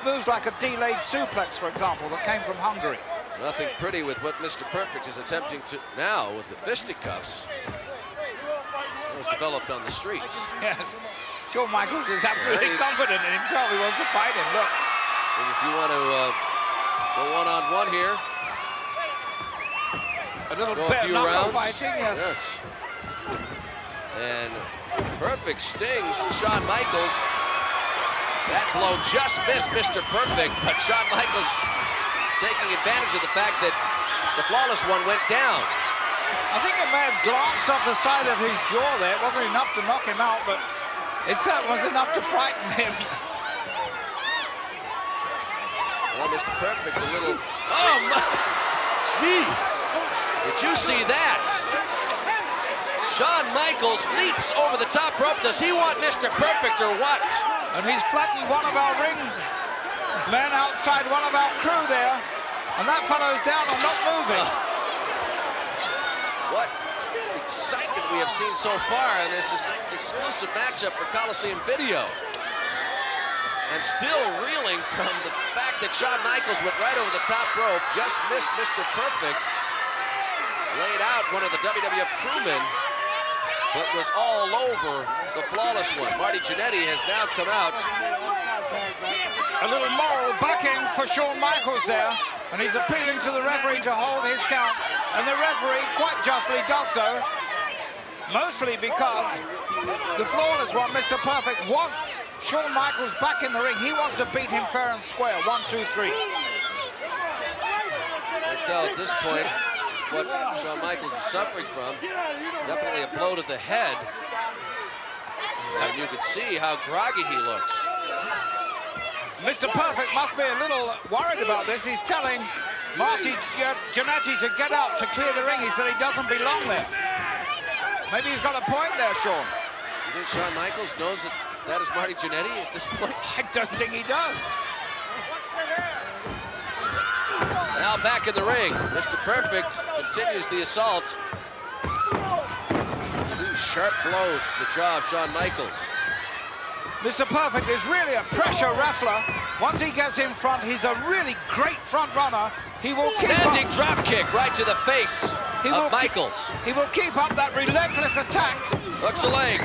Moves like a delayed suplex, for example, that came from Hungary. Nothing pretty with what Mr. Perfect is attempting to now with the fisticuffs. That was developed on the streets. Yes, Shawn Michaels is absolutely confident in himself. He wants to fight him, look. And if you want to go one-on-one here, a little go bit a few of rounds. fighting, yes. And Perfect stings Shawn Michaels. That blow just missed Mr. Perfect, but Shawn Michaels taking advantage of the fact that the Flawless One went down. I think it may have glanced off the side of his jaw there. It wasn't enough to knock him out, but it certainly was enough to frighten him. Well, Mr. Perfect a little... Oh, my... Gee! Did you see that? Shawn Michaels leaps over the top rope. Does he want Mr. Perfect or what? And he's flattened one of our ring men outside one of our crew there. And that fellow's down and not moving. What excitement we have seen so far in this exclusive matchup for Coliseum Video. I'm still reeling from the fact that Shawn Michaels went right over the top rope, just missed Mr. Perfect, laid out one of the WWF crewmen, but was all over the Flawless One. Marty Jannetty has now come out. A little moral backing for Shawn Michaels there, and he's appealing to the referee to hold his count, and the referee quite justly does so, mostly because the Flawless One, Mr. Perfect, wants Shawn Michaels back in the ring. He wants to beat him fair and square. 1, 2, 3. I tell at this point what Shawn Michaels is suffering from. Definitely a blow to the head. And you can see how groggy he looks. Mr. Perfect must be a little worried about this. He's telling Marty Jannetty to get out to clear the ring. He said he doesn't belong there. Maybe he's got a point there, Shawn. You think Shawn Michaels knows that that is Marty Jannetty at this point? I don't think he does. Now back in the ring, Mr. Perfect continues the assault. 2 sharp blows to the jaw of Shawn Michaels. Mr. Perfect is really a pressure wrestler. Once he gets in front, he's a really great front runner. He will keep Standing drop kick right to the face of Michaels. He will keep up that relentless attack. Hooks a leg.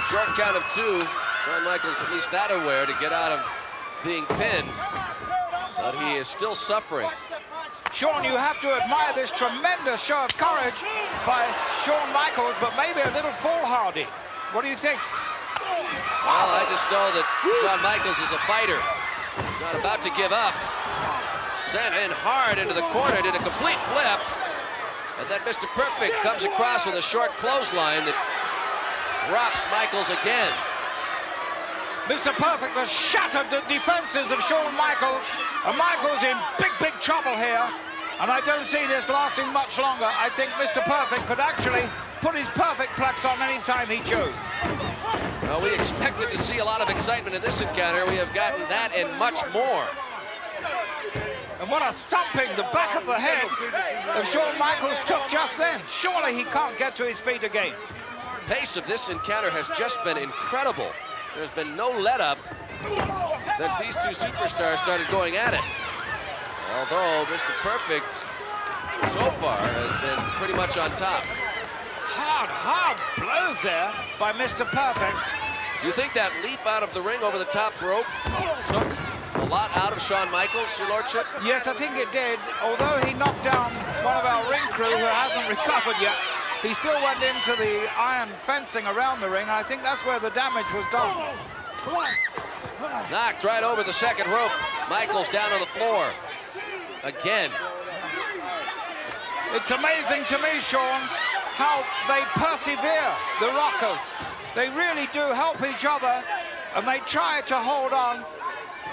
Short count of 2. Shawn Michaels at least that aware to get out of being pinned. But he is still suffering. Shawn, you have to admire this tremendous show of courage by Shawn Michaels, but maybe a little foolhardy. What do you think? Well, I just know that Shawn Michaels is a fighter. He's not about to give up. Sent in hard into the corner, did a complete flip. And then Mr. Perfect comes across with a short clothesline that drops Michaels again. Mr. Perfect has shattered the defenses of Shawn Michaels, and Michaels in big, big trouble here. And I don't see this lasting much longer. I think Mr. Perfect could actually put his Perfect Plex on any time he chose. Well, we expected to see a lot of excitement in this encounter. We have gotten that and much more. And what a thumping the back of the head of Shawn Michaels took just then. Surely he can't get to his feet again. The pace of this encounter has just been incredible. There's been no let-up since these 2 superstars started going at it. Although Mr. Perfect, so far, has been pretty much on top. Hard blows there by Mr. Perfect. You think that leap out of the ring over the top rope took a lot out of Shawn Michaels, Your Lordship? Yes, I think it did. Although he knocked down one of our ring crew who hasn't recovered yet, he still went into the iron fencing around the ring. I think that's where the damage was done. Knocked right over the second rope. Michaels down on the floor. Again. It's amazing to me, Shawn, how they persevere, the Rockers. They really do help each other, and they try to hold on.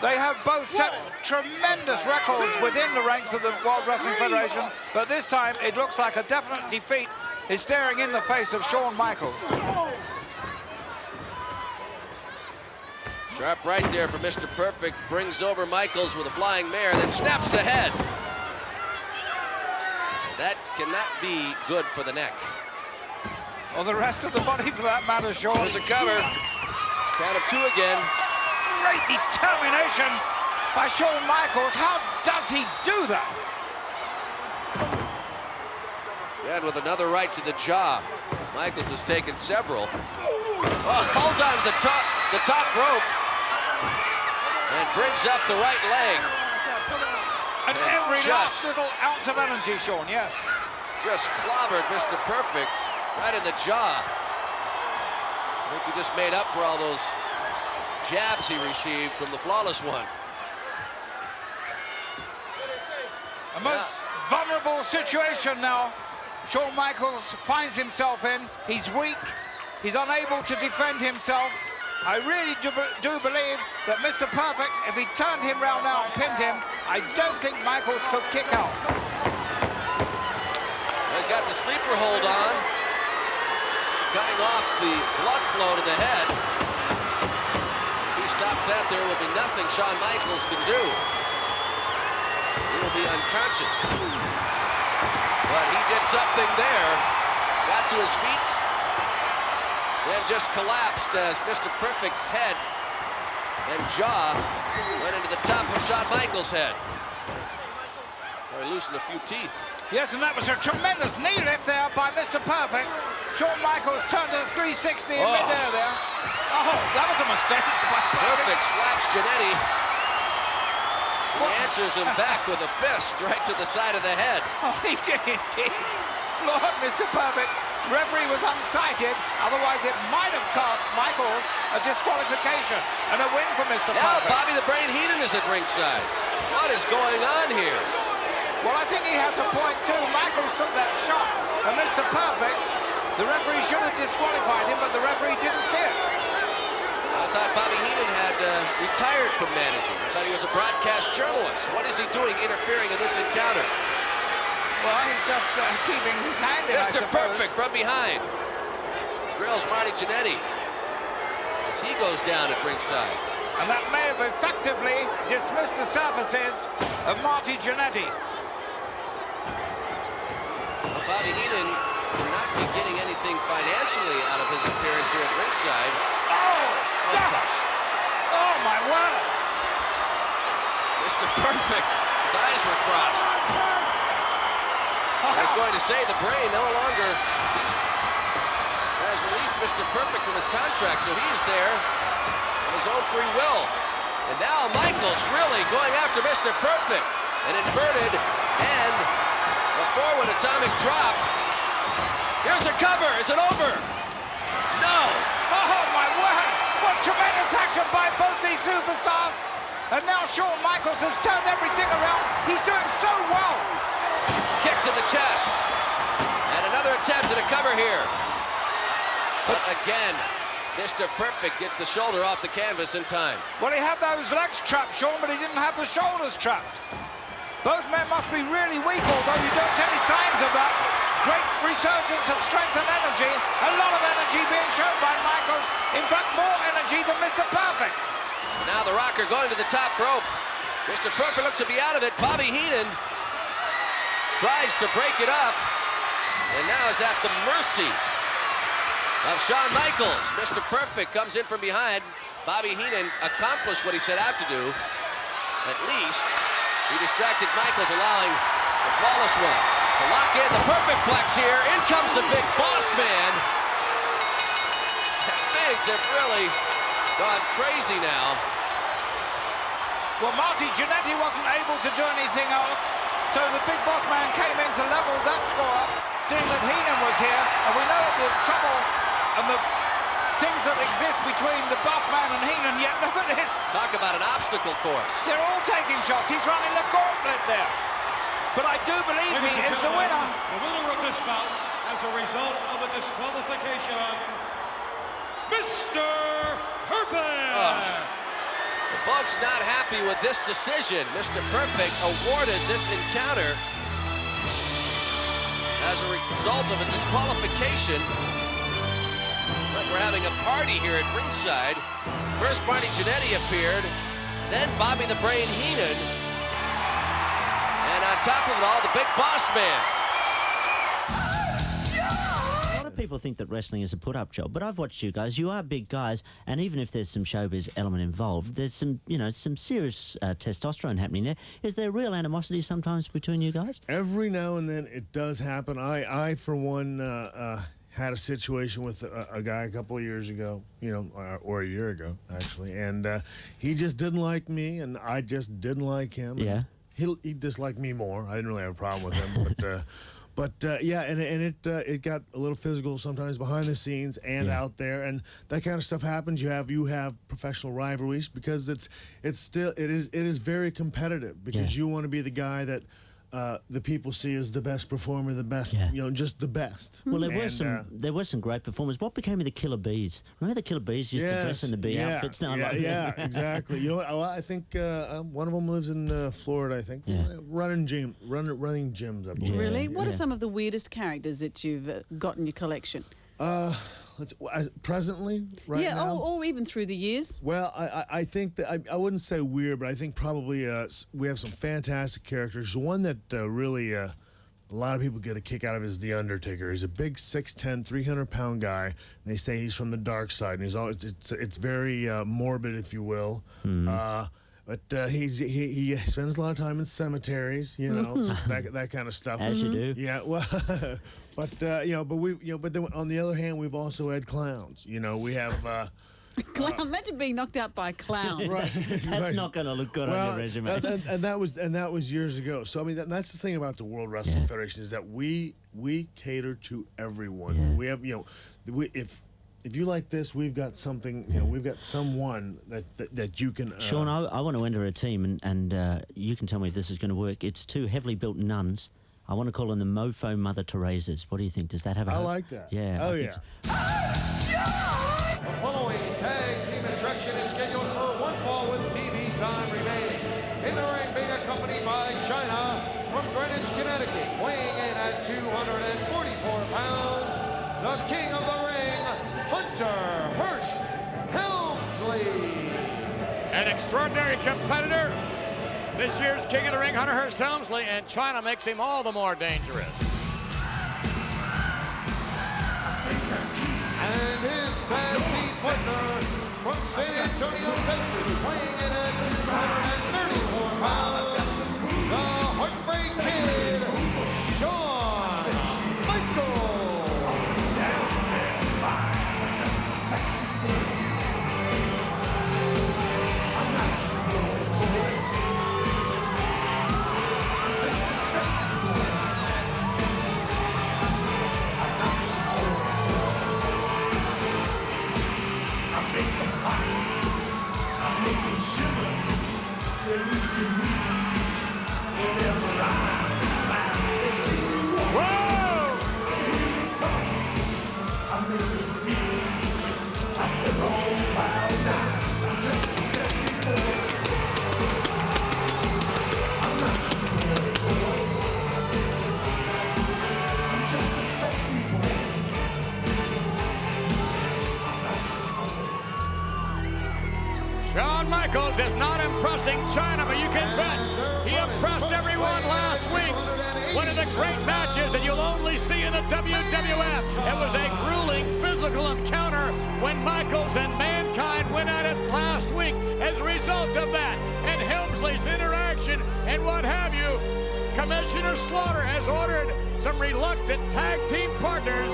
They have both set tremendous records within the ranks of the World Wrestling Federation, but this time it looks like a definite defeat is staring in the face of Shawn Michaels. Sharp right there for Mr. Perfect. Brings over Michaels with a flying mare, then snaps the head. That cannot be good for the neck. Or the rest of the body for that matter, Shawn. There's a cover. Count of 2 again. Great determination by Shawn Michaels. How does he do that? And with another right to the jaw. Michaels has taken several. Oh, holds on to the top rope. And brings up the right leg. And every last little ounce of energy, Shawn, yes. Just clobbered Mr. Perfect right in the jaw. I think he just made up for all those jabs he received from the Flawless One. A most vulnerable situation now Shawn Michaels finds himself in. He's weak. He's unable to defend himself. I really do believe that Mr. Perfect, if he turned him round now and pinned him, I don't think Michaels could kick out. He's got the sleeper hold on, cutting off the blood flow to the head. If he stops that, there will be nothing Shawn Michaels can do. He will be unconscious. But he did something there, got to his feet, then just collapsed as Mr. Perfect's head and jaw went into the top of Shawn Michaels' head. Or he loosened a few teeth. Yes, and that was a tremendous knee lift there by Mr. Perfect. Shawn Michaels turned to the 360 in midair there. Oh, that was a mistake. Perfect slaps Jannetty. He answers him back with a fist right to the side of the head. Oh, he did indeed. Floored Mr. Perfect. Referee was unsighted, otherwise it might have cost Michaels a disqualification and a win for Mr. Now Perfect. Bobby the Brain Heenan is at ringside. What is going on here? Well, I think he has a point too. Michaels took that shot, and Mr. Perfect, the referee should have disqualified him, but the referee didn't see it. I thought Bobby Heenan had retired from managing. I thought he was a broadcast journalist. What is he doing interfering in this encounter? Well, he's just keeping his hand in, Mr. Perfect from behind. Drills Marty Jannetty as he goes down at ringside. And that may have effectively dismissed the services of Marty Jannetty. Well, Bobby Heenan cannot be getting anything financially out of his appearance here at ringside. Oh, gosh! Oh, my word! Mr. Perfect, his eyes were crossed. I was going to say the Brain no longer has released Mr. Perfect from his contract, so he is there of his own free will. And now Michaels really going after Mr. Perfect. An inverted and a forward atomic drop. Here's a cover. Is it over? No. Oh, my word! What tremendous action by both these superstars. And now Shawn Michaels has turned everything around. He's doing so well. Kick to the chest. And another attempt at a cover here. But again, Mr. Perfect gets the shoulder off the canvas in time. Well, he had those legs trapped, Shawn, but he didn't have the shoulders trapped. Both men must be really weak, although you don't see any signs of that. Great resurgence of strength and energy. A lot of energy being shown by Michaels. In fact, more energy than Mr. Perfect. And now the Rocker going to the top rope. Mr. Perfect looks to be out of it. Bobby Heenan tries to break it up. And now is at the mercy of Shawn Michaels. Mr. Perfect comes in from behind. Bobby Heenan accomplished what he set out to do. At least he distracted Michaels, allowing the flawless one to lock in the perfect plex here. In comes the Big Boss Man. Things have really gone crazy now. Well, Marty Jannetty wasn't able to do anything else, so the Big Boss Man came in to level that score up, seeing that Heenan was here, and we know the trouble and the things that exist between the Boss Man and Heenan, yet look at this. Talk about an obstacle course. They're all taking shots. He's running the gauntlet there. But I do believe he is the winner. The winner of this bout, as a result of a disqualification, Mr. Perfect! The Bugs not happy with this decision. Mr. Perfect awarded this encounter as a result of a disqualification. Like we're having a party here at ringside. First Marty Jannetty appeared, then Bobby the Brain Heenan, and on top of it all, the Big Boss Man. People think that wrestling is a put-up job, but I've watched you guys. You are big guys, and even if there's some showbiz element involved, there's some, some serious testosterone happening there. Is there real animosity sometimes between you guys? Every now and then it does happen. I for one, had a situation with a guy a couple of years ago, or a year ago, actually, and he just didn't like me, and I just didn't like him. Yeah. He disliked me more. I didn't really have a problem with him, but yeah, and it got a little physical sometimes behind the scenes and out there, and that kind of stuff happens. You have professional rivalries because it is very competitive because you want to be the guy that the people see as the best performer, the best, just the best. Well, there were some great performers. What became of the Killer Bees? Remember the Killer Bees used to dress in the bee outfits? Exactly. I think one of them lives in Florida. I think running gyms. I believe. Really? What are some of the weirdest characters that you've got in your collection? Presently, right now? or even through the years. Well, I think that I wouldn't say weird, but I think probably we have some fantastic characters. The one that really a lot of people get a kick out of is The Undertaker. He's a big 6'10", 300-pound guy. And they say he's from the dark side, and he's always it's very morbid, if you will. But he spends a lot of time in cemeteries, you know, that kind of stuff. As you do. Yeah, well, but then on the other hand, we've also had clowns. You know, we have. Clown. Imagine being knocked out by a clown. Right. That's not going to look good on your resume. And that was years ago. So I mean, that's the thing about the World Wrestling Federation is that we cater to everyone. Yeah. We have if you like this, we've got something. You know, we've got someone that you can. Sean, I want to enter a team, and you can tell me if this is going to work. It's two heavily built nuns. I want to call them the Mofo Mother Teresa's. What do you think? Does that have a I hope? like that. Yeah. Oh, I think yeah. The following tag team attraction is scheduled for one fall with TV time remaining. In the ring being accompanied by China from Greenwich, Connecticut, weighing in at 244 pounds, the king of the ring, Hunter Hearst Helmsley. An extraordinary competitor. This year's king of the ring, Hunter Hearst Helmsley, and China makes him all the more dangerous. And his tag team partner from San Antonio, Texas, weighing in at 234 pounds, the Heartbreak Kid, Shawn Michaels. Shawn Michaels is not impressing China, but you can bet he impressed everyone last week. One of the great matches that you'll only see in the WWF. It was a grueling physical encounter when Michaels and Mankind went at it last week. As a result of that and Helmsley's interaction and what have you, Commissioner Slaughter has ordered some reluctant tag team partners.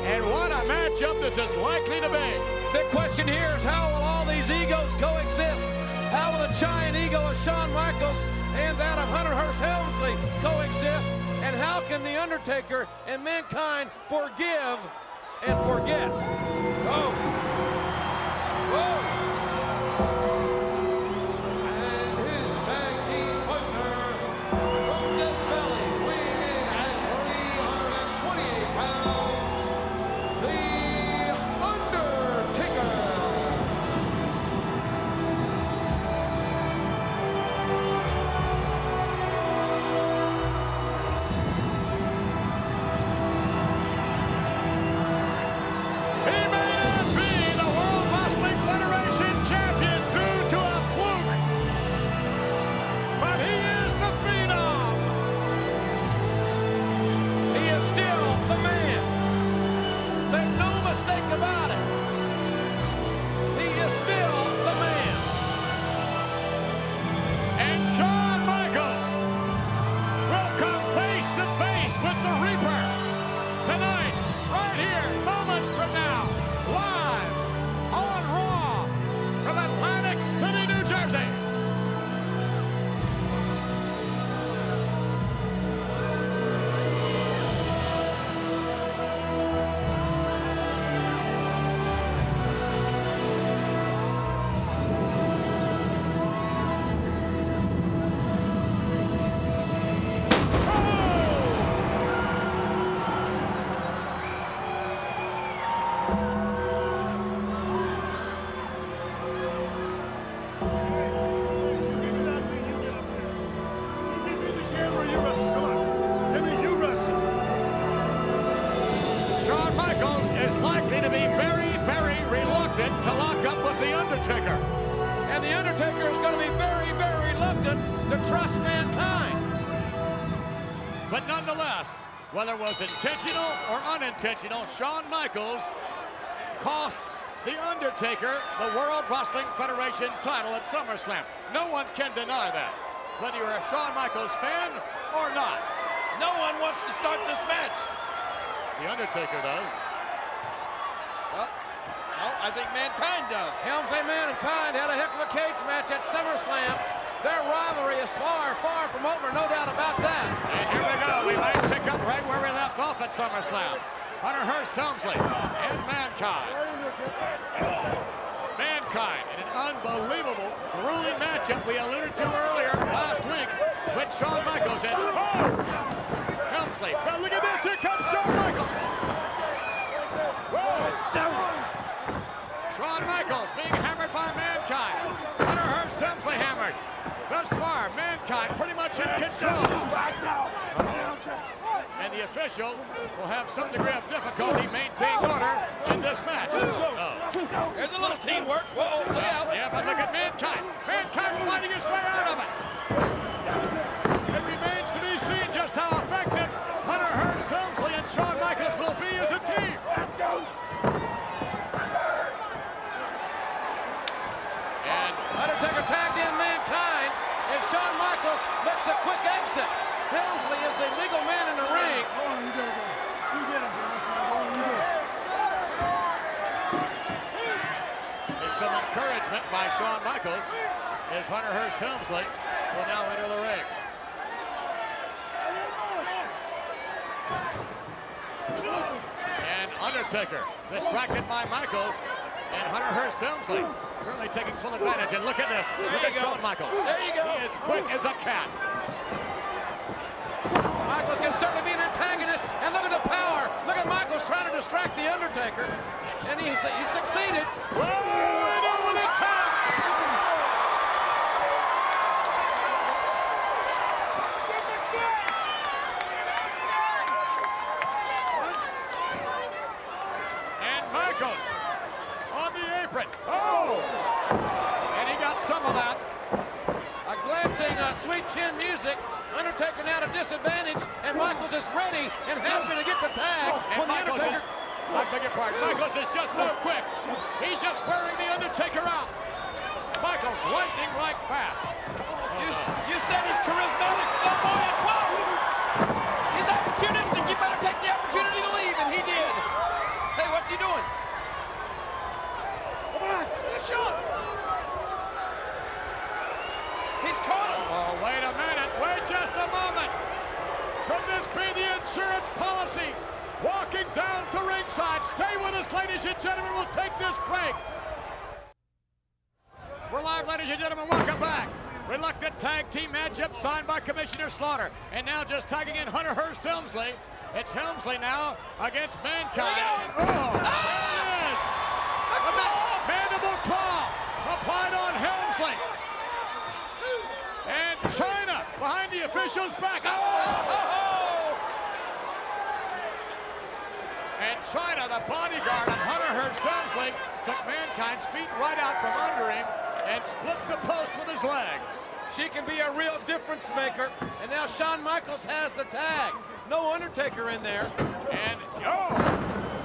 And what a matchup this is likely to be. The question here is, how will all these egos coexist? How will the giant ego of Shawn Michaels and that of Hunter Hearst Helmsley coexist? And how can The Undertaker and Mankind forgive and forget? Oh. Whoa. And his tag team partner from Death Valley, weighing in at 328 pounds, The Undertaker. He may not be the World Wrestling Federation champion due to a fluke, but he is the Phenom. He is still the man. Make no mistake about it. He is still the man. And Shawn Michaels will come face to face with the Reaper tonight, right here, moments from now, live on Raw from Atlantic City, New Jersey. Shawn Michaels is likely to be very, very reluctant to lock up with The Undertaker. And The Undertaker is going to be very, very reluctant to trust Mankind. But nonetheless, whether it was intentional or unintentional, Shawn Michaels cost The Undertaker, the World Wrestling Federation title at SummerSlam. No one can deny that, whether you're a Shawn Michaels fan or not. No one wants to start this match. The Undertaker does. Well, no, I think Mankind does. Helmsley and Mankind had a heck of a cage match at SummerSlam. Their rivalry is far, far from over, no doubt about that. And here we go. We might pick up right where we left off at SummerSlam. Hunter Hearst Helmsley and Mankind. Mankind in an unbelievable, grueling matchup we alluded to earlier last week with Shawn Michaels. And Helmsley, but look at this, here comes Shawn Michaels. Whoa! Shawn Michaels being hammered by Mankind. Hunter Hearst Helmsley hammered. Thus far, Mankind pretty much in control. And the official will have some degree of difficulty maintaining order in this match. There's a little teamwork. Whoa, look out. Yeah, but look at Mankind. Mankind fighting his way out of it. It remains to be seen just how effective Hunter Hearst Helmsley and Shawn Michaels will be as a team. And Undertaker tagged in Mankind, and Shawn Michaels makes a quick exit. Helmsley is a legal man in the ring. It's some encouragement by Shawn Michaels as Hunter Hearst Helmsley will now enter the ring. And Undertaker distracted by Michaels, and Hunter Hearst Helmsley certainly taking full advantage. And look at this. Look at Shawn Michaels. There you go. He is quick as a cat. Michaels can certainly be an antagonist, and look at the power. Look at Michaels trying to distract the Undertaker, and he succeeded. Whoa, and over the top. And Michaels on the apron. Oh! And he got some of that. A glancing sweet chin music. Undertaker now at a disadvantage, and Michaels is ready and happy to get the tag. And When the Undertaker... I beg your pardon. Michaels is just so quick. He's just wearing the Undertaker out. Michaels lightning like fast. You said he's charismatic, flamboyant. Whoa! He's opportunistic. You better take the opportunity to leave, and he did. Hey, what's he doing? Come on, Shawn. He's caught him. Oh, wait a minute. Wait just a moment. Could this be the insurance policy? Walking down to ringside. Stay with us, ladies and gentlemen. We'll take this break. We're live, ladies and gentlemen. Welcome back. Reluctant tag team matchup signed by Commissioner Slaughter. And now just tagging in Hunter Hearst Helmsley. It's Helmsley now against Mankind. Oh, yes. Mandible claw applied on Helmsley. And China behind the official's back. And China, the bodyguard of Hunter Hearst Helmsley, took Mankind's feet right out from under him and split the post with his legs. She can be a real difference maker. And now Shawn Michaels has the tag. No Undertaker in there. And,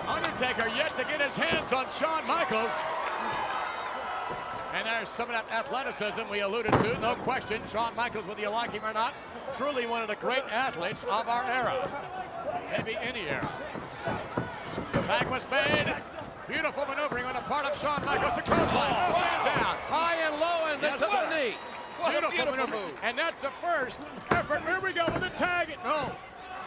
Undertaker yet to get his hands on Shawn Michaels. And there's some of that athleticism we alluded to, no question. Shawn Michaels, whether you like him or not, truly one of the great athletes of our era. Maybe any era. The tag was made. Beautiful maneuvering on the part of Shawn Michaels to clothesline. Down. High and low and then to the knee. What a beautiful move. And that's the first effort. Here we go with the tag. No.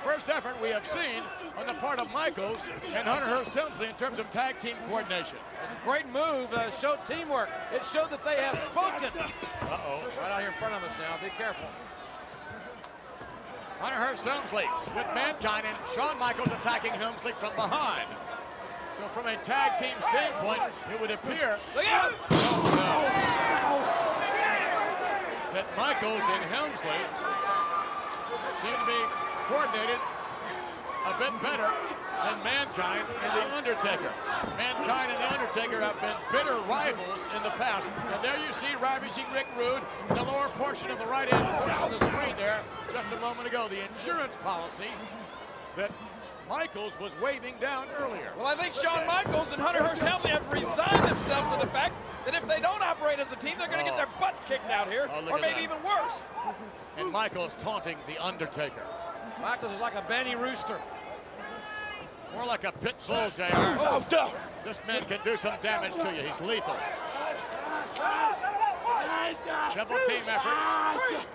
First effort we have seen on the part of Michaels and Hunter Hearst Helmsley in terms of tag team coordination. It's a great move. Showed teamwork. It showed that they have spoken. Uh-oh. Right out here in front of us now. Be careful. Hunter Hearst Helmsley with Mankind and Shawn Michaels attacking Helmsley from behind. So from a tag team standpoint, it would appear that Michaels and Helmsley seem to be coordinated a bit better than Mankind and The Undertaker. Mankind and The Undertaker have been bitter rivals in the past. And there you see Ravishing Rick Rude in the lower portion of the right-hand portion of the screen there just a moment ago. The insurance policy that Michaels was waving down earlier. Well, I think Shawn Michaels and Hunter Hearst Helmsley have resigned themselves to the fact that if they don't operate as a team, they're going to get their butts kicked out here, or maybe even worse. And Michaels taunting The Undertaker. Michaels is like a Benny Rooster. More like a pit bull, JR. Oh, this man can do some damage to you. He's lethal. Double team effort.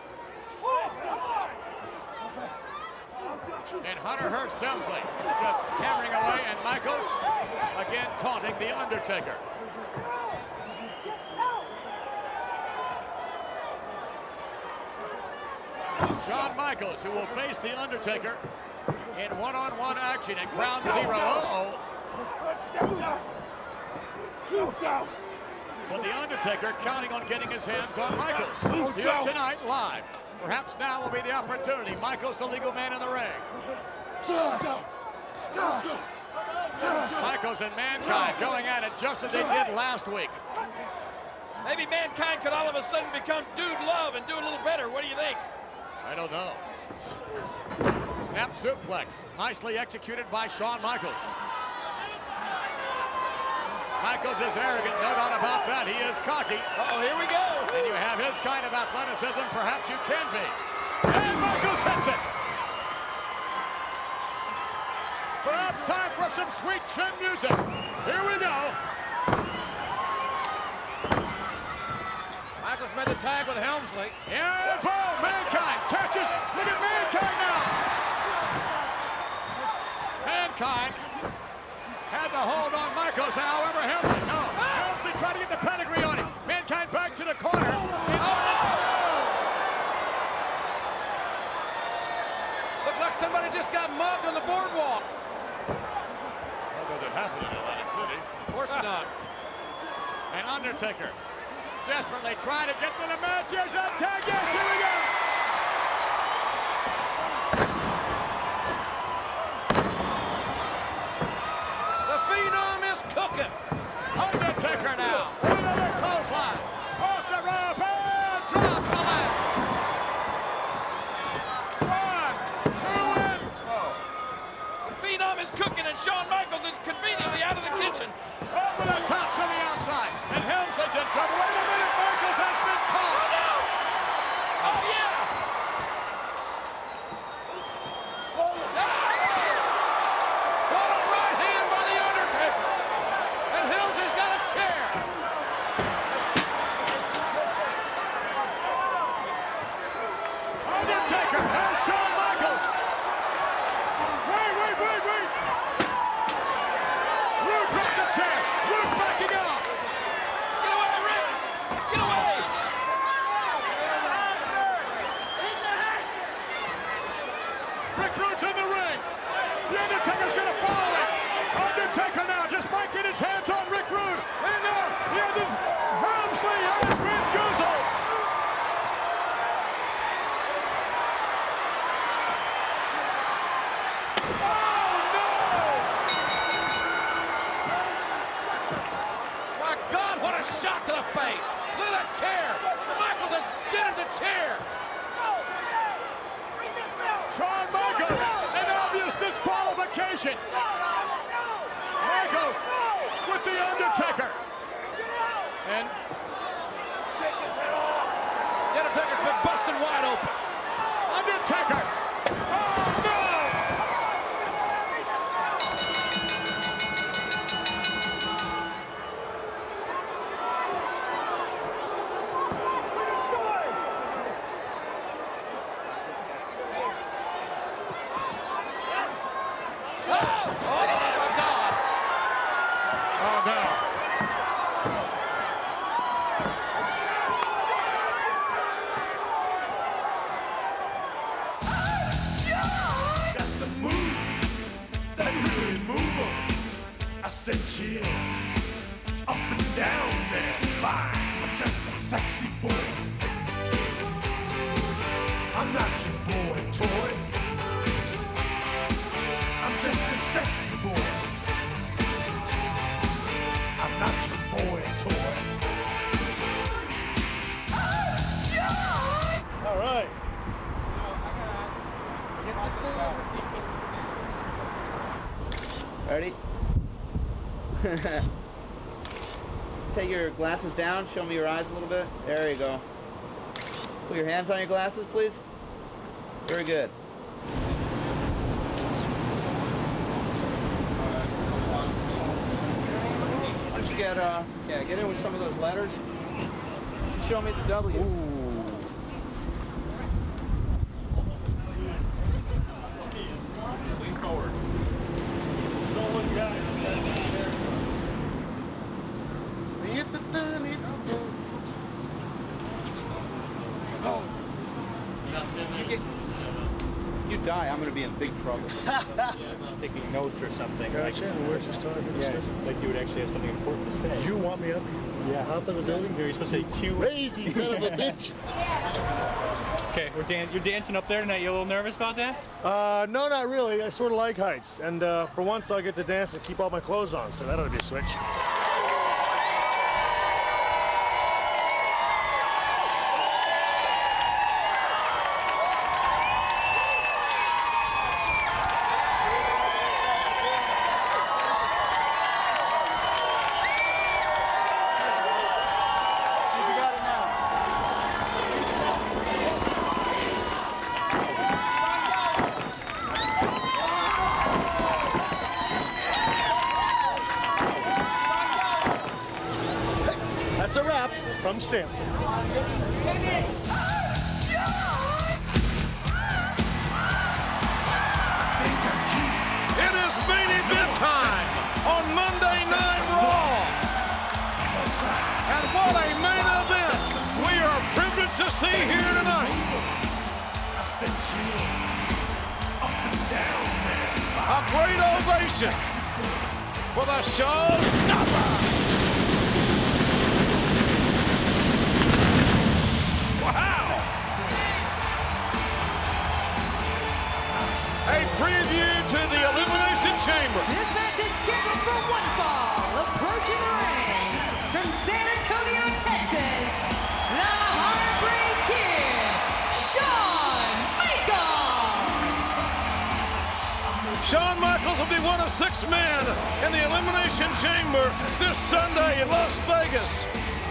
And Hunter Hearst Helmsley just hammering away, and Michaels again taunting The Undertaker. Shawn Michaels, who will face The Undertaker in one-on-one action at Ground Zero. But The Undertaker counting on getting his hands on Michaels. Here tonight, live. Perhaps now will be the opportunity. Michaels, the legal man in the ring. Michaels and Mankind going at it just as they did last week. Maybe Mankind could all of a sudden become Dude Love and do a little better. What do you think? I don't know. Snap suplex, nicely executed by Shawn Michaels. Michaels is arrogant, no doubt about that. He is cocky. Oh, here we go. And you have his kind of athleticism, perhaps you can be. And Michaels hits it. Perhaps time for some sweet chin music. Here we go. Michaels made the tag with Helmsley. Yeah, boom, Mankind catches. Look at Mankind now. Mankind had the hold on Michaels, however, Helmsley, no. Helmsley tried to get the pedigree on him. Mankind back to the corner. Looks like somebody just got mugged on the boardwalk. How does it happen in Atlantic City? Of course not. And Undertaker desperately trying to get to the match. Here's a tag. Yes, here we go. The Phenom is cooking. Undertaker now. Another clothesline. Off the rope and drops the leg. 1, 2, and The Phenom is cooking, and Shawn Michaels is conveniently out of the kitchen. over the top to the outside. And Helmsley's in trouble. Wait a minute, Michaels has been caught. Oh, no. Oh, yeah. What a right hand by The Undertaker. And Helmsley's got a chair. Undertaker has Shawn Michaels. Wait. Roode dropped the chair. Roode's backing up. Get away, Rick. Get away. Rick Rude's in the ring. The Undertaker's going to follow him. Undertaker now just might get his hands on Rick Rude. And now he has his Helmsley has been goozled. My God, what a shot to the face. Look at that chair. Michaels has dented the chair. Shawn Michaels, an obvious disqualification. Michaels with the Undertaker. And The Undertaker's been busted wide open. Undertaker. Oh, no! Oh, no. Got the move that really move 'em. I said chill up and down their spine. I'm just a sexy boy. I'm not your boy toy. I'm just a sexy boy. I'm not your boy toy. All right. Ready? Take your glasses down. Show me your eyes a little bit. There you go. Put your hands on your glasses, please. Very good. Why don't you get in with some of those letters? Show me the W. Lean forward. Stolen guy. You die, I'm going to be in big trouble. Taking notes or something. Gotcha. We're just talking. Like you would actually have something important to say. You want me up here? Yeah. Up in the building? You're supposed to say Q. Crazy son of a bitch. Okay, you're dancing up there tonight. You a little nervous about that? No, not really. I sort of like heights. And for once, I'll get to dance and keep all my clothes on, so that ought to be a switch. That's a wrap from Stanford. It is main event time on Monday Night Raw. And what a main event we are privileged to see here tonight. A great ovation for the showstopper. Wow! A preview to the Elimination Chamber. This match is scheduled for one fall. Approaching the ring from San Antonio, Texas, the Heartbreak Kid, Shawn Michaels. Shawn Michaels will be one of 6 men in the Elimination Chamber this Sunday in Las Vegas.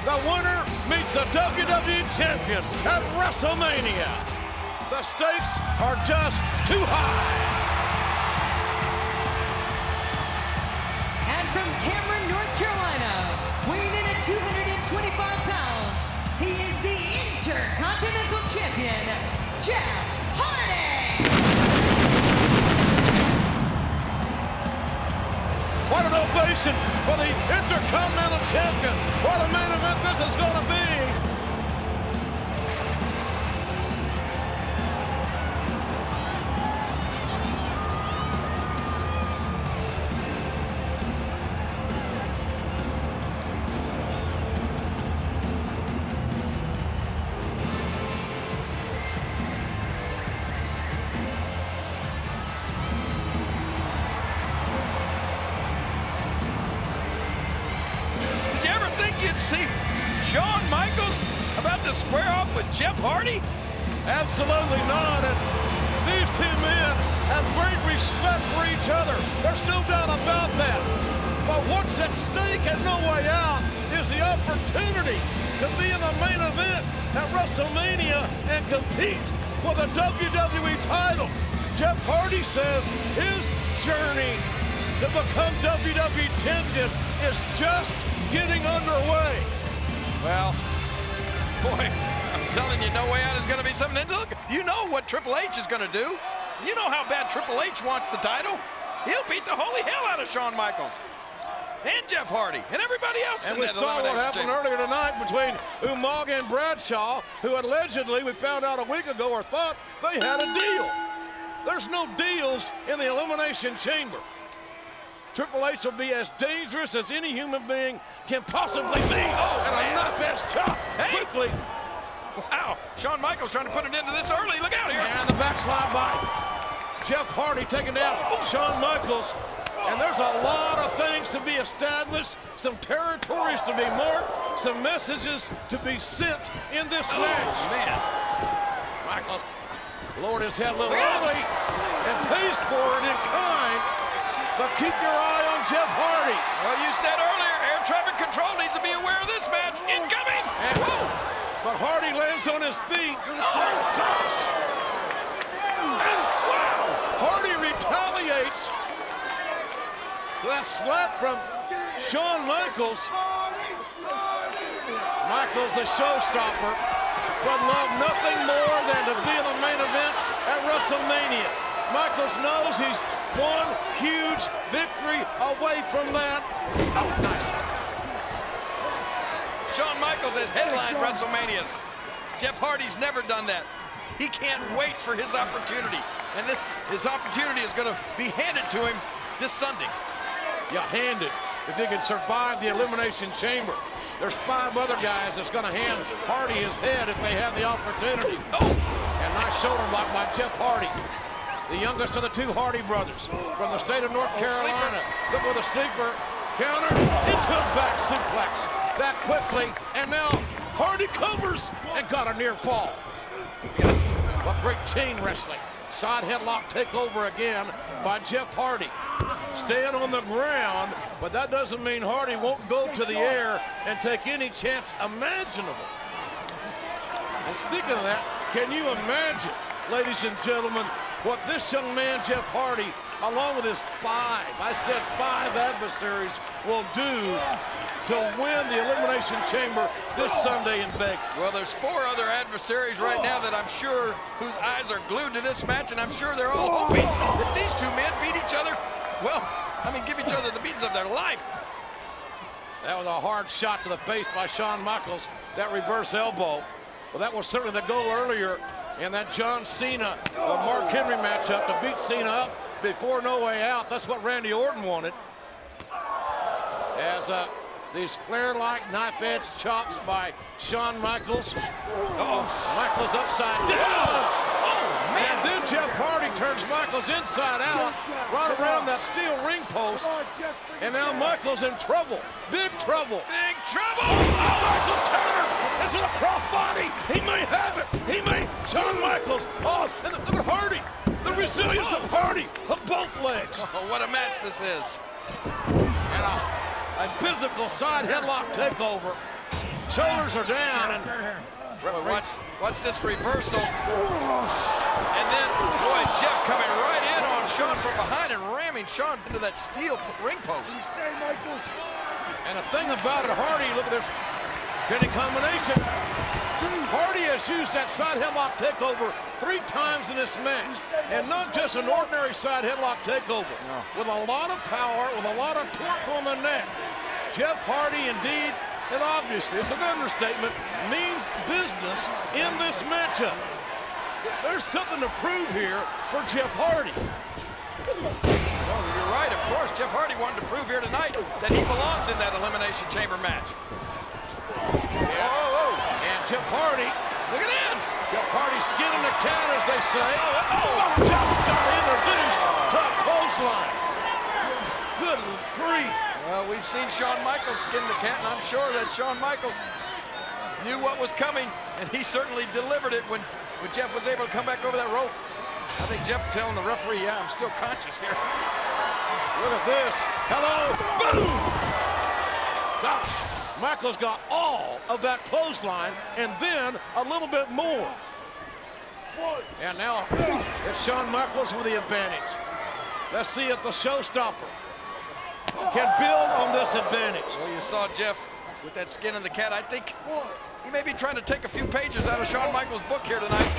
The winner meets the WWE Champion at WrestleMania. The stakes are just too high. And from Cameron, North Carolina, weighing in at 225 pounds, he is the Intercontinental Champion, Jeff Hardy. What an ovation for the Intercontinental Champion. What a main event this is going to be. See Shawn Michaels about to square off with Jeff Hardy? Absolutely not. And these 2 men have great respect for each other. There's no doubt about that. But what's at stake and no way out is the opportunity to be in the main event at WrestleMania and compete for the WWE title. Jeff Hardy says his journey to become WWE Champion is just getting underway. Well, boy, I'm telling you, No Way Out is going to be something. And look, you know what Triple H is going to do. You know how bad Triple H wants the title. He'll beat the holy hell out of Shawn Michaels and Jeff Hardy and everybody else. And we saw what happened earlier tonight between Umaga and Bradshaw, who allegedly, we found out a week ago, or thought they had a deal. There's no deals in the Elimination Chamber. Triple H will be as dangerous as any human being can possibly be. Oh, and a knife-edge chop. Hey. Quickly. Wow, Shawn Michaels trying to put it into this early. Look out here. And the backslide by Jeff Hardy taking down Shawn Michaels. And there's a lot of things to be established, some territories to be marked, some messages to be sent in this match. Man, Michaels lowered his head a little early and pays for it in kind. but keep your eye on Jeff Hardy. Well, you said earlier, air traffic control needs to be aware of this match. Incoming! And, but Hardy lands on his feet. Oh, gosh! And, wow! Hardy retaliates that slap from Shawn Michaels. Michaels, the showstopper, would love nothing more than to be in the main event at WrestleMania. Michaels knows he's one huge victory away from that. Oh, nice. Shawn Michaels has headlined WrestleManias. Jeff Hardy's never done that. He can't wait for his opportunity. And his opportunity is going to be handed to him this Sunday. Yeah, handed. If he can survive the Elimination Chamber. There's 5 other guys that's going to hand Hardy his head if they have the opportunity. Oh! And nice shoulder block by Jeff Hardy. The youngest of the 2 Hardy brothers from the state of North Carolina. Look with a sleeper. Counter into a back suplex. That quickly. And now Hardy covers and got a near fall. What great chain wrestling. Side headlock takeover again by Jeff Hardy. Staying on the ground, but that doesn't mean Hardy won't go to the air and take any chance imaginable. And speaking of that, can you imagine, ladies and gentlemen, what this young man, Jeff Hardy, along with his 5 adversaries, will do to win the Elimination Chamber this Sunday in Vegas? Well, there's 4 other adversaries right now that I'm sure whose eyes are glued to this match, and I'm sure they're all hoping that these 2 men beat each other. Well, I mean, give each other the beatings of their life. That was a hard shot to the face by Shawn Michaels, that reverse elbow. Well, that was certainly the goal earlier in that John Cena, Mark Henry matchup to beat Cena up before No Way Out. That's what Randy Orton wanted. As these flare-like knife-edge chops by Shawn Michaels. Michaels upside down. And then Jeff Hardy turns Michaels inside out, right around that steel ring post. And now Michaels in trouble. Big trouble. Big trouble! Michaels counter into the crossbody. He may have it. He may. Shawn Michaels. Oh, and look at Hardy. The resilience of Hardy of both legs. Oh, what a match this is. And a physical side headlock takeover. Shoulders are down. And watch this reversal. And then, boy, Jeff coming right in on Shawn from behind and ramming Shawn into that steel ring post. And the thing about it, Hardy, look at this pinning combination. Hardy has used that side headlock takeover 3 times in this match. And not just an ordinary side headlock takeover. With a lot of power, with a lot of torque on the neck. Jeff Hardy, indeed, and obviously, it's an understatement, means business in this matchup. There's something to prove here for Jeff Hardy. Well, you're right, of course. Jeff Hardy wanted to prove here tonight that he belongs in that Elimination Chamber match. And Jeff Hardy, look at this. Jeff Hardy skinning the cat, as they say. Just got introduced to a clothesline. Good grief. Well, we've seen Shawn Michaels skin the cat, and I'm sure that Shawn Michaels knew what was coming, and he certainly delivered it when Jeff was able to come back over that rope. I think Jeff telling the referee, yeah, I'm still conscious here. Look at this. Hello. Boom. Gosh, Michaels got all of that clothesline and then a little bit more. And now it's Shawn Michaels with the advantage. Let's see if the showstopper can build on this advantage. Well, you saw Jeff with that skin in the cat. I think he may be trying to take a few pages out of Shawn Michaels' book here tonight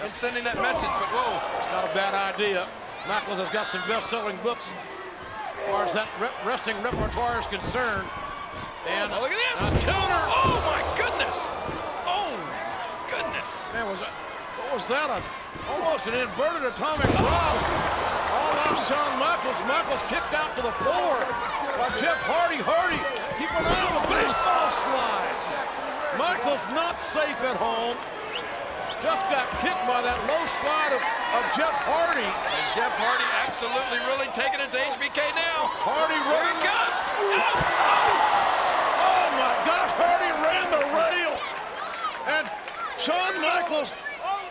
and sending that message, but whoa. It's not a bad idea. Michaels has got some best-selling books as far as that wrestling repertoire is concerned. And look at this. Nice counter. Oh, my goodness. Oh, goodness. Man, what was that? Almost an inverted atomic drop. All out Shawn Michaels. Michaels kicked out to the floor by Jeff Hardy. Hardy, keep an eye on the baseball slide. Michaels not safe at home. Just got kicked by that low slide of Jeff Hardy. And Jeff Hardy absolutely really taking it to HBK now. Hardy Here he comes. Oh my gosh, Hardy ran the rail. And Shawn Michaels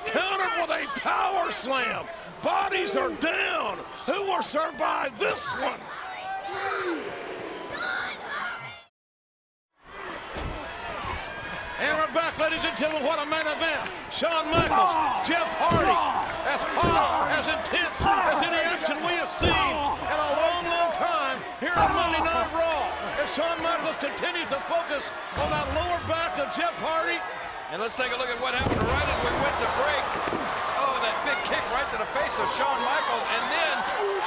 countered with a power slam. Bodies are down. Who will survive this one? And we're back, ladies and gentlemen. What a main event. Shawn Michaels, Jeff Hardy, as hot, as intense as any action we have seen in a long, long time here on Monday Night Raw. As Shawn Michaels continues to focus on that lower back of Jeff Hardy. And let's take a look at what happened right as we went to break. Oh, that big kick right to the face of Shawn Michaels. And then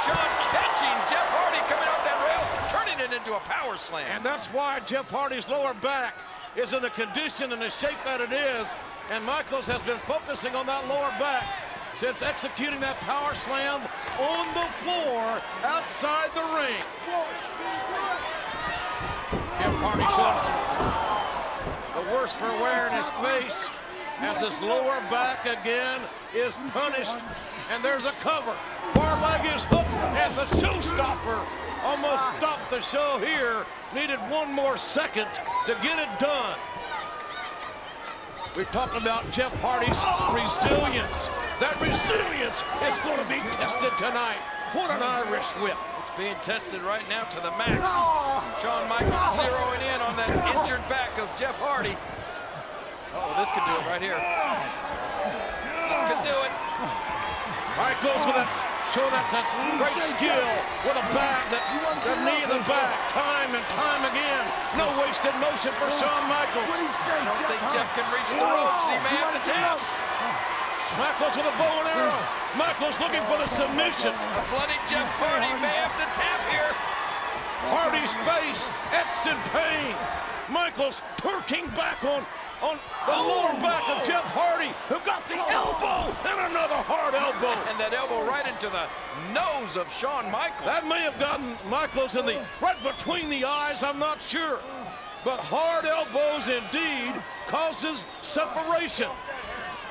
Shawn catching Jeff Hardy coming off that rail, turning it into a power slam. And that's why Jeff Hardy's lower back is in the condition and the shape that it is. And Michaels has been focusing on that lower back since executing that power slam on the floor outside the ring. Jeff Hardy shows the worst for wear in his face as his lower back again is punished. And there's a cover. Far leg is hooked as a showstopper. Almost stopped the show here. Needed one more second to get it done. We've talked about Jeff Hardy's resilience. That resilience is going to be tested tonight. What an Irish whip. It's being tested right now to the max. Shawn Michaels zeroing in on that injured back of Jeff Hardy. Oh, this could do it right here. This could do it. Michaels with a show that great skill with a back, that knee in the back, time and time again. No wasted motion for Shawn Michaels. I don't think Jeff can reach the ropes. He may have to tap. Michaels with a bow and arrow. Michaels looking for the submission. A bloody Jeff Hardy may have to tap here. Hardy's face etched in pain. Michaels twerking back on the lower back of Jeff Hardy, who got the elbow and another hard elbow. And that elbow right into the nose of Shawn Michaels. That may have gotten Michaels in the right between the eyes, I'm not sure. But hard elbows indeed causes separation.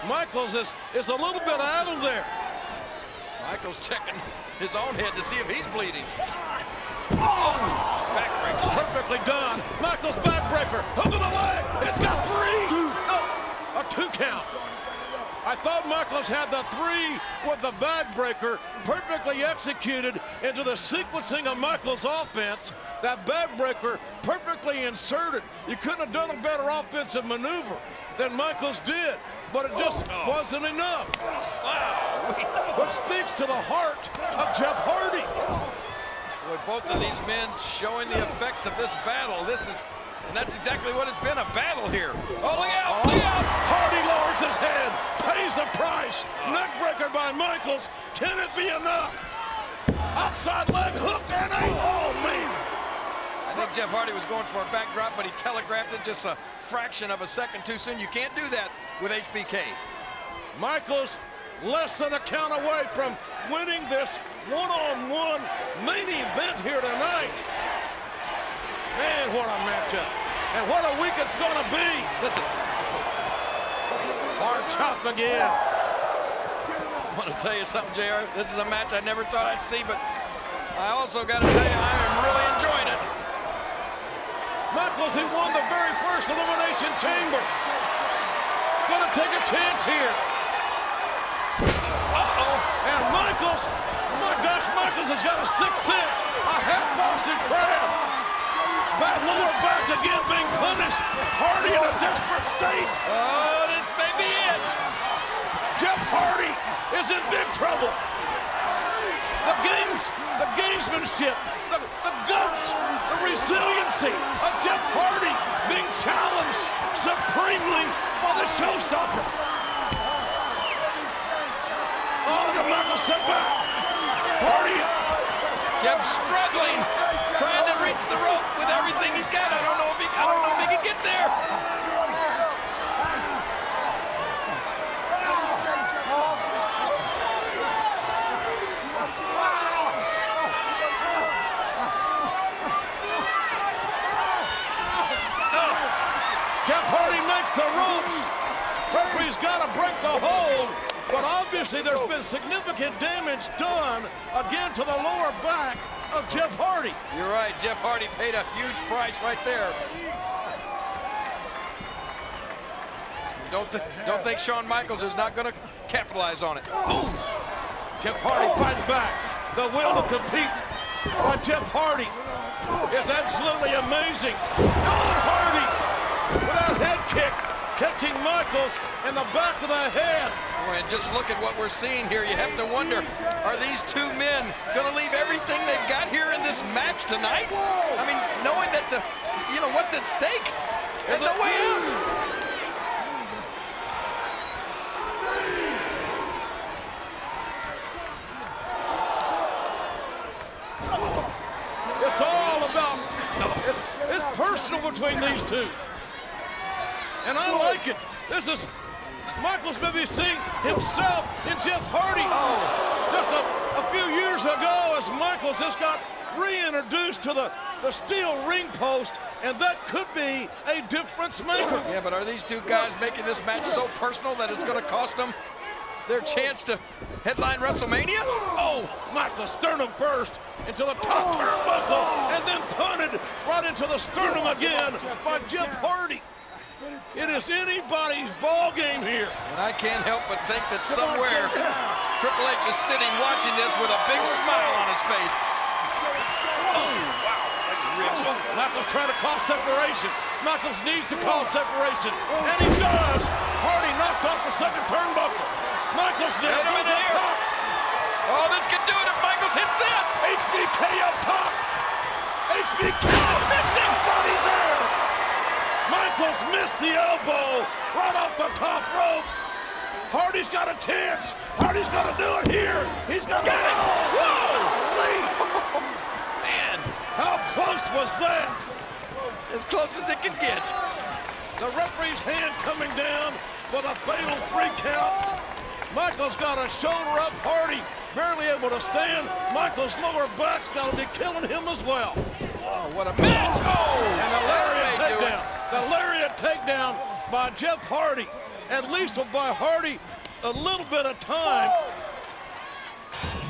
Michaels is a little bit idle there. Michaels checking his own head to see if he's bleeding. Oh, backbreaker. Perfectly done. Michaels backbreaker. Hook of the leg. It's got three. Oh, a 2 count. I thought Michaels had the 3 with the backbreaker perfectly executed into the sequencing of Michaels' offense. That backbreaker perfectly inserted. You couldn't have done a better offensive maneuver than Michaels did, but it just wasn't enough. Wow. Which speaks to the heart of Jeff Hardy. Boy, both of these men showing the effects of this battle. And that's exactly what it's been, a battle here. Oh, look out, look out! Hardy lowers his head, pays the price. Neckbreaker by Michaels. Can it be enough? Outside leg hooked and oh, man. I think Jeff Hardy was going for a backdrop, but he telegraphed it just a fraction of a second too soon. You can't do that with HBK. Michaels less than a count away from winning this one-on-one main event here tonight. Man, what a matchup. And what a week it's going to be. Listen. Hard chop again. I want to tell you something, JR. This is a match I never thought I'd see, but I also got to tell you, I am really enjoying it. Michaels, who won the very first Elimination Chamber. Gonna take a chance here. Uh-oh. And Michaels, my gosh, Michaels has got a 6th sense. A half-Boston crab. That lower back again being punished. Hardy in a desperate state. Oh, this may be it. Jeff Hardy is in big trouble. The gamesmanship, the guts, the resiliency of Jeff Hardy being challenged supremely by the showstopper. Oh, look at Michaels set back. Hardy. Jeff struggling, trying to reach the rope with everything he's got. I don't know if he can get there. Jeff Hardy makes the ropes. Referee's got to break the hold. But obviously there's been significant damage done again to the lower back of Jeff Hardy. You're right, Jeff Hardy paid a huge price right there. don't think Shawn Michaels is not going to capitalize on it. Ooh! Jeff Hardy fighting back. The will to compete by Jeff Hardy is absolutely amazing. Oh, Hardy with that head kick, catching Michaels in the back of the head. Boy, and just look at what we're seeing here. You have to wonder, are these two men going to leave everything they've got here in this match tonight? I mean, knowing that what's at stake? There's no way out. It's all about, it's personal between these two. And I like it. This is, Michaels maybe seeing himself in Jeff Hardy. Just a few years ago, as Michaels just got reintroduced to the steel ring post, and that could be a difference maker. Yeah, but are these two guys making this match so personal that it's going to cost them their chance to headline WrestleMania? Oh, Michaels sternum burst into the top turnbuckle and then punted right into the sternum again by Jeff Hardy. It is anybody's ball game here. And I can't help but think that somewhere Triple H is sitting watching this with a big smile on his face. Oh, wow. Oh, Michaels trying to call separation. Michaels needs to call separation. And he does. Hardy knocked off the second turnbuckle. Michaels now goes up top. Oh, this could do it if Michaels hits this. HBK up top. HBK missed it. Body there. Michaels missed the elbow right off the top rope. Hardy's got a chance. Hardy's got to do it here. He's got to go. Whoa! Man, how close was that? As close as it can get. The referee's hand coming down for the fatal 3 count. Michaels got a shoulder up. Hardy barely able to stand. Michaels' lower back's got to be killing him as well. Oh, what a match. Oh, and the lariat takedown. The lariat takedown by Jeff Hardy. At least will buy Hardy a little bit of time.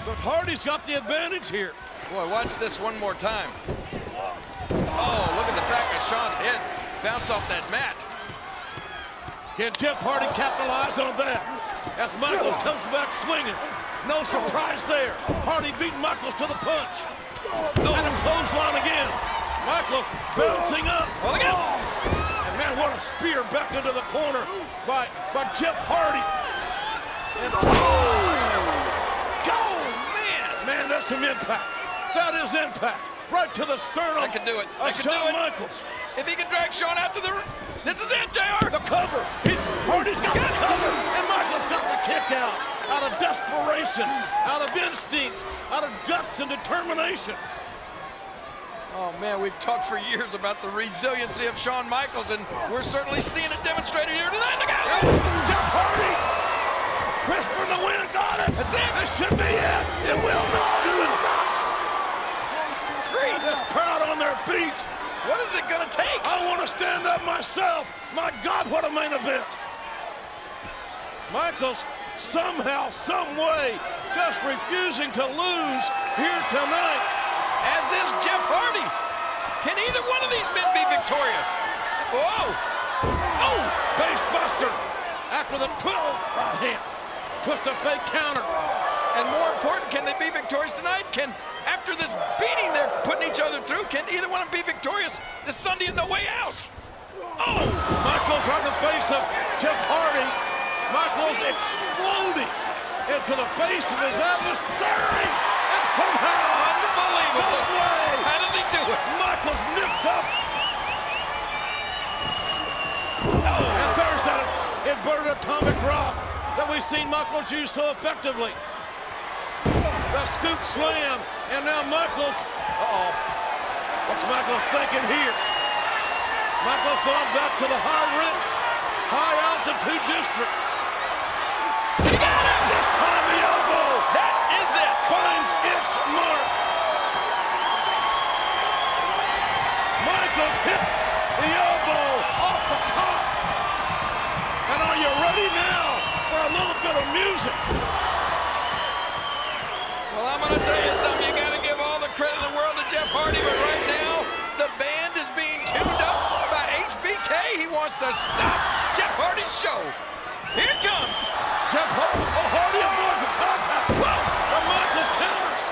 But Hardy's got the advantage here. Boy, watch this one more time. Oh, look at the back of Shawn's head bounce off that mat. Can Jeff Hardy capitalize on that? As Michaels comes back swinging. No surprise there. Hardy beating Michaels to the punch. And a clothesline again. Michaels bouncing up. Well, again. And man, what a spear back into the corner by Jeff Hardy. And go, man. Man, that's some impact. That is impact. Right to the sternum. I can do it. I can do it. Michaels. If he can drag Shawn out to the... This is it, JR. The cover. Hardy's got the cover. And Michaels got the kick out of desperation, out of instinct, out of guts and determination. Oh, man, we've talked for years about the resiliency of Shawn Michaels, and we're certainly seeing it demonstrated here tonight. Look out! Jeff Hardy! Whisper the win, got it! That's it! This should be it! It will not! It will not! This crowd on their feet! What is it gonna take? I want to stand up myself! My God, what a main event! Michaels, somehow, some way, just refusing to lose here tonight. As is Jeff Hardy. Can either one of these men be victorious? Whoa! Oh! Face buster after the 12 right hand. Twist a fake counter. And more important, can they be victorious tonight? After this beating they're putting each other through, can either one of them be victorious this Sunday in No Way Out? Oh! Michaels on the face of Jeff Hardy. Michaels exploding into the face of his adversary. And somehow, unbelievable. Some way, how does he do it? Michaels nips up. Oh, and there's that inverted atomic drop that we've seen Michaels use so effectively. The scoop slam, and now Michaels, what's Michaels thinking here? Michaels going back to the high altitude district. He got it! This time the elbow. That is it. Finds its mark. Michaels hits the elbow off the top. And are you ready now for a little bit of music? Well, I'm going to tell you something. You got to give all the credit in the world to Jeff Hardy, but right now, the band is being tuned up by HBK. He wants to stop Jeff Hardy Hardy's show. Here it comes. Jeff Hardy. Oh, Hardy avoids the contact. Whoa! The Michaels counters.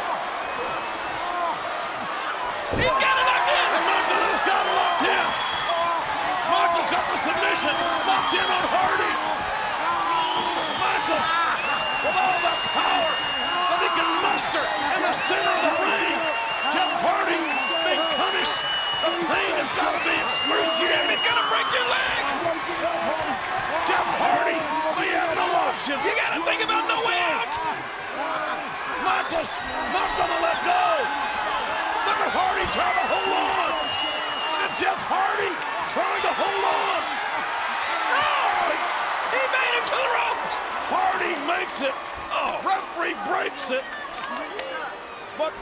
He's got it locked in. And Michaels got it locked in. Michaels got the submission locked in on Hardy. Michaels, with all the power that he can muster in the center of the ring. Jeff Hardy being punished. The pain has got to be excruciating. He's going to break your leg. Jeff Hardy, we have no option. You got to think about no way out. Michaels not going to let go. Look at Hardy trying to hold on. And Jeff Hardy trying to hold on. Oh, he made it to the ropes. Hardy makes it. Oh, referee breaks it. But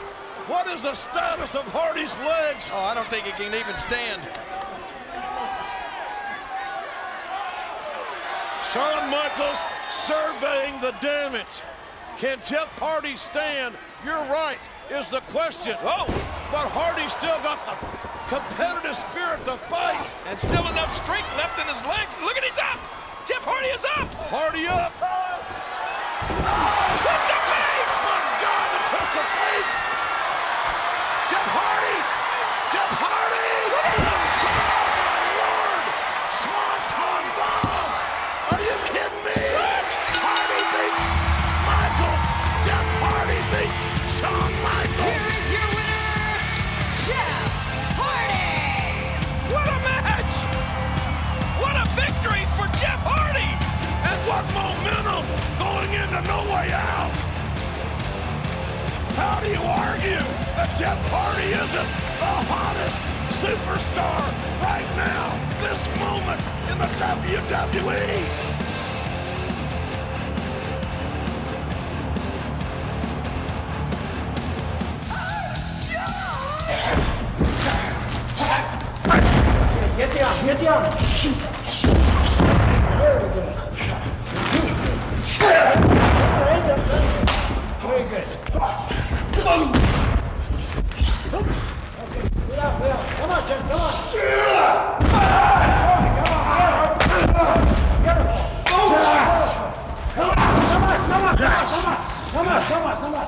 what is the status of Hardy's legs? Oh, I don't think he can even stand. Shawn Michaels surveying the damage. Can Jeff Hardy stand? You're right, is the question. Oh, but Hardy still got the competitive spirit to fight. And still enough strength left in his legs. Look at, he's up. Jeff Hardy is up. Hardy up. Oh, twist of fate. My God, the twist of fate. Jeff Hardy. Jeff Hardy. Oh, my Lord. Swanton bomb. Are you kidding me? What? Hardy beats Michaels. Jeff Hardy beats Shawn Michaels. Here is your winner, Jeff Hardy. What a match! What a victory for Jeff Hardy! And what momentum going into No Way Out! How do you argue that Jeff Hardy isn't the hottest superstar right now, this moment in the WWE? Get down, get down. Shoot. Very good. Very good. Okay, get out. Come on, Jim, come on. Come on.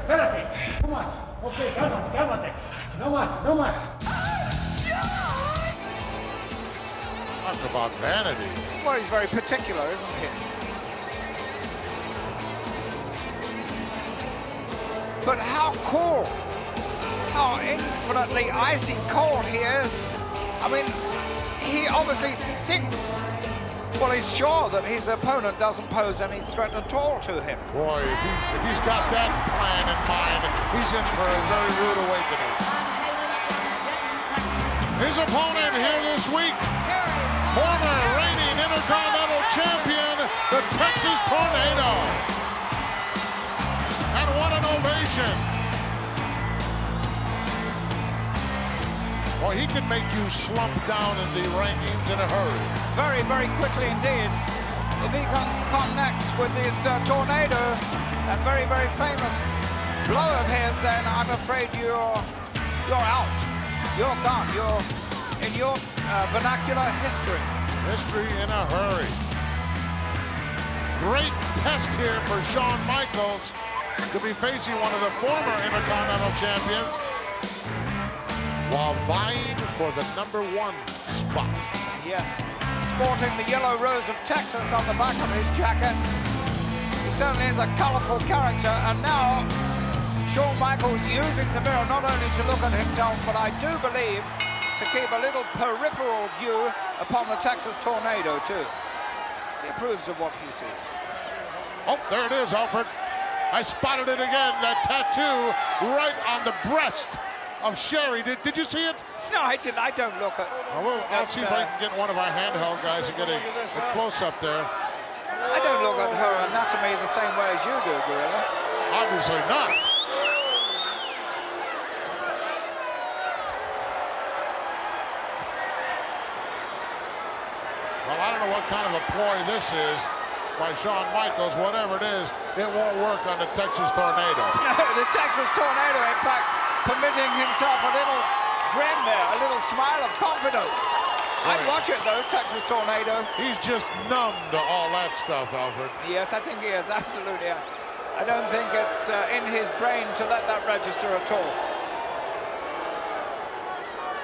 Espérate. Come on. Okay, cálmate. No más. Talk about vanity. Well, he's very particular, isn't he? But how cool, how infinitely icy cold he is. I mean, he obviously thinks, well, he's sure that his opponent doesn't pose any threat at all to him. Boy, if he's got that plan in mind, he's in for a very rude awakening. His opponent here this week, former reigning Intercontinental Champion, the Texas Tornado. And what an ovation. Boy, he can make you slump down in the rankings in a hurry. Very, very quickly indeed. If he can connect with this Tornado, that very, very famous blow of his, then I'm afraid you're out. You're gone. You're in your vernacular history. History in a hurry. Great test here for Shawn Michaels to be facing one of the former Intercontinental Champions while vying for the #1 spot. Yes, sporting the yellow rose of Texas on the back of his jacket. He certainly is a colorful character, and now Shawn Michaels using the mirror not only to look at himself, but I do believe to keep a little peripheral view upon the Texas Tornado too. He approves of what he sees. Oh, there it is, Alfred. I spotted it again, that tattoo right on the breast of Sherry. Did you see it? No, I didn't. I don't look at. I'll see if I can get one of our handheld guys and get a close-up there. I don't look at her anatomy the same way as you do, Gorilla. Obviously not. Well, I don't know what kind of a ploy this is by Shawn Michaels. Whatever it is, it won't work on the Texas Tornado. No, the Texas Tornado, in fact, permitting himself a little grin there, a little smile of confidence. I'd watch it, though, Texas Tornado. He's just numb to all that stuff, Alfred. Yes, I think he is, absolutely. I don't think it's in his brain to let that register at all.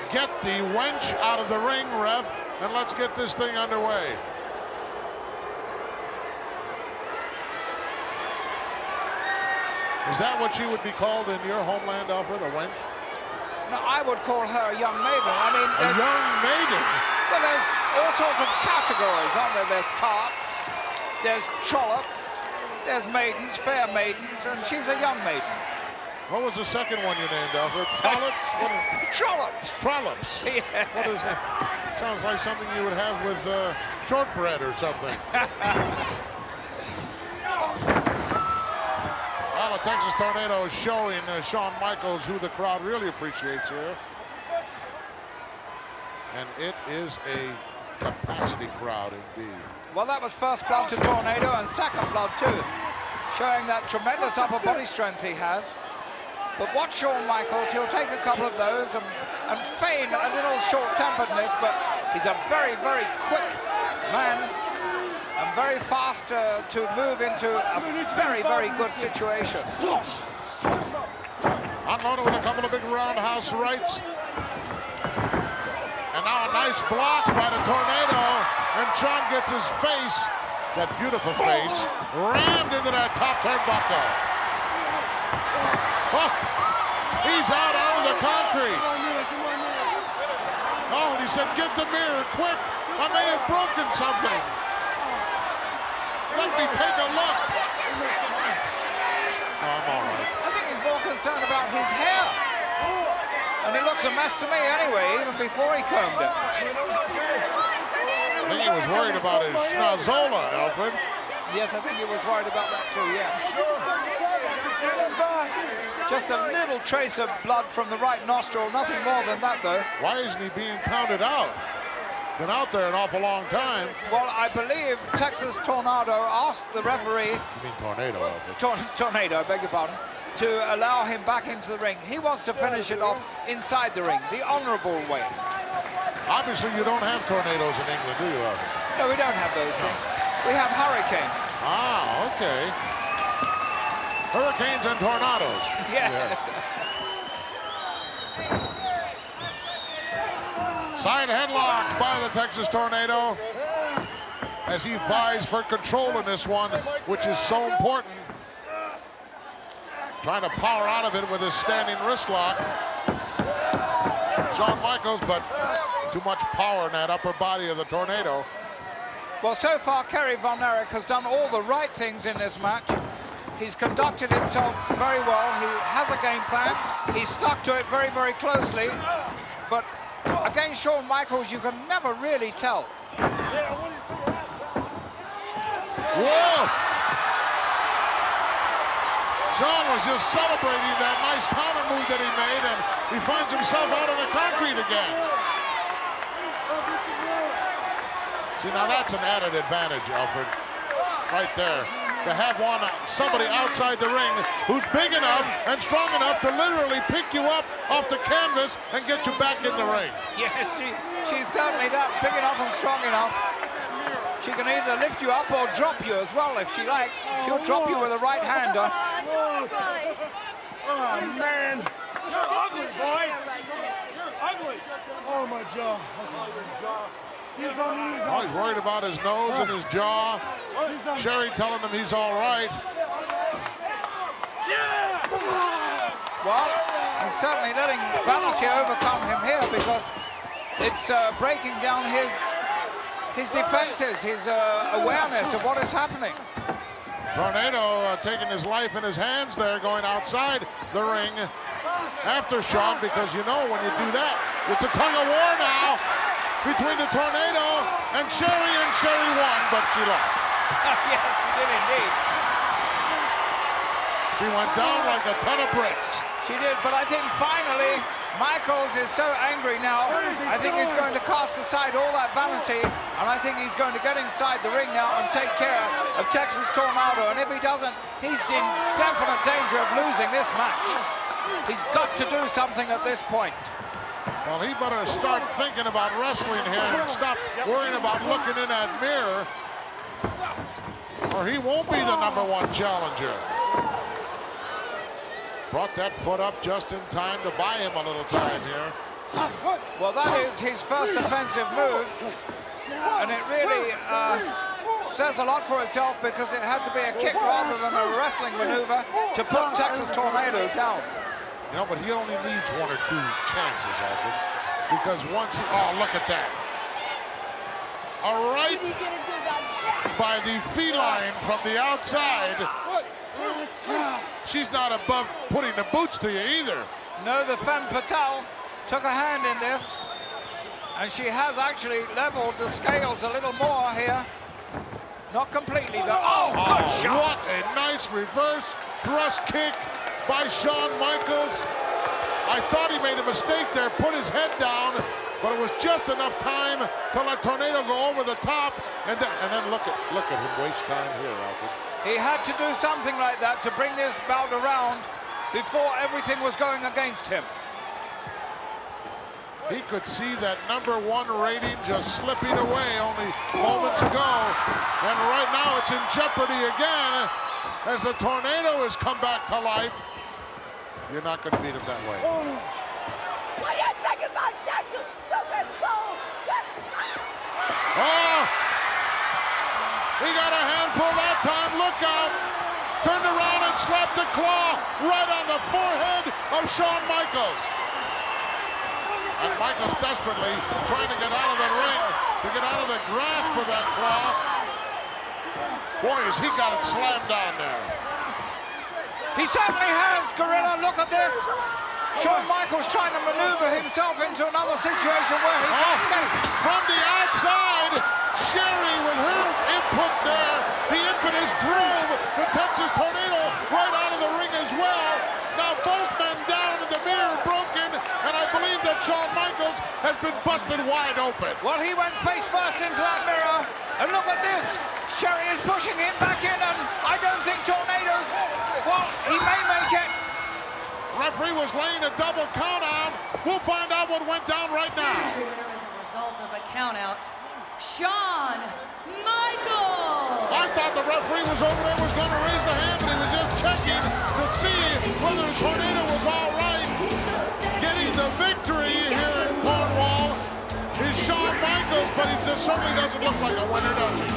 Get the wench out of the ring, ref, and let's get this thing underway. Is that what she would be called in your homeland, Alfred, a wench? No, I would call her a young maiden. I mean, a young maiden? Well, there's all sorts of categories, aren't there? There's tarts, there's trollops, there's maidens, fair maidens, and she's a young maiden. What was the second one you named, Alfred? Trollops? Trollops. Trollops. Yes. What is that? Sounds like something you would have with shortbread or something. Well, the Texas Tornado is showing Shawn Michaels who the crowd really appreciates here. And it is a capacity crowd indeed. Well, that was first blood to Tornado and second blood too, showing that tremendous upper body strength he has. But watch Shawn Michaels, he'll take a couple of those and feign a little short-temperedness, but he's a very, very quick man and very fast to move into a very, very good situation. Unloaded with a couple of big roundhouse rights. And now a nice block by the Tornado, and Shawn gets his face, that beautiful face, rammed into that top turnbuckle. Oh, he's out onto the concrete. Oh, and he said, get the mirror, quick. I may have broken something. Let me take a look. Oh, I'm all right. I think he's more concerned about his hair. And it looks a mess to me anyway, even before he combed it. I think he was worried about his schnozola, Alfred. Yes, I think he was worried about that too, yes. Just a little trace of blood from the right nostril, nothing more than that, though. Why isn't he being counted out? Been out there an awful long time. Well, I believe Texas Tornado asked the referee... You mean Tornado, Alfred? Tornado, I beg your pardon, to allow him back into the ring. He wants to finish it off inside the ring, the honorable way. Obviously, you don't have tornadoes in England, do you, Alfred? No, we don't have those things. We have hurricanes. Ah, okay. Hurricanes and tornadoes. Yes. Side headlock by the Texas Tornado as he vies for control in this one, which is so important. Trying to power out of it with his standing wrist lock. Shawn Michaels, but too much power in that upper body of the Tornado. Well, so far, Kerry Von Erich has done all the right things in this match. He's conducted himself very well. He has a game plan. He's stuck to it very, very closely. But against Shawn Michaels, you can never really tell. Whoa! Shawn was just celebrating that nice counter move that he made, and he finds himself out on the concrete again. See, now that's an added advantage, Alfred, right there. To have somebody outside the ring who's big enough and strong enough to literally pick you up off the canvas and get you back in the ring. Yes, she's certainly that big enough and strong enough. She can either lift you up or drop you as well if she likes. She'll drop you with a right-hander. Oh, man. You're ugly, boy. You're ugly. Oh, my jaw. Oh, he's worried about his nose and his jaw. Sherry telling him he's all right. Well, he's certainly letting vanity overcome him here because it's breaking down his defenses, his awareness of what is happening. Tornado taking his life in his hands there, going outside the ring after Shawn, because you know when you do that, it's a tug of war now between the Tornado and Sherry won, but she lost. Yes, she did indeed. She went down like a ton of bricks. She did, but I think finally Michaels is so angry now, I think he's going to cast aside all that vanity, and I think he's going to get inside the ring now and take care of Texas Tornado, and if he doesn't, he's in definite danger of losing this match. He's got to do something at this point. Well, he better start thinking about wrestling here and stop worrying about looking in that mirror, or he won't be the #1 challenger. Brought that foot up just in time to buy him a little time here. Well, that is his first offensive move, and it really says a lot for itself because it had to be a kick rather than a wrestling maneuver to put Texas Tornado down. You know, but he only needs 1 or 2 chances, Alfred, because once he, oh, look at that. A right by the feline from the outside. She's not above putting the boots to you either. No, the femme fatale took a hand in this, and she has actually leveled the scales a little more here. Not completely, though. Oh, good shot! What a nice reverse thrust kick by Shawn Michaels. I thought he made a mistake there, put his head down, but it was just enough time to let Tornado go over the top, and then look at him waste time here, Alfred. He had to do something like that to bring this bout around before everything was going against him. He could see that #1 rating just slipping away only moments ago. And right now it's in jeopardy again as the Tornado has come back to life. You're not going to beat him that way. What do you think about that, you stupid fool? Oh! He got a handful that time. Look out! Turned around and slapped a claw right on the forehead of Shawn Michaels. And Michaels desperately trying to get out of the ring, to get out of the grasp of that claw. Boy, has he got it slammed down there. He certainly has, Gorilla. Look at this. Shawn Michaels trying to maneuver himself into another situation where he can escape. From the outside, Sherry with her input there. The impetus drove the Texas Tornado right out of the ring as well. Now both men down and the mirror broken, and I believe that Shawn Michaels has been busted wide open. Well, he went face first into that mirror, and look at this. Sherry is pushing him back in, and I don't think Tornado's, well, he may make it. Referee was laying a double count on. We'll find out what went down right now. As a result of a count out, Shawn Michaels. I thought the referee was over there, was going to raise the hand, but he was just checking to see whether the Tornado was all right. Getting the victory here in Cornwall is Shawn Michaels, but this certainly doesn't look like a winner, does he?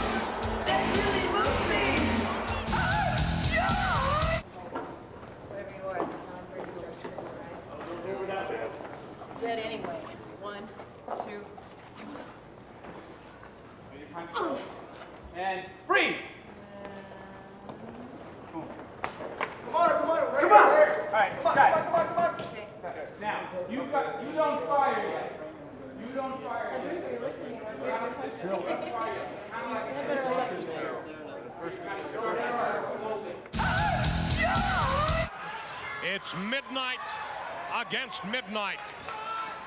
Dead anyway. 1, 2. And freeze! Come on, Come on! right All here. right, Come on. Now, you don't fire yet. You don't fire yet. It's midnight against midnight.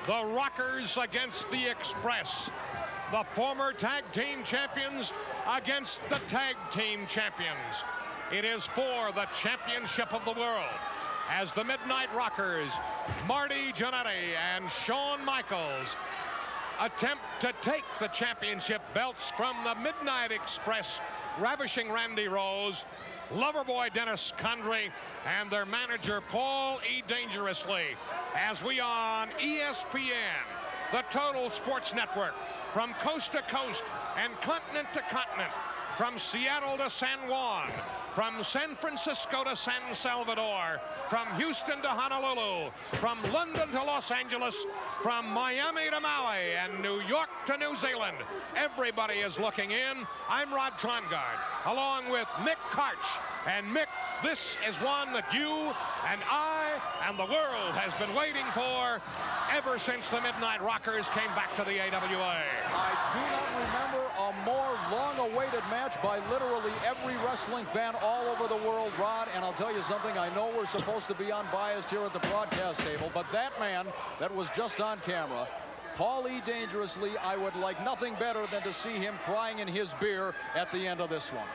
The Rockers against the Express. The former tag team champions against the tag team champions. It is for the championship of the world as the Midnight Rockers, Marty Jannetty and Shawn Michaels, attempt to take the championship belts from the Midnight Express, Ravishing Randy Rose, Loverboy Dennis Condrey, and their manager Paul E. Dangerously, as we on ESPN, the Total Sports Network, from coast to coast and continent to continent, from Seattle to San Juan, from San Francisco to San Salvador, from Houston to Honolulu, from London to Los Angeles, from Miami to Maui, and New York to New Zealand. Everybody is looking in. I'm Rod Trongard, along with Mick Karch. And Mick, this is one that you and I and the world has been waiting for ever since the Midnight Rockers came back to the AWA. I do not remember a more long-awaited match by literally every wrestling fan all over the world, Rod. And I'll tell you something, I know we're supposed to be unbiased here at the broadcast table, but that man that was just on camera, Paul E. Dangerously, I would like nothing better than to see him crying in his beer at the end of this one.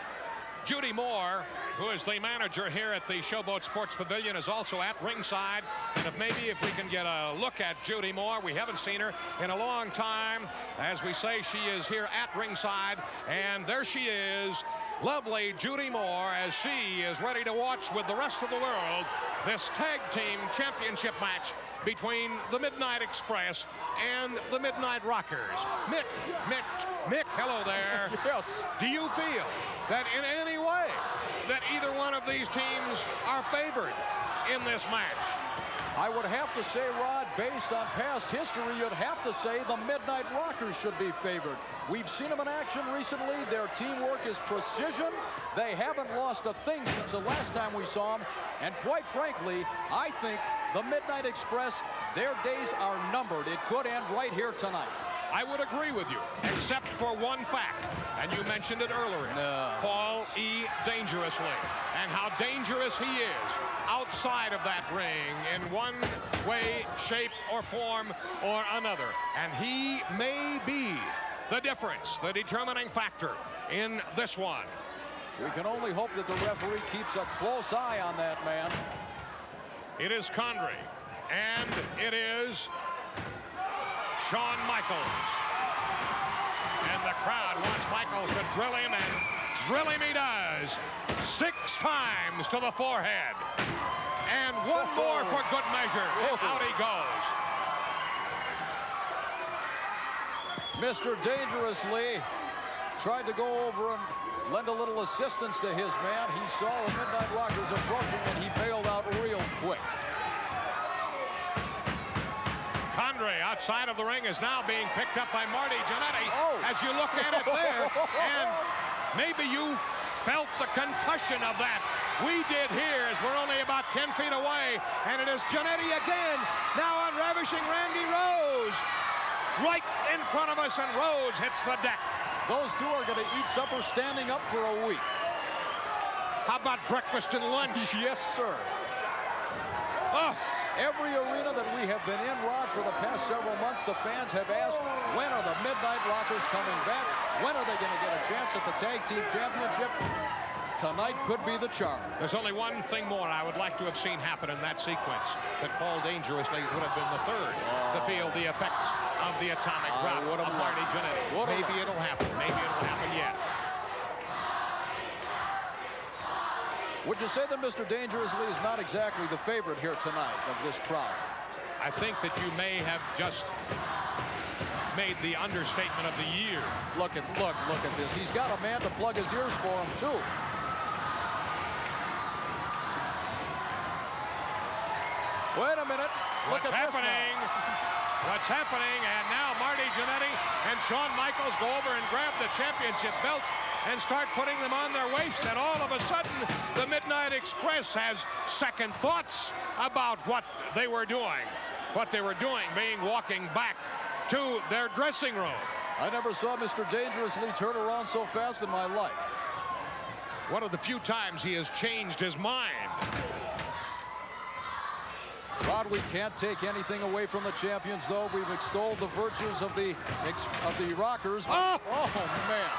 Judy Moore, who is the manager here at the Showboat Sports Pavilion, is also at ringside. And if we can get a look at Judy Moore, we haven't seen her in a long time. As we say, she is here at ringside, and there she is, lovely Judy Moore, as she is ready to watch with the rest of the world this tag team championship match between the Midnight Express and the Midnight Rockers. Mick, hello there. Yes. Do you feel that in any way that either one of these teams are favored in this match? I would have to say, Rod, based on past history, you'd have to say the Midnight Rockers should be favored. We've seen them in action recently. Their teamwork is precision. They haven't lost a thing since the last time we saw them. And quite frankly, I think the Midnight Express, their days are numbered. It could end right here tonight. I would agree with you, except for one fact, and you mentioned it earlier. Paul E. Dangerously, and how dangerous he is outside of that ring in one way, shape, or form or another. And he may be the difference, the determining factor in this one. We can only hope that the referee keeps a close eye on that man. It is Condrey, and it is Shawn Michaels. And the crowd wants Michaels to drill him, and drill him he does. 6 times to the forehead. And one more for good measure. And out he goes. Mr. Dangerously tried to go over and lend a little assistance to his man. He saw the Midnight Rockers approaching, and he bailed out real quick. Condrey outside of the ring is now being picked up by Marty Jannetty as you look at it there. And maybe you felt the concussion of that. We did here as we're only about 10 feet away. And it is Jannetty again, now on ravishing Randy Rose. Right in front of us, and Rose hits the deck. Those two are going to eat supper standing up for a week. How about breakfast and lunch? Yes, sir. Oh. Every arena that we have been in, Rod, for the past several months, the fans have asked, when are the Midnight Rockers coming back? When are they going to get a chance at the Tag Team Championship? Tonight could be the charm. There's only one thing more I would like to have seen happen in that sequence, that Paul Dangerously would have been the third to feel the effects of the atomic drop of Marty Jannetty. Maybe it'll happen. Maybe it'll happen yet. Would you say that Mr. Dangerously is not exactly the favorite here tonight of this crowd? I think that you may have just made the understatement of the year. Look at this. He's got a man to plug his ears for him, too. Wait a minute. What's happening? What's happening? And now Marty Jannetty and Shawn Michaels go over and grab the championship belts and start putting them on their waist, and all of a sudden the Midnight Express has second thoughts about what they were doing. What they were doing being walking back to their dressing room. I never saw Mr. Dangerously turn around so fast in my life. One of the few times he has changed his mind. Rod, we can't take anything away from the champions, though. We've extolled the virtues of the Rockers. Oh, man.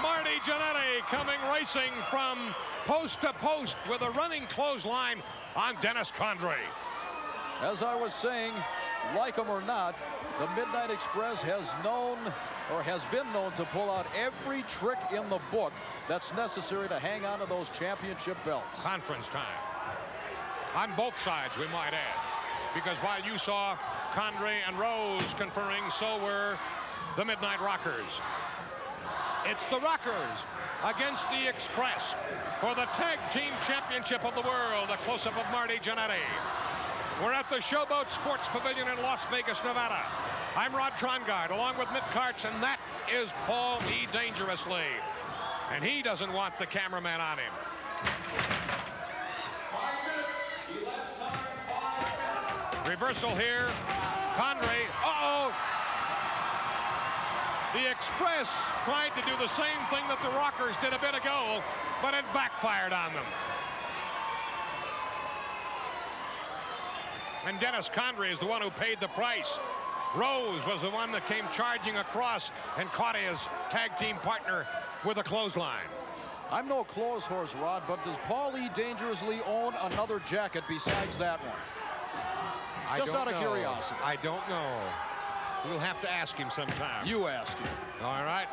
Marty Jannetty coming racing from post to post with a running clothesline on Dennis Condrey. As I was saying, like him or not, the Midnight Express has been known to pull out every trick in the book that's necessary to hang on to those championship belts. Conference time. On both sides, we might add. Because while you saw Condrey and Rose conferring, so were the Midnight Rockers. It's the Rockers against the Express for the Tag Team Championship of the World. A close-up of Marty Jannetty. We're at the Showboat Sports Pavilion in Las Vegas, Nevada. I'm Rod Trongard, along with Mick Karch, and that is Paul E. Dangerously. And he doesn't want the cameraman on him. Reversal here. Condrey. Uh-oh. The Express tried to do the same thing that the Rockers did a bit ago, but it backfired on them. And Dennis Condrey is the one who paid the price. Rose was the one that came charging across and caught his tag team partner with a clothesline. I'm no clothes horse, Rod, but does Paulie dangerously own another jacket besides that one? Just out of curiosity. I don't know. We'll have to ask him sometime. You ask him. All right.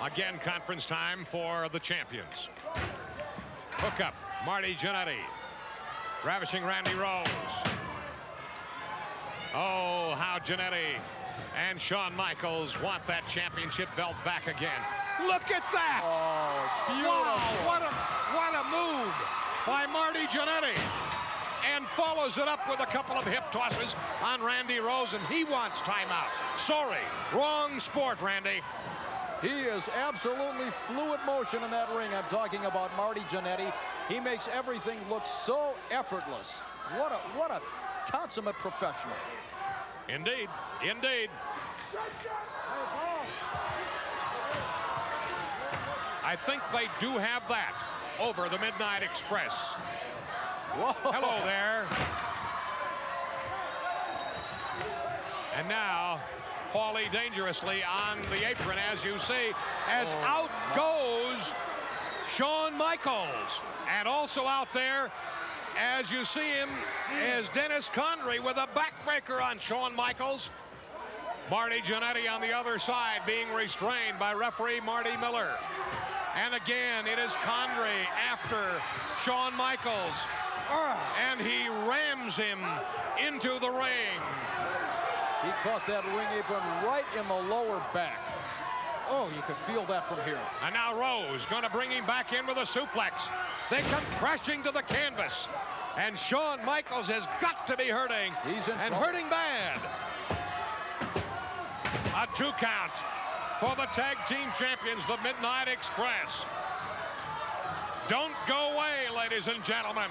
Again, conference time for the champions. Hook up, Marty Jannetty. Ravishing Randy Rose. Oh, how Jannetty and Shawn Michaels want that championship belt back again. Look at that! Oh, beautiful. Wow, what a move by Marty Jannetty. And follows it up with a couple of hip tosses on Randy Rose, and he wants timeout. Sorry, wrong sport, Randy. He is absolutely fluid motion in that ring. I'm talking about Marty Jannetty. He makes everything look so effortless. What a consummate professional. Indeed, indeed. I think they do have that over the Midnight Express. Whoa. Hello there. And now, Paulie dangerously on the apron, as you see, as out goes Shawn Michaels. And also out there, as you see him, is Dennis Condrey with a backbreaker on Shawn Michaels. Marty Jannetty on the other side being restrained by referee Marty Miller. And again, it is Condrey after Shawn Michaels. And he rams him into the ring. He caught that ring apron right in the lower back. Oh, you could feel that from here. And now Rose going to bring him back in with a suplex. They come crashing to the canvas. And Shawn Michaels has got to be hurting. He's in trouble. Hurting bad. A 2 count for the tag team champions, the Midnight Express. Don't go away, ladies and gentlemen.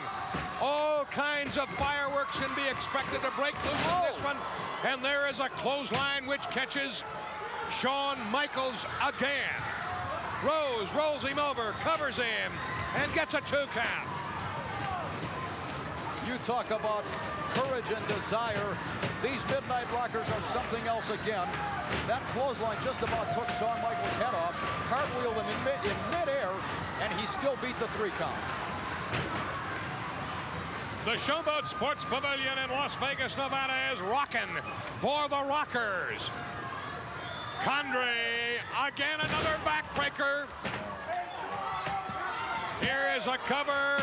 All kinds of fireworks can be expected to break loose in this one. And there is a clothesline which catches Shawn Michaels again. Rose rolls him over, covers him, and gets a 2 count. You talk about courage and desire. These Midnight Rockers are something else again. That clothesline just about took Shawn Michaels' head off, cartwheeled him in midair, and he still beat the 3 count. The Showboat Sports Pavilion in Las Vegas, Nevada is rocking for the Rockers. Condrey, again another backbreaker. Here is a cover.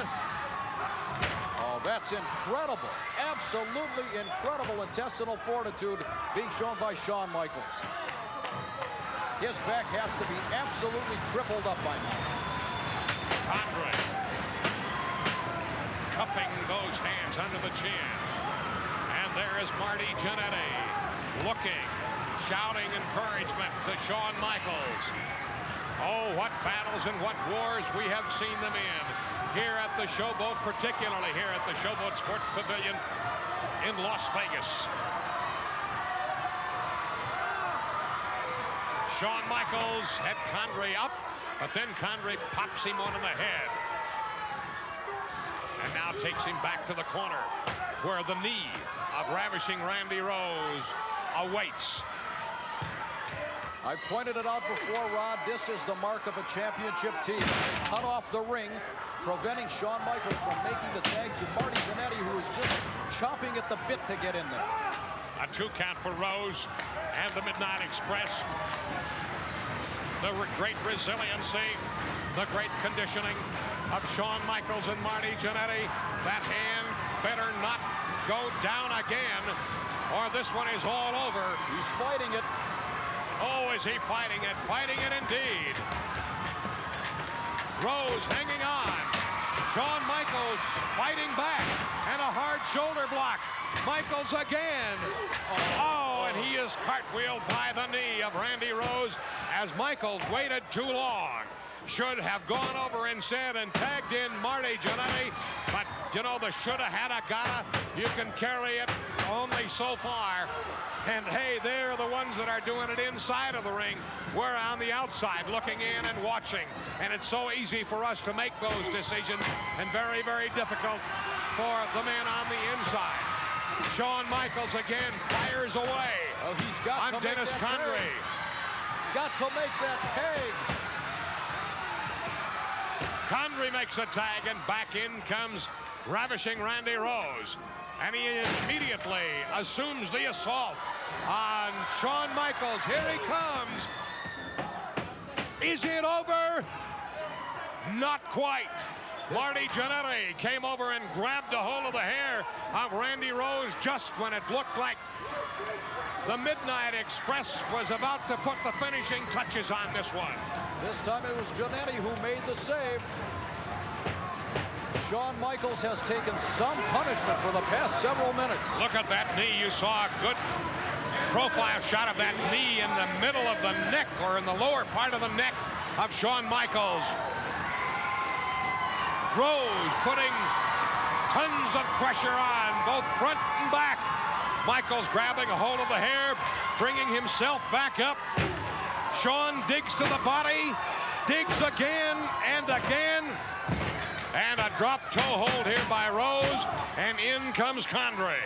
Oh, that's incredible. Absolutely incredible intestinal fortitude being shown by Shawn Michaels. His back has to be absolutely crippled up by now. Condrey cupping those hands under the chin. And there is Marty Jannetty looking, shouting encouragement to Shawn Michaels. Oh, what battles and what wars we have seen them in here at the Showboat, particularly here at the Showboat Sports Pavilion in Las Vegas. Shawn Michaels had Condrey up, but then Condrey pops him on the head. And now takes him back to the corner where the knee of ravishing Randy Rose awaits. I pointed it out before, Rod. This is the mark of a championship team. Cut off the ring, preventing Shawn Michaels from making the tag to Marty Jannetty, who is just chomping at the bit to get in there. A 2 count for Rose and the Midnight Express. The great resiliency, the great conditioning of Shawn Michaels and Marty Jannetty. That hand better not go down again, or this one is all over. He's fighting it. Oh, is he fighting it? Fighting it indeed. Rose hanging on. Shawn Michaels fighting back, and a hard shoulder block. Michaels again. Oh, and he is cartwheeled by the knee of Randy Rose as Michaels waited too long. Should have gone over instead and tagged in Marty Jannetty, but you know, the shoulda, hadda, gotta, you can carry it only so far. And hey, they're the ones that are doing it inside of the ring. We're on the outside looking in and watching. And it's so easy for us to make those decisions and very, very difficult for the man on the inside. Shawn Michaels again fires away. Oh, he's got on to Dennis make that Condrey. turn. got to make that tag. Condrey makes a tag, and back in comes ravishing Randy Rose. And he immediately assumes the assault on Shawn Michaels. Here he comes. Is it over? Not quite. Marty Jannetty came over and grabbed a hold of the hair of Randy Rose just when it looked like the Midnight Express was about to put the finishing touches on this one. This time it was Jannetty who made the save. Shawn Michaels has taken some punishment for the past several minutes. Look at that knee. You saw a good profile shot of that knee in the middle of the neck, or in the lower part of the neck of Shawn Michaels. Rose putting tons of pressure on both front and back. Michaels grabbing a hold of the hair, bringing himself back up. Shawn digs to the body, digs again and again. And a drop toe hold here by Rose, and in comes Condrey.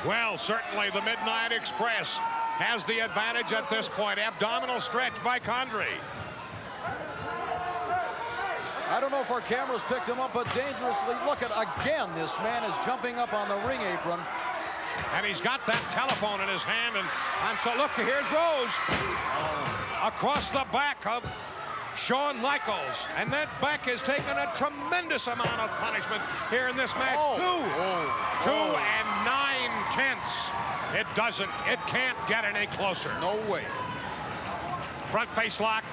Well, certainly the Midnight Express has the advantage at this point. Abdominal stretch by Condrey. I don't know if our cameras picked him up, but dangerously. Look at, again, this man is jumping up on the ring apron. And he's got that telephone in his hand, and so look, here's Rose. Across the back of Shawn Michaels, and that back has taken a tremendous amount of punishment here in this match. 2 and 9/10. It can't get any closer. No way. Front face lock,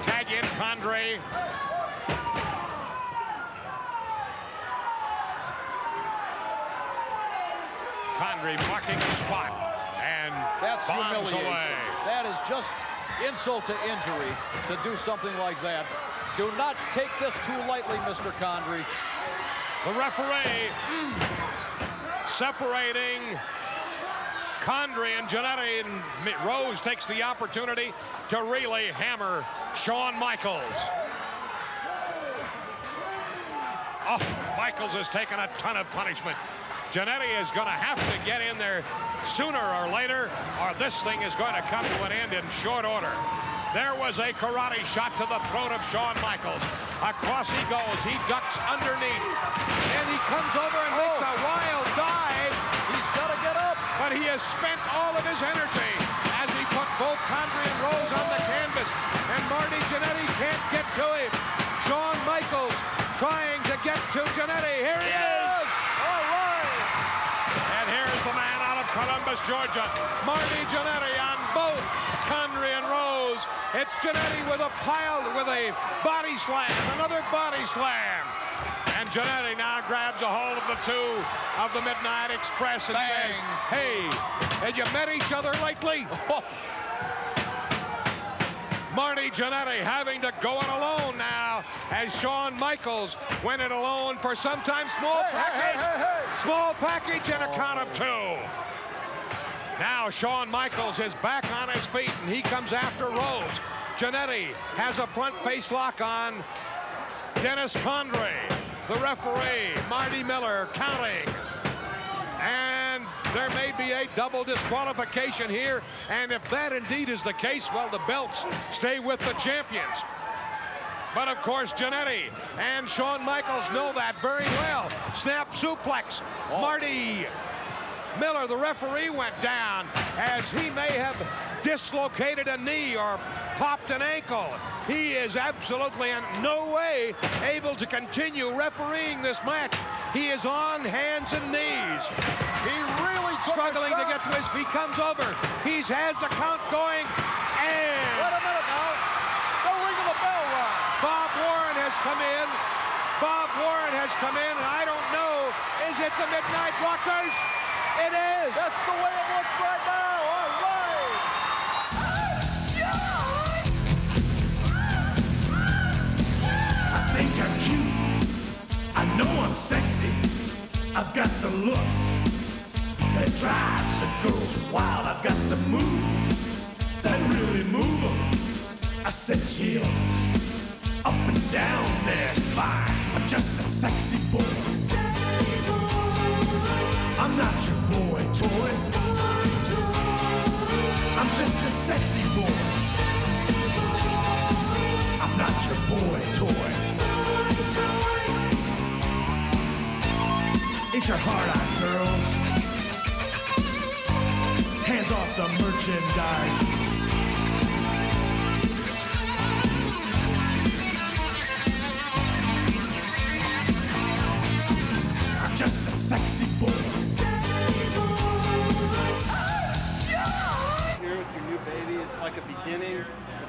tag in Condrey. Condrey marking the spot, and that's bombs humiliation. Away. That is just insult to injury to do something like that. Do not take this too lightly, Mr. Condrey. The referee separating Condrey and Jannetty, and Rose takes the opportunity to really hammer Shawn Michaels. Oh, Michaels has taken a ton of punishment. Jannetty is going to have to get in there sooner or later, or this thing is going to come to an end in short order. There was a karate shot to the throat of Shawn Michaels. Across he goes. He ducks underneath. And he comes over and makes a wild dive. He's got to get up. But he has spent all of his energy as he put both Condrey and Rose on the canvas. And Marty Jannetty can't get to him. Shawn Michaels trying to get to Jannetty. Here he is. All right. And here's the man out of Columbus, Georgia. Marty Jannetty on both Condrey and Rose. It's Jannetty with a body slam, another body slam. And Jannetty now grabs a hold of the two of the Midnight Express and says, hey, have you met each other lately? Marty Jannetty having to go it alone now as Shawn Michaels went it alone for sometimes small package and a count of 2. Now Shawn Michaels is back on his feet and he comes after Rose. Jannetty has a front face lock on Dennis Condrey. The referee, Marty Miller, counting. And there may be a double disqualification here. And if that indeed is the case, well, the belts stay with the champions. But of course, Jannetty and Shawn Michaels know that very well. Snap suplex. Marty Miller, the referee, went down as he may have dislocated a knee or popped an ankle. He is absolutely in no way able to continue refereeing this match. He is on hands and knees. He really struggling to get to his feet. Comes over. He has the count going. And wait a minute now. The ring of the bell, Ron. Bob Warren has come in. Bob Warren has come in, and I don't know. Is it the Midnight Rockers? It is. That's the way it looks right now. All right. I think I'm cute. I know I'm sexy. I've got the looks that drives the girls wild. I've got the moves that really move them. I said chill up and down their spine. I'm just a sexy boy. I'm not your boy toy. I'm just a sexy boy. I'm not your boy toy. Ain't your heart out, girls? Hands off the merchandise. I'm just a sexy boy. Here with your new baby, it's like a beginning. The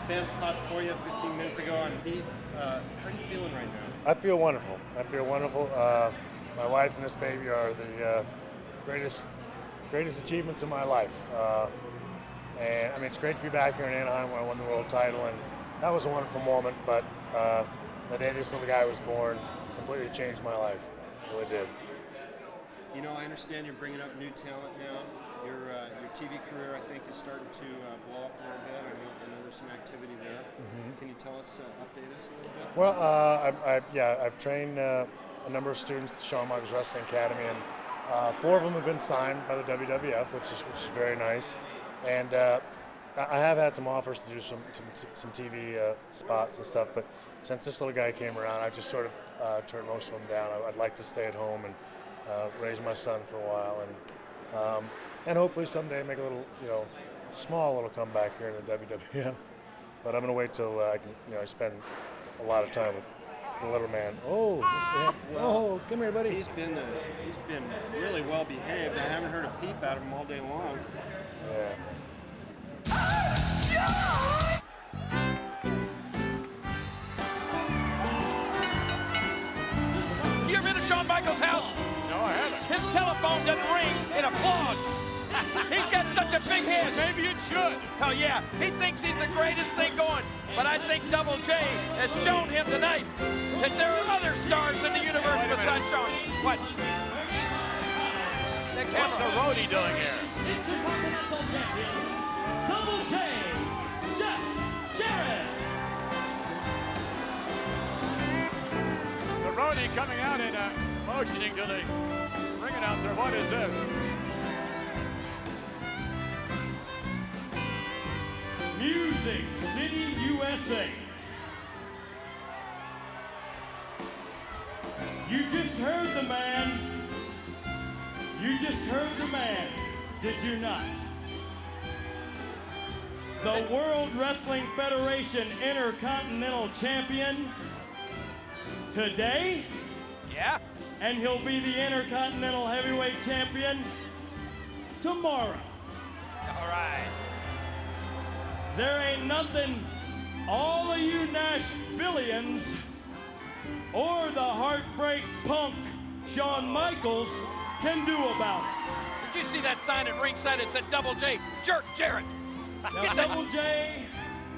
fans popped for you 15 minutes ago on Heat. How are you feeling right now? I feel wonderful. I feel wonderful. My wife and this baby are the greatest achievements of my life. And I mean, it's great to be back here in Anaheim where I won the world title, and that was a wonderful moment. But the day this little guy was born completely changed my life. It really did. You know, I understand you're bringing up new talent now. Your TV career, I think, is starting to blow up a little bit. I know there's some activity there. Mm-hmm. Can you tell us, update us a little bit? Well, I've trained a number of students at the Shawn Michaels Wrestling Academy, and 4 of them have been signed by the WWF, which is very nice. And I have had some offers to do some TV spots and stuff, but since this little guy came around, I just sort of turned most of them down. I'd like to stay at home and raise my son for a while, and hopefully someday make a little, small little comeback here in the WWF. But I'm going to wait till I can, spend a lot of time with the little man. Oh, come here, buddy. He's been really well behaved. I haven't heard a peep out of him all day long. Yeah. You ever been to Shawn Michaels' house? No, I haven't. His telephone doesn't ring, it applauds. He's got such a big head. Maybe it should. Oh yeah, he thinks he's the greatest thing going. But I think Double J has shown him tonight that there are other stars in the universe besides Shawn. What? What's the roadie doing here? Intercontinental Champion, Double J, Jeff Jarrett. The roadie coming out and motioning to the ring announcer. What is this? Music City, USA. You just heard the man. You just heard the man, did you not? The World Wrestling Federation Intercontinental Champion today. Yeah. And he'll be the Intercontinental Heavyweight Champion tomorrow. All right. There ain't nothing all of you Nashvillians or the heartbreak punk Shawn Michaels can do about it. Did you see that sign at ringside that said Double J, Jerk Jarrett? Now, Double J,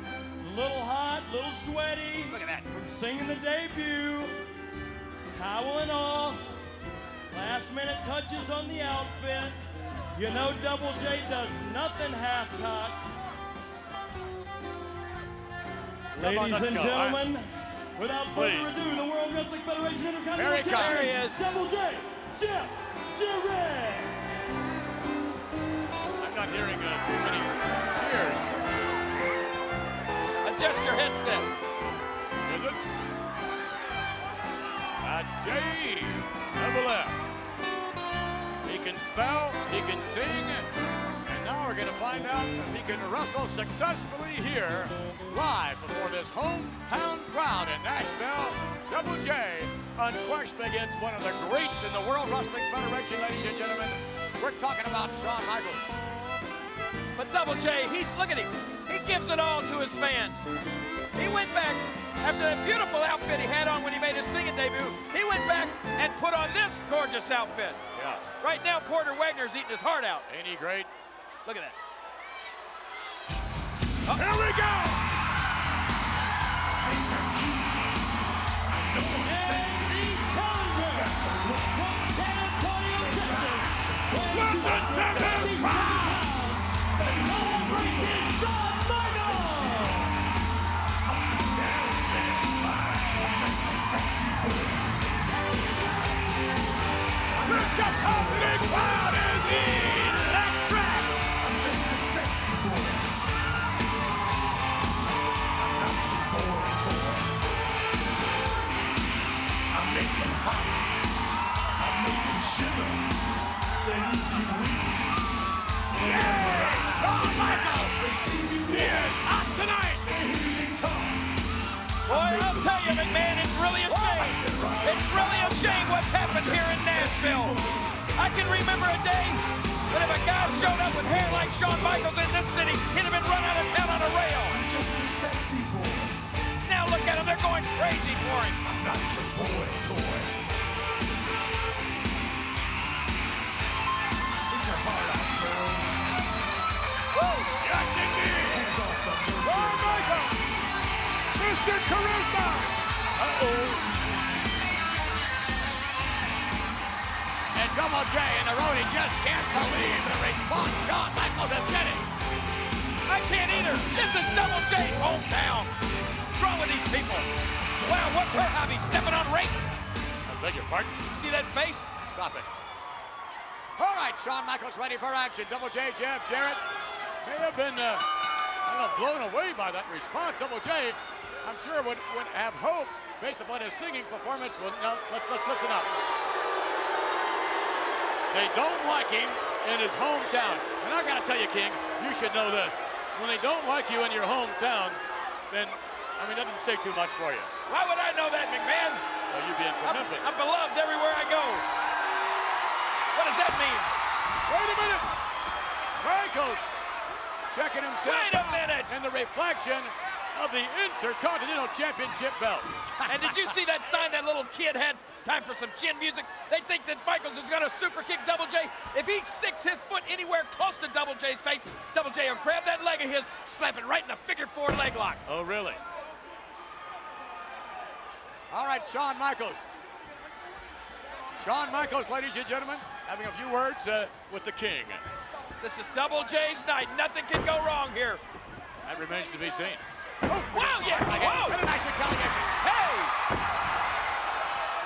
a little hot, a little sweaty. Look at that. From singing the debut, toweling off, last minute touches on the outfit. You know Double J does nothing half-cocked. Ladies and gentlemen, without further ado, the World Wrestling Federation Intercontinental Champion, Double J, Jeff Jarrett. I'm not hearing any cheers. Adjust your headset. Is it? That's Jay on the left. He can spell, he can sing, and now we're going to find out if he can wrestle successfully here, live before this hometown crowd in Nashville. Double J, unquestionably against one of the greats in the World Wrestling Federation, ladies and gentlemen. We're talking about Shawn Michaels. But Double J, look at him. He gives it all to his fans. He went back, after that beautiful outfit he had on when he made his singing debut, he went back and put on this gorgeous outfit. Yeah. Right now, Porter Wagner's eating his heart out. Ain't he great? Look at that. Here we go! Listen to this crowd! This capacity crowd is electric! I'm just a sexy boy. Nashville. I can remember a day when if a guy showed up with hair like Shawn Michaels in this city, he'd have been run out of town on a rail. Just a sexy boy. Now look at him, they're going crazy for him. I'm not your boy toy. Get your heart out, girl. Woo! Yes, indeed. Hands off the Shawn Michaels, Mr. Charisma. And Double J and the Roadie just can't believe the response Shawn Michaels is getting. I can't either. This is Double J's hometown. What's wrong with these people? Wow, what's her hobby? Stepping on rakes? I beg your pardon? You see that face? Stop it. All right, Shawn Michaels ready for action. Double J, Jeff Jarrett may have been kind of blown away by that response. Double J, I'm sure would have hoped, based upon his singing performance. Well, now, let's listen up. They don't like him in his hometown. And I gotta tell you, King, you should know this. When they don't like you in your hometown, then, I mean, it doesn't say too much for you. Why would I know that, McMahon? Well, you being from Memphis. I'm beloved everywhere I go. What does that mean? Wait a minute. Michaels checking himself Wait a minute. in the reflection of the Intercontinental Championship belt. And did you see that sign that little kid had? Time for some chin music. They think that Michaels is going to super kick Double J. If he sticks his foot anywhere close to Double J's face, Double J will grab that leg of his, slap it right in a figure-4 leg lock. Oh, really? All right, Shawn Michaels. Shawn Michaels, ladies and gentlemen, having a few words with the King. This is Double J's night. Nothing can go wrong here. That remains to be seen. Oh, wow, yeah, whoa! What a nice retaliation. Hey!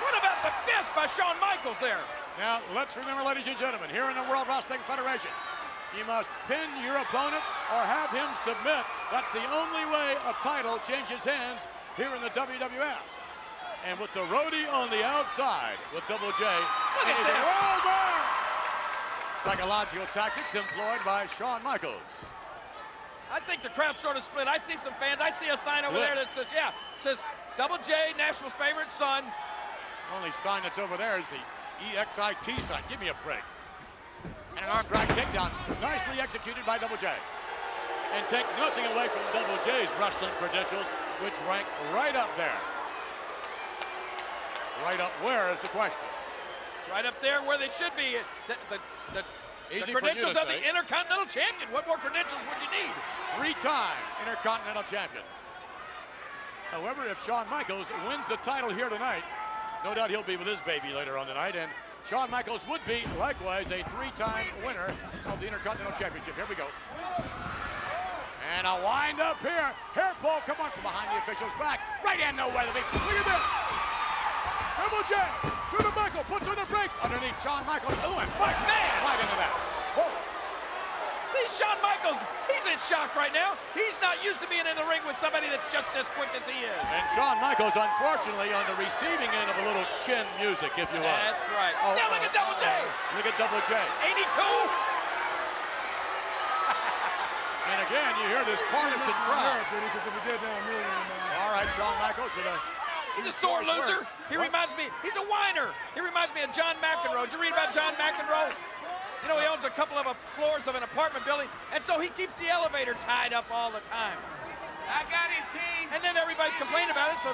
What about the fist by Shawn Michaels there? Now, let's remember, ladies and gentlemen, here in the World Wrestling Federation, you must pin your opponent or have him submit. That's the only way a title changes hands here in the WWF. And with the Roadie on the outside, with Double J, look at this. Over. Psychological tactics employed by Shawn Michaels. I think the crowd sort of split. I see some fans. I see a sign over there that says, yeah, says Double J, Nashville's favorite son. Only sign that's over there is the EXIT sign. Give me a break. And an arm drag takedown, nicely executed by Double J. And take nothing away from Double J's wrestling credentials, which rank right up there. Right up where is the question? Right up there where they should be. The credentials of the Intercontinental Champion. What more credentials would you need? 3-time Intercontinental Champion. However, if Shawn Michaels wins the title here tonight, no doubt he'll be with his baby later on tonight, and Shawn Michaels would be, likewise, a 3-time winner of the Intercontinental Championship. Here we go. And a wind up here. Hair pull, come on, from behind the official's back. Right hand, no weather. Look at this. Double J to the Michael, puts on the brakes. Underneath Shawn Michaels. Oh, and fight, man! Right into that. Whoa. See, Shawn Michaels, he's in shock right now. He's not used to being in the ring with somebody that's just as quick as he is. And Shawn Michaels, unfortunately, on the receiving end of a little chin music, if you will. That's right. Now look at Double J. Look at Double J. Ain't he cool? And again, you hear this partisan crowd. All right, Shawn Michaels with a... He's a sore loser. He reminds me, he's a whiner. He reminds me of John McEnroe. Did you read about John McEnroe? You know, he owns a couple of floors of an apartment building, and so he keeps the elevator tied up all the time. I got him, King. And then everybody's complaining about it, so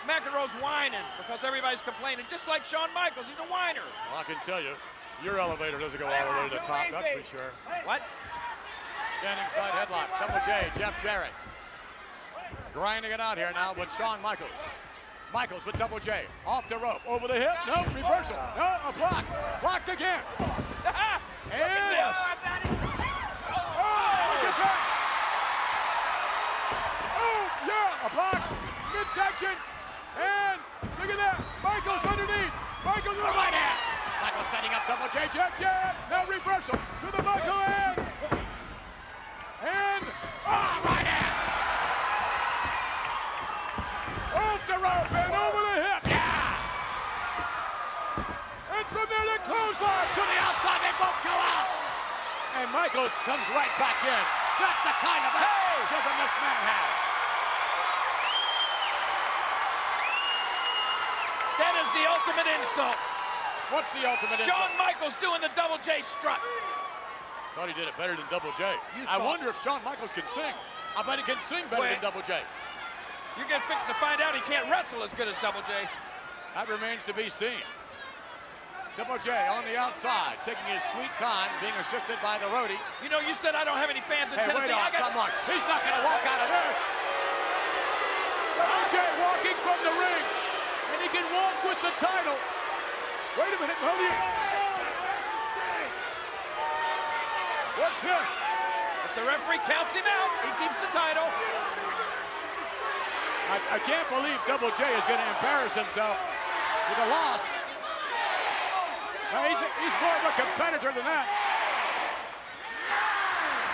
McEnroe's whining because everybody's complaining, just like Shawn Michaels. He's a whiner. Well, I can tell you, your elevator doesn't go all the way to the top, that's for sure. What? Standing side headlock, Double J, Jeff Jarrett. Grinding it out here now with Shawn Michaels. Michaels with Double J, off the rope, over the hip, no, reversal, no, a block, blocked again. Look at this. Oh, look at that. Oh, yeah, a block, midsection, and look at that, Michaels underneath, Michaels with the right hand. Michaels setting up Double J, Jeff Jarrett, now reversal to the Michael end. And, right hand. Off the rope and over the hip. Yeah! And from there, the clothesline to the outside. They both go out. And Michaels comes right back in. That's the kind of athleticism this man has. That is the ultimate insult. What's the ultimate Shawn insult? Michaels doing the Double J strut. Thought he did it better than Double J. I wonder if Shawn Michaels can sing. I bet he can sing better than Double J. You're getting fixing to find out he can't wrestle as good as Double J. That remains to be seen. Double J on the outside, taking his sweet time, being assisted by the roadie. You know, you said I don't have any fans in Tennessee. Wait on, come on. He's not going to walk out of this. Double J walking from the ring, and he can walk with the title. Wait a minute, Cody. What's this? If the referee counts him out, he keeps the title. I can't believe Double J is going to embarrass himself with a loss. Now he's more of a competitor than that.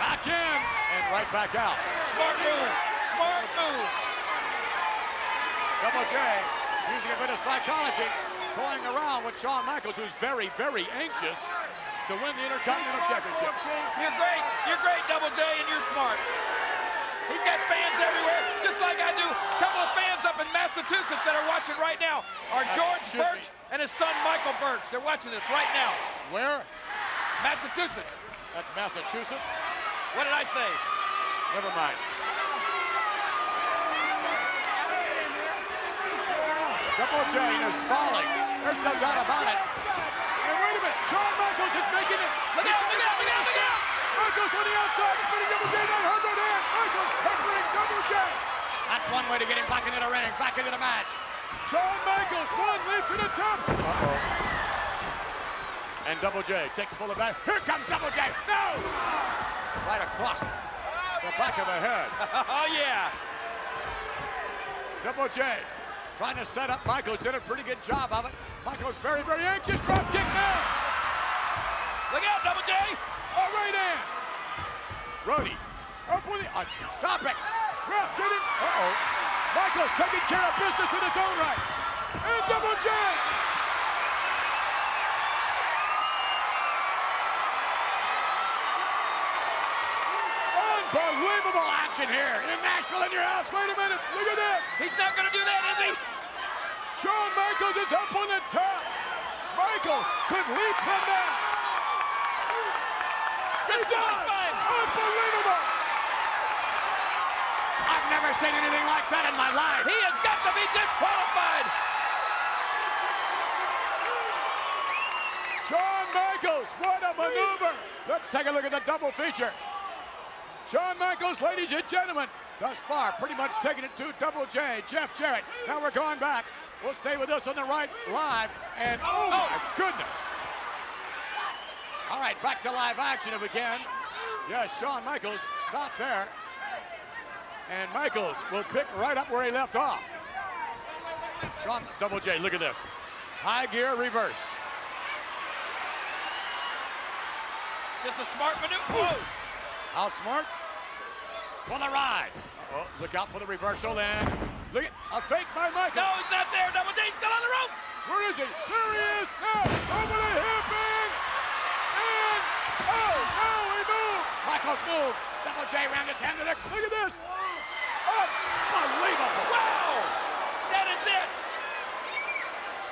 Back in and right back out. Smart move. Smart move. Double J using a bit of psychology, toying around with Shawn Michaels, who's very, very anxious to win the Intercontinental Championship. You're great, Double J, and you're smart. He's got fans everywhere, just like I do. A couple of fans up in Massachusetts that are watching right now are George Birch and his son Michael Birch. They're watching this right now. Where? Massachusetts. That's Massachusetts? What did I say? Never mind. Double J is falling. There's no doubt about it. And wait a minute, Shawn Michaels is making it. Look out, look out, look out, look out! Michaels on the outside, spinning Double J down, hard right hand. Michaels peppering Double J. That's one way to get him back into the ring, back into the match. Shawn Michaels, one leap to the top. And Double J takes full advantage. Here comes Double J. No! Right across the back of the head. Oh, yeah. Double J trying to set up Michaels. Did a pretty good job of it. Michaels very, very anxious. Drop kick now. Look out, Double J. Oh, right in. Roddy. Up with it. Stop it. Ref, get it. Uh-oh. Michaels taking care of business in his own right. And Double J. Unbelievable action here in Nashville in your house. Wait a minute. Look at this. He's not going to do that, is he? Shawn Michaels is up on the top. Michaels could leap from that. He's done. Unbelievable. I've never seen anything like that in my life. He has got to be disqualified. Shawn Michaels, what a maneuver. Let's take a look at the double feature. Shawn Michaels, ladies and gentlemen, thus far pretty much taking it to Double J, Jeff Jarrett. Now we're going back. We'll stay with us on the right live. And oh my goodness. All right, back to live action if we can. Yes, Shawn Michaels stopped there. And Michaels will pick right up where he left off. Shawn, Double J, look at this. High gear reverse. Just a smart maneuver. Whoa. How smart? For the ride. Oh, look out for the reversal then. Look at a fake by Michaels. No, he's not there. Double J's still on the ropes. Where is he? There he is. Now, over the hip in. And, oh, now he moved. Michaels moved. Double J rammed his hand to the, look at this. Unbelievable. Wow. That is it.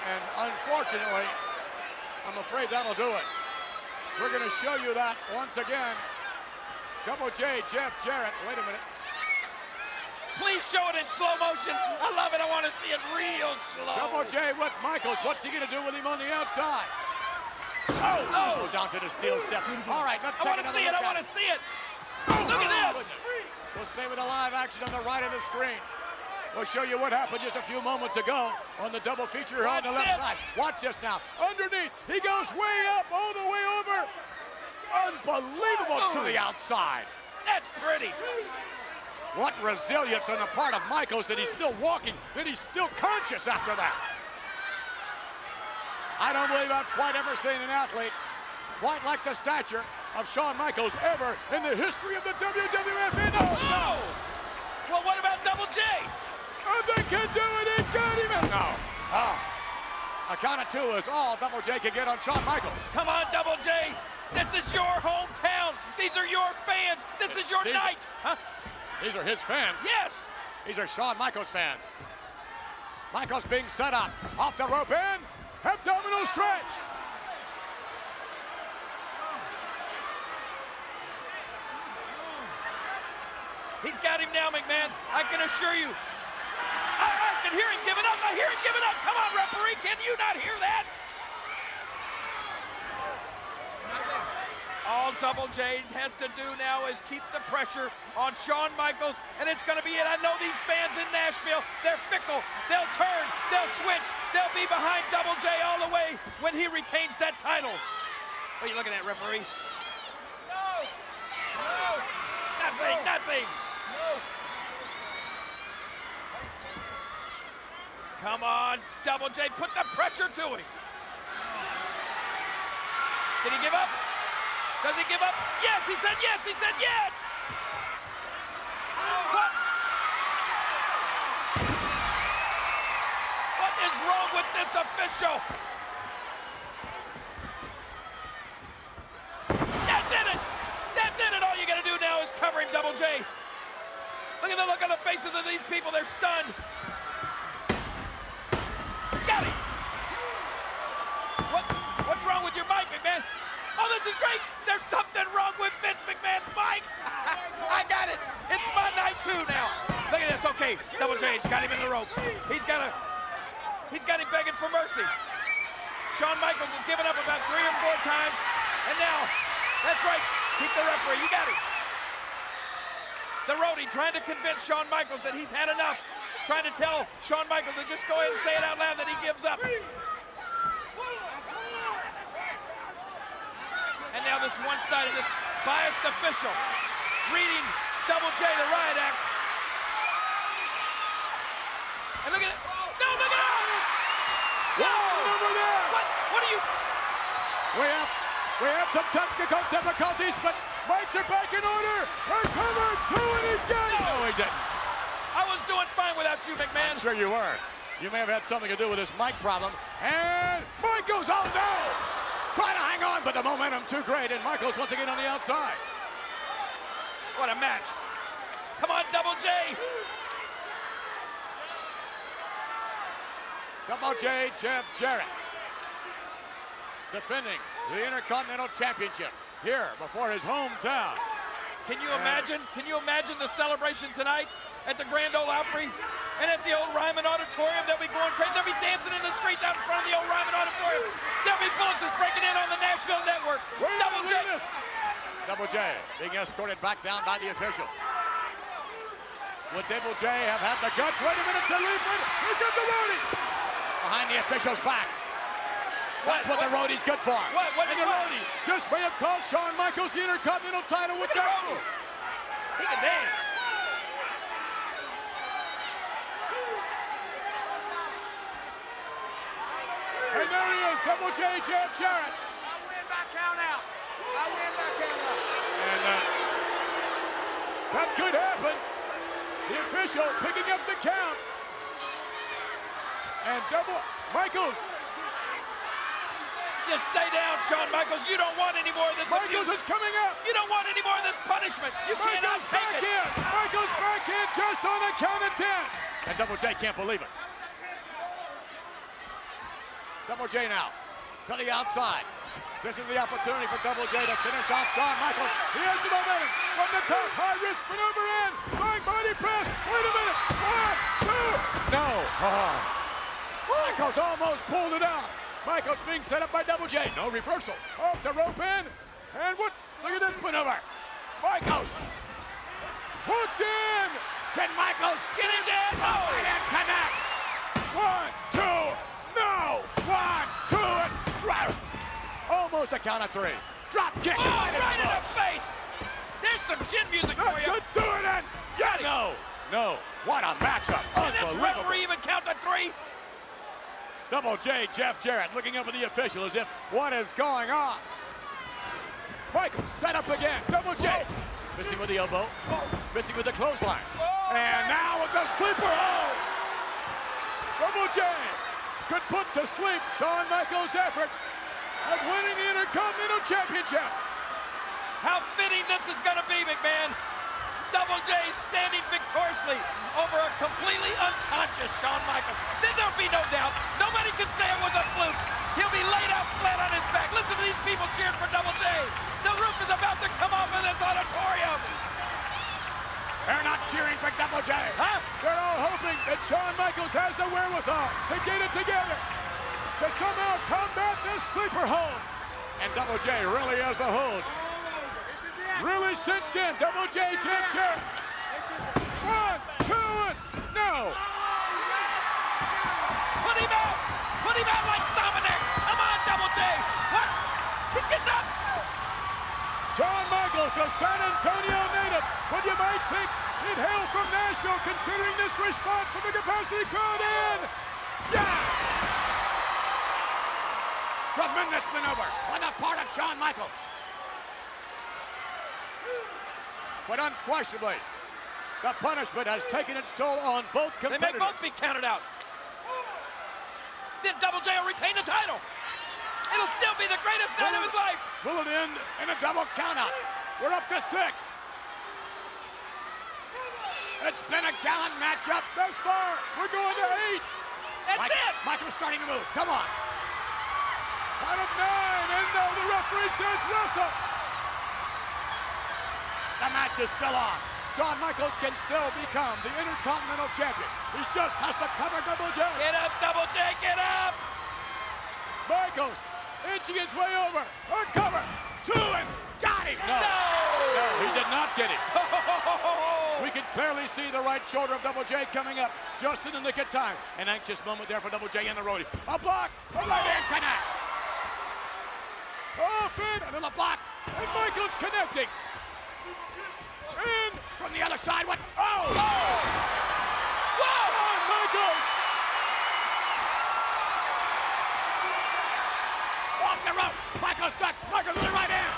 And unfortunately, I'm afraid that'll do it. We're going to show you that once again. Double J, Jeff Jarrett. Wait a minute. Please show it in slow motion. I love it. I want to see it real slow. Double J with Michaels. What's he going to do with him on the outside? Oh! Down to the steel step. All right, let's take another look at it. I want to see it. Look at this. We'll stay with the live action on the right of the screen. We'll show you what happened just a few moments ago on the double feature on the left side. Watch this now. Underneath, he goes way up, all the way over. Unbelievable to the outside. That's pretty. What resilience on the part of Michaels that he's still walking, that he's still conscious after that. I don't believe I've quite ever seen an athlete quite like the stature of Shawn Michaels ever in the history of the WWF. Oh! Well, what about Double J? If they can do it, he got him. No. A count of two is all Double J can get on Shawn Michaels. Come on, Double J. This is your hometown. These are your fans. This is your night. Huh? These are his fans. Yes. These are Shawn Michaels fans. Michaels being set up. Off the rope in. Abdominal stretch. He's got him now, McMahon. I can assure you. I can hear him giving up. I hear him giving up. Come on, referee. Can you not hear that? All Double J has to do now is keep the pressure on Shawn Michaels, and it's going to be it. I know these fans in Nashville, they're fickle. They'll turn, they'll switch, they'll be behind Double J all the way when he retains that title. What are you looking at, referee? No! No! Nothing, no. Nothing! No! Come on, Double J, put the pressure to him. Did he give up? Does he give up? Yes, he said yes, he said yes! What? What is wrong with this official? That did it! That did it! All you gotta do now is cover him, Double J. Look at the look on the faces of these people, they're stunned. Got him! What's wrong with your mic, McMahon? Oh, this is great! There's something wrong with Vince McMahon's mic! I got it! It's my night too now! Look at this, okay. Double J's got him in the ropes. He's got him begging for mercy. Shawn Michaels has given up about 3 or 4 times, and now, that's right, keep the referee, you got him. The roadie trying to convince Shawn Michaels that he's had enough, trying to tell Shawn Michaels to just go ahead and say it out loud that he gives up. And now this one side of this biased official reading Double J, the riot act. And look at it. No, look at it! Whoa! What are you? We have some technical difficulties, but mics are back in order. And cover 2 and he got it. No, he didn't. I was doing fine without you, McMahon. I'm sure you were. You may have had something to do with this mic problem. And Michaels, oh no! Trying to hang on, but the momentum too great, and Michaels once again on the outside. What a match. Come on, Double J. Double J, Jeff Jarrett. Defending the Intercontinental Championship here before his hometown. Can you imagine the celebration tonight at the Grand Ole Opry and at the old Ryman Auditorium? They'll be going crazy. They'll be dancing in the streets out in front of the old Ryman Auditorium. There'll be bulletins breaking in on the Nashville Network. Double J. Double J being escorted back down by the official. Would Double J have had the guts? Wait a minute to leap in. Here comes the roadie. Behind the official's back. That's what the roadie's good for. What and the roadie just may have cost Shawn Michaels the Intercontinental title with that move. He can dance. And there he is, Double J, Jeff Jarrett. I win by count out. I win by count out. And that could happen. The official picking up the count. And Michaels. Just stay down, Shawn Michaels. You don't want any more of this Michaels abuse. is coming up. You don't want any more of this punishment. You cannot take it. Michaels back in just on the count of 10. And Double J can't believe it. Double J now to the outside. This is the opportunity for Double J to finish off Shawn Michaels. He has the momentum from the top. High risk maneuver in. Flying body press. Wait a minute. 1, 2. No. Michaels almost pulled it out. Michaels being set up by Double J. No reversal. Off the rope in. And what? Look at this maneuver. Michaels. Hooked in. Can Michaels get him down? Oh, and connect. 1, 2. No. 1, 2. And almost a count of 3. Drop kick. Oh, right in the face. There's some chin music for you. Could do it. And no. What a matchup. Can this referee even count to 3? Double J, Jeff Jarrett looking up at the official as if, what is going on? Michaels set up again. Double J. Missing with the elbow. Missing with the clothesline. And now with the sleeper. Oh! Double J could put to sleep Shawn Michaels' effort at winning the Intercontinental Championship. How fitting this is going to be, McMahon. Double J standing victoriously over a completely unconscious Shawn Michaels. Then there'll be no doubt. Nobody can say it was a fluke. He'll be laid out flat on his back. Listen to these people cheering for Double J. The roof is about to come off of this auditorium. They're not cheering for Double J. Huh? They're all hoping that Shawn Michaels has the wherewithal to get it together, to somehow combat this sleeper hold. And Double J really has the hold. Really cinched in. Double J, Jeff Jarrett. 1, 2, and no. Put him out! Put him out like Dominex! Come on, Double J! What? He's getting up! Shawn Michaels, a San Antonio native, but you might think he'd hail from Nashville considering this response from the capacity crowd in. Yeah! Tremendous maneuver on the part of Shawn Michaels. But unquestionably, the punishment has taken its toll on both competitors. They may both be counted out. Then Double J will retain the title. It'll still be the greatest night of his life. Will it end in a double countout? We're up to 6. It's been a gallant matchup thus far. We're going to 8. That's it. Michael's starting to move. Come on. Out of 9, and no, the referee says wrestle. The match is still on. Shawn Michaels can still become the Intercontinental Champion. He just has to cover Double J. Get up, Double J, get up! Michaels inching his way over. A cover. 2 and got him. No, he did not get him. We can clearly see the right shoulder of Double J coming up just in the nick of time. An anxious moment there for Double J and the roadie. A block. A right hand connect. Off in. Another block. And Michaels connecting. In from the other side. What? Oh! Whoa! Oh, Michaels! Off the rope. Michaels ducks. Michaels with the right hand.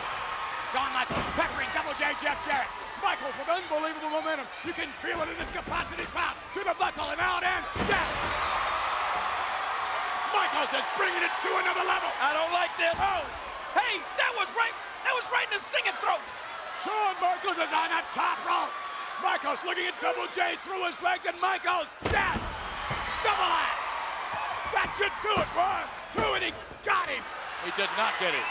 Shawn Michaels peppering Double J, Jeff Jarrett. Michaels with unbelievable momentum. You can feel it in its capacity crowd. To the buckle and out and yes! Michaels is bringing it to another level. I don't like this. Oh! Hey, that was right in the singing throat. Shawn Michaels is on the top rope. Michaels looking at Double J through his legs, and Michaels, yes! Double axe! That should do it. 1, 2, and he got him. He did not get him.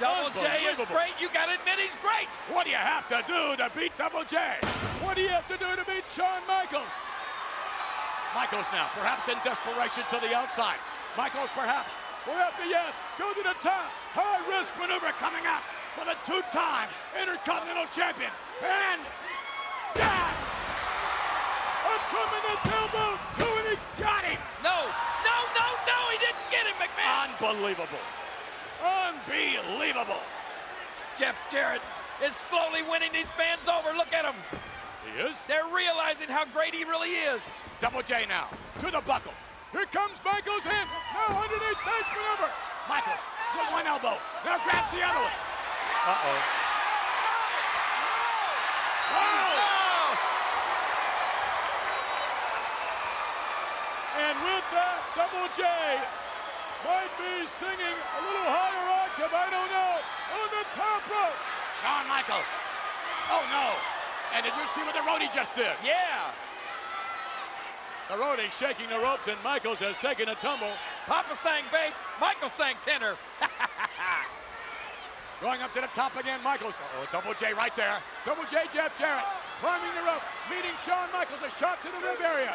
Double J is great. You gotta admit he's great. What do you have to do to beat Double J? What do you have to do to beat Shawn Michaels? Michaels now, perhaps in desperation to the outside. Michaels perhaps will have to, yes, go to the top. High risk maneuver coming up for the 2-time Intercontinental Champion. And yes! A tremendous elbow. 2 and he got him. No, he didn't get him, McMahon. Unbelievable. Unbelievable. Jeff Jarrett is slowly winning these fans over. Look at him. He is? They're realizing how great he really is. Double J now to the buckle. Here comes Michaels in. Now underneath, nice maneuver. Michaels with one elbow. Now grabs the other one. Uh-oh. Oh! And with that, Double J might be singing a little higher octave, I don't know, on the top rope. Shawn Michaels. Oh, no. And did you see what the roadie just did? Yeah. The roadie shaking the ropes, and Michaels has taken a tumble. Papa sang bass, Michael sang tenor. Going up to the top again, Michaels. Oh, Double J right there. Double J, Jeff Jarrett, climbing the rope, meeting Shawn Michaels, a shot to the rib area.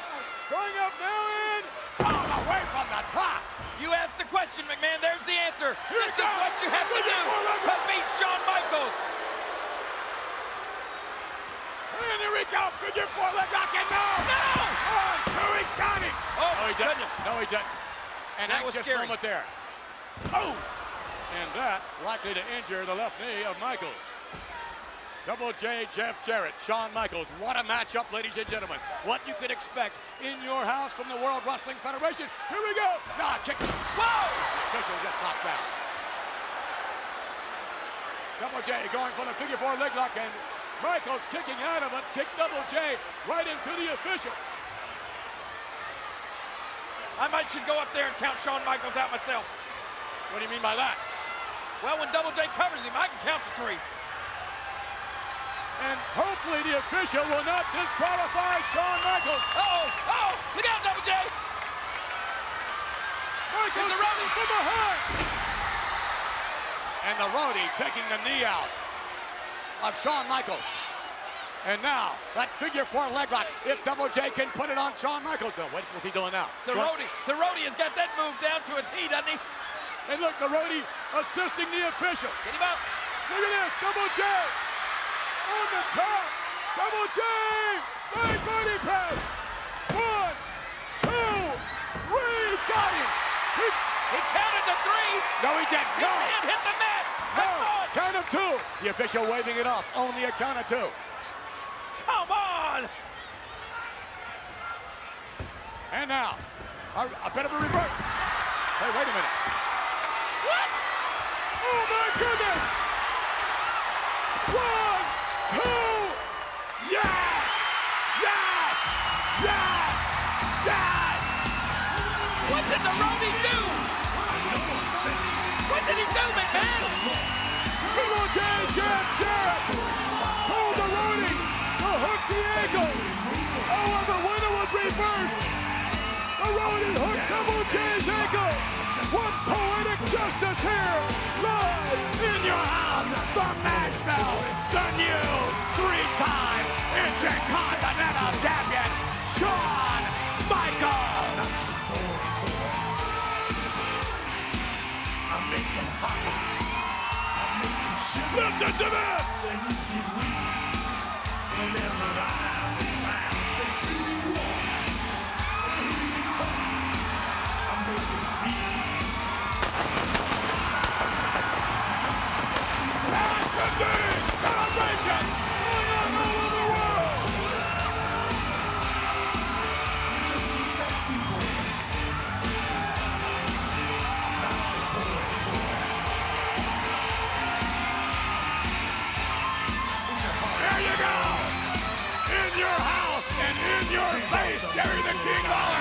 Going up now in, all away from the top. You asked the question, McMahon, there's the answer. This is what you have to do to beat Shawn Michaels. And here we go, figure 4 leg lock, and no! 1, 2, he got him. Oh, no, he didn't. No, he didn't. And that was scary. Moment there. Oh! And that likely to injure the left knee of Michaels. Double J, Jeff Jarrett, Shawn Michaels. What a matchup, ladies and gentlemen. What you could expect in your house from the World Wrestling Federation. Here we go. Nah, kick. Whoa! The official just knocked down. Double J going for the figure 4 leg lock, and Michaels kicking out of it. Kicked Double J right into the official. I should go up there and count Shawn Michaels out myself. What do you mean by that? Well, when Double J covers him, I can count to 3. And hopefully the official will not disqualify Shawn Michaels. Oh, look out, Double J. Michaels the roadie from behind. And the roadie taking the knee out of Shawn Michaels. And now, that figure 4 leg lock. If Double J can put it on Shawn Michaels. No, what's he doing now? The roadie has got that move down to a T, doesn't he? And look, the roadie assisting the official. Get him up. Look at this, Double J on the top. Double J, side body press. 1, 2, 3, got him. He counted to 3. No, he didn't. No. His hand hit the mat. No, count of 2. The official waving it off. Only a count of 2. Come on. And now, a bit of a reverse. Hey, wait a minute. What? Oh my goodness! 1, 2, yes! Yes! Yes! Yes! What did the roadie do? What did he do, McMahon? Double J, jab! Told the roadie to hook the ankle. However, when it was reversed, the roadie hooked Double J's ankle. What poetic justice here! Live in your house, the match now, the new 3-time Intercontinental Champion, Shawn Michaels! Listen to this! Celebration going on all over the world! There you go! In your house and in your face, Jerry the King Lawler!